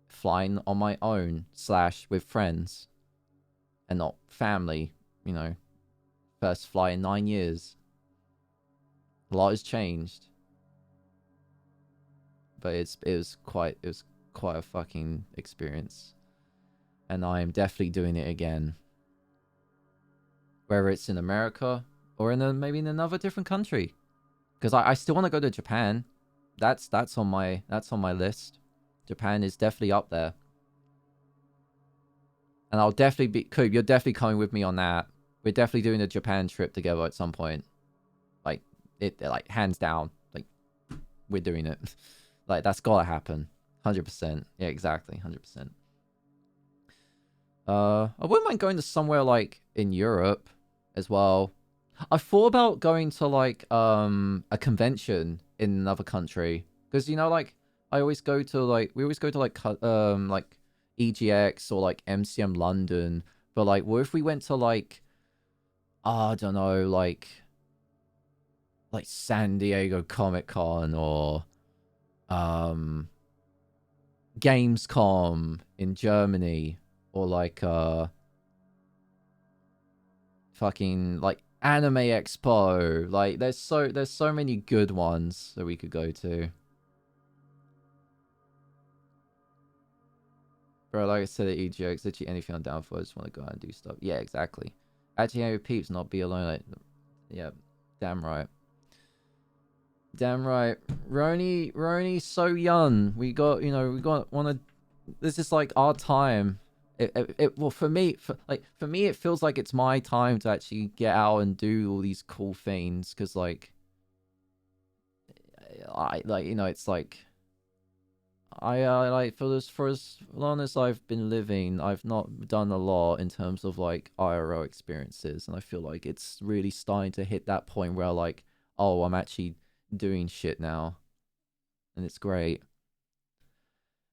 flying on my own / with friends, and not family. You know, first fly in 9 years. A lot has changed, but it was quite a fucking experience, and I am definitely doing it again. Whether it's in America or maybe in another different country, because I still want to go to Japan. That's on my list. Japan is definitely up there, and I'll definitely be Coop. You're definitely coming with me on that. We're definitely doing a Japan trip together at some point. Like like hands down. Like we're doing it. Like that's gotta happen. 100%. Yeah, exactly. 100%. I wouldn't mind going to somewhere like in Europe as well. I thought about going to like a convention in another country, because you know, like I always go to like we always go to like EGX or like MCM London, but like what if we went to like I don't know, like San Diego Comic Con or um Gamescom in Germany, or like fucking like Anime Expo. Like there's so many good ones that we could go to. Bro, like I said at EGX, literally anything I'm down for. I just want to go out and do stuff. Yeah, exactly. Actually hang with peeps, not be alone. Like, yeah, damn right. Damn right. Roni so young. We got, wanna this is like our time. Well, for me, for me it feels like it's my time to actually get out and do all these cool things, because like I like, it's like I like for as long as I've been living, I've not done a lot in terms of like IRL experiences, and I feel like it's really starting to hit that point where like, oh, I'm actually doing shit now, and it's great.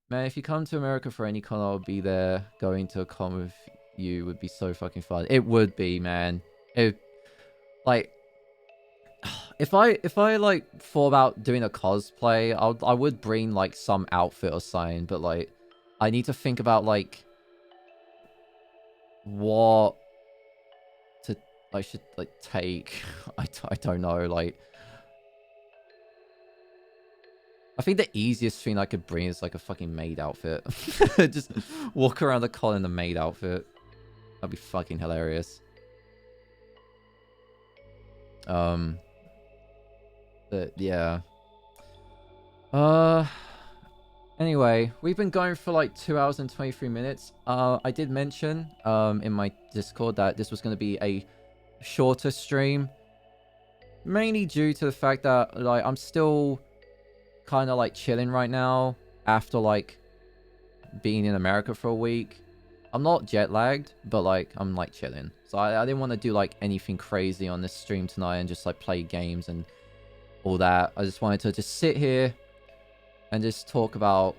Man, if you come to America for any con, I'll be there. Going to a con with you would be so fucking fun. It would be, man. It like if I like thought about doing a cosplay, I would bring like some outfit or something, but like I need to think about like what to I should like take. I don't know, like I think the easiest thing I could bring is like a fucking maid outfit. Just walk around the con in a maid outfit. That'd be fucking hilarious. Um but yeah. Uh Anyway, we've been going for like 2 hours and 23 minutes. I did mention in my Discord that this was going to be a shorter stream, mainly due to the fact that like I'm still kind of like chilling right now after like being in America for a week. I'm not jet lagged, but like I'm like chilling. So I didn't want to do like anything crazy on this stream tonight and just like play games and all that. I just wanted to just sit here and just talk about,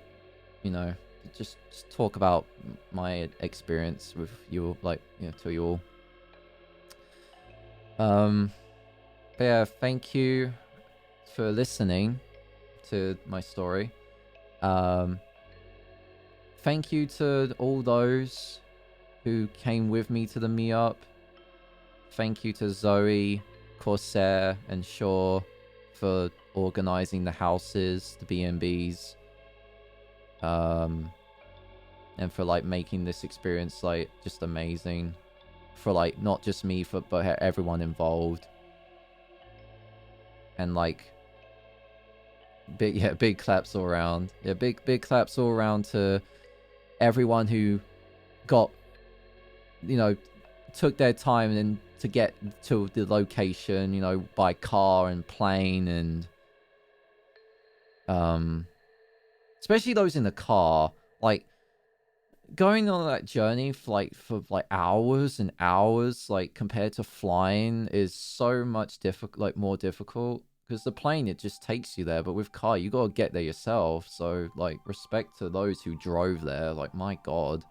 you know, just talk about my experience with you, like, to you all. But yeah, thank you for listening to my story. Thank you to all those who came with me to the meetup. Thank you to Zoe, Corsair, and Shaw for organizing the houses, the B&Bs, and for like making this experience like just amazing for like not just me, but everyone involved. And like big claps all around. Yeah, big claps all around to everyone who got, you know, took their time and to get to the location, you know, by car and plane, and especially those in the car, like going on that journey for like hours and hours, like compared to flying, is so much more difficult, because the plane, it just takes you there, but with car you gotta get there yourself. So like respect to those who drove there. Like my god,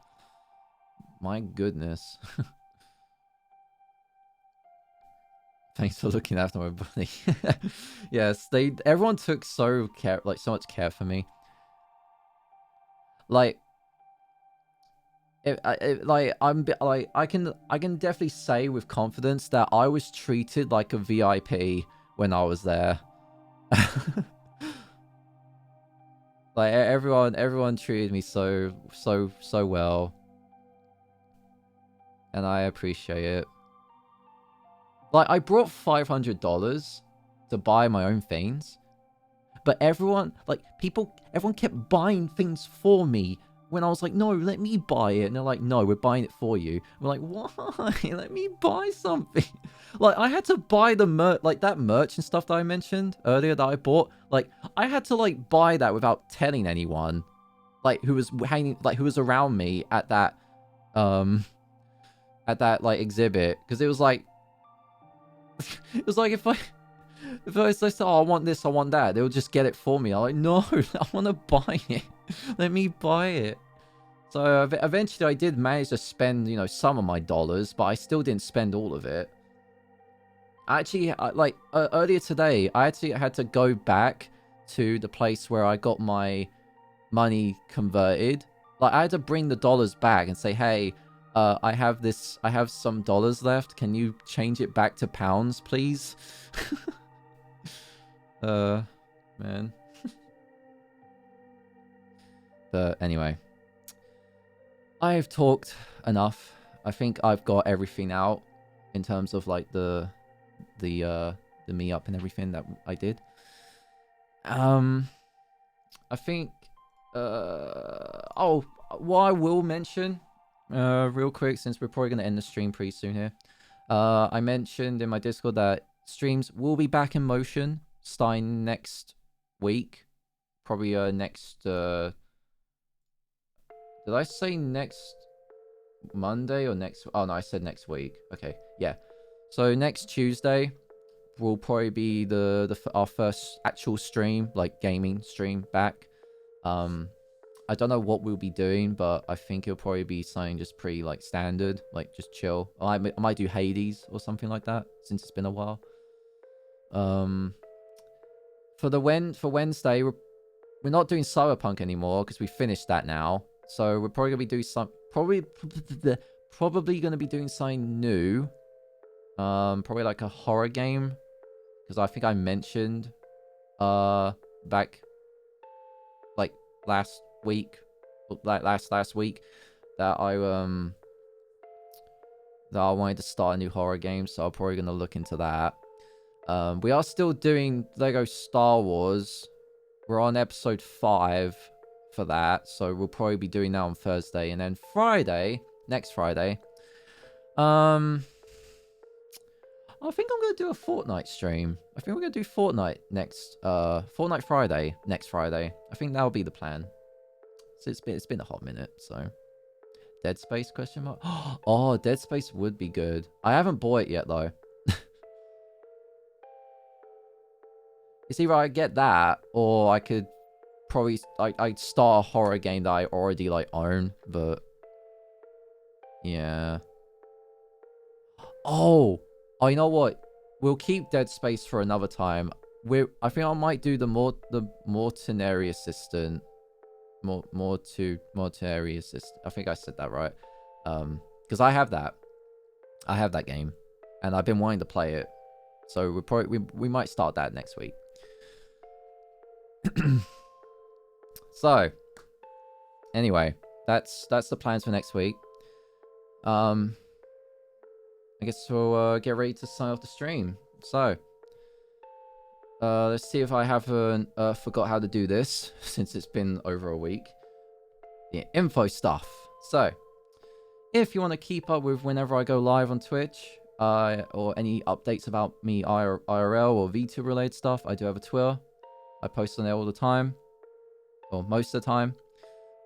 my goodness. Thanks for looking after my buddy. Yes, everyone took so much care for me. Like I can definitely say with confidence that I was treated like a VIP when I was there. Like everyone treated me so well, and I appreciate it. Like I brought $500 to buy my own things, but everyone kept buying things for me when I was like, no, let me buy it. And they're like, no, we're buying it for you. I'm like, why? Let me buy something. Like, I had to buy the that merch and stuff that I mentioned earlier that I bought. Like, I had to, like, buy that without telling anyone, like, who was around me at that, like, exhibit. Because it was like, if I said, oh, I want this, I want that, they'll just get it for me. I'm like, no, I want to buy it. Let me buy it. So eventually I did manage to spend, you know, some of my dollars, but I still didn't spend all of it. Actually, earlier today, I actually had to go back to the place where I got my money converted. Like, I had to bring the dollars back and say, hey, I have some dollars left. Can you change it back to pounds, please? Man. But anyway, I've talked enough. I think I've got everything out in terms of like the meetup and everything that I did. I think oh, what I will mention real quick, since we're probably going to end the stream pretty soon here. I mentioned in my Discord that streams will be back in motion starting next week. Probably next did I say next Monday or next? Oh no, I said next week. Okay, yeah. So next Tuesday will probably be our first actual stream, like gaming stream back. I don't know what we'll be doing, but I think it'll probably be something just pretty like standard, like just chill. I might do Hades or something like that, since it's been a while. For Wednesday, we're not doing Cyberpunk anymore because we finished that now. So we're probably gonna be doing probably gonna be doing something new. Probably like a horror game, because I think I mentioned back like last week that I wanted to start a new horror game, so I'm probably gonna look into that. We are still doing Lego Star Wars. We're on episode 5 for that, so we'll probably be doing that on Thursday. And then next Friday, I think I'm gonna do a Fortnite stream. I think we're gonna do Fortnite Fortnite Friday next Friday. I think that'll be the plan. So it's been a hot minute. So Dead Space ? Oh, Dead Space would be good. I haven't bought it yet though. It's either I get that, or I could probably I'd start a horror game that I already like own. But yeah. Oh, you know what? We'll keep Dead Space for another time. I think I might do the Mortuary Assistant. Mortuary Assistant. I think I said that right. Because I have that. I have that game, and I've been wanting to play it, so we might start that next week. So, anyway, that's the plans for next week. I guess we'll get ready to sign off the stream. So, let's see if I haven't forgot how to do this since it's been over a week. The info stuff. So, if you want to keep up with whenever I go live on Twitch, or any updates about me IRL or VTuber related stuff, I do have a Twitter. I post on there all the time, or most of the time.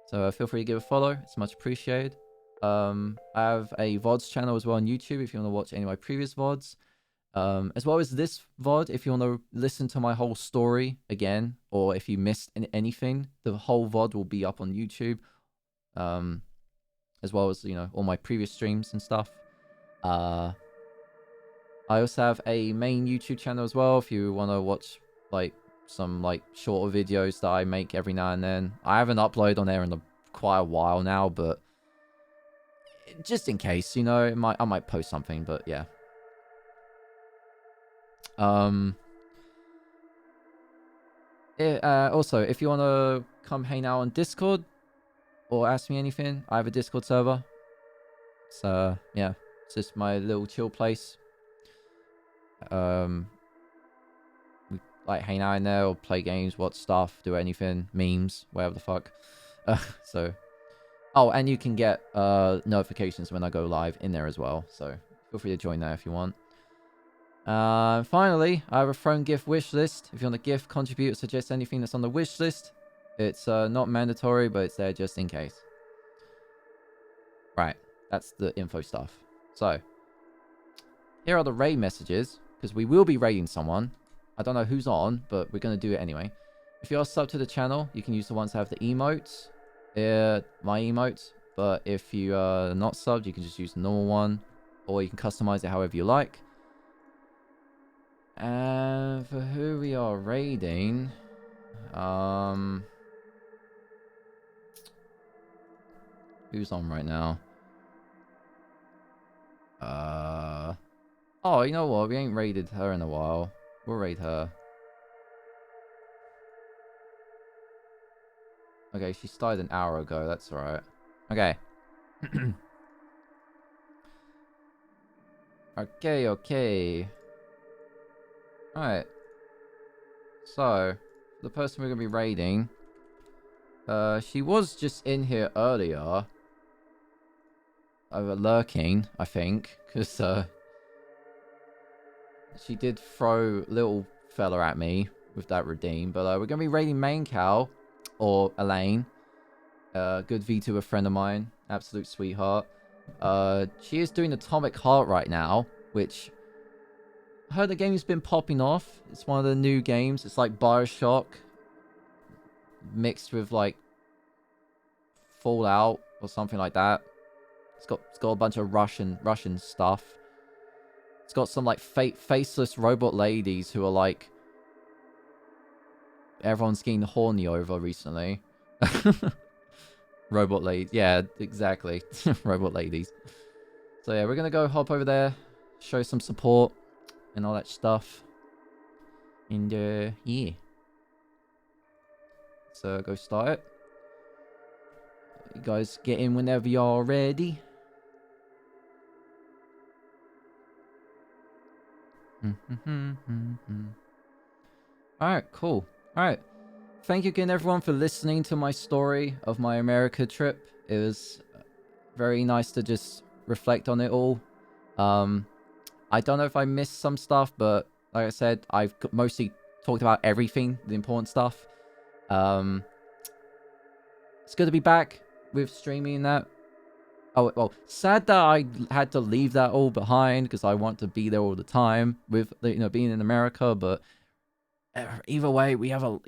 So feel free to give a follow. It's much appreciated. I have a VODs channel as well on YouTube if you want to watch any of my previous VODs. As well as this VOD, if you want to listen to my whole story again, or if you missed anything, the whole VOD will be up on YouTube. As well as, you know, all my previous streams and stuff. I also have a main YouTube channel as well if you want to watch, like, some, like, shorter videos that I make every now and then. I haven't uploaded on there in quite a while now, but just in case, you know, I might post something, but yeah. Also, if you want to come hang out on Discord or ask me anything, I have a Discord server. So, yeah, it's just my little chill place. We like hang out in there or play games, watch stuff, do anything, memes, whatever the fuck. So, oh, and you can get notifications when I go live in there as well. So feel free to join there if you want. Finally, I have a Throne gift wish list. If you want to gift, contribute, or suggest anything that's on the wish list, it's not mandatory, but it's there just in case. Right, that's the info stuff. So, here are the raid messages, because we will be raiding someone. I don't know who's on, but we're going to do it anyway. If you are subbed to the channel, you can use the ones that have the emotes, my emotes. But if you are not subbed, you can just use the normal one, or you can customize it however you like. And for who we are raiding, who's on right now? Oh, you know what? We ain't raided her in a while. We'll raid her. Okay, she started an hour ago. That's alright. Okay. Okay. Alright. So, the person we're gonna be raiding, she was just in here earlier. Lurking, I think, because she did throw little fella at me with that redeem. But we're gonna be raiding Main Cow, or Elaine. Good VTuber friend of mine, absolute sweetheart. She is doing Atomic Heart right now, which I heard the game's been popping off. It's one of the new games. It's like BioShock mixed with like Fallout or something like that. It's got a bunch of Russian stuff. It's got some like faceless robot ladies who are like everyone's getting horny over recently. Robot ladies. Yeah, exactly. Robot ladies. So yeah, we're gonna go hop over there, show some support and all that stuff. And yeah. So go start it. You guys get in whenever you're ready. Alright, cool. Alright. Thank you again, everyone, for listening to my story of my America trip. It was very nice to just reflect on it all. I don't know if I missed some stuff, but like I said, I've mostly talked about everything, the important stuff. It's good to be back with streaming that. Oh, well, sad that I had to leave that all behind because I want to be there all the time with, you know, being in America. But either way, we have I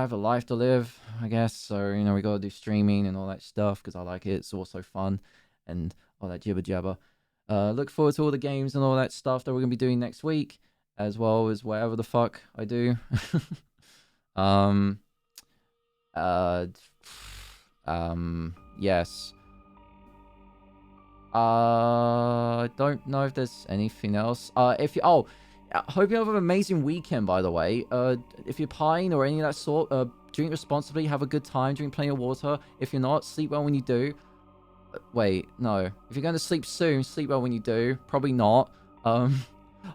have a life to live, I guess. So, you know, we got to do streaming and all that stuff because I like it. It's also fun and all that jibber jabber. Look forward to all the games and all that stuff that we're going to be doing next week, as well as whatever the fuck I do. Yes. Don't know if there's anything else. If you I hope you have an amazing weekend, by the way. If you're partying or any of that sort, drink responsibly, have a good time, drink plenty of water. If you're not, sleep well when you do. Wait, no. If you're going to sleep soon, sleep well when you do. Probably not.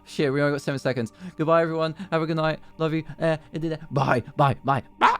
Shit, we only got 7 seconds. Goodbye, everyone. Have a good night. Love you. Bye. Bye. Bye. Bye.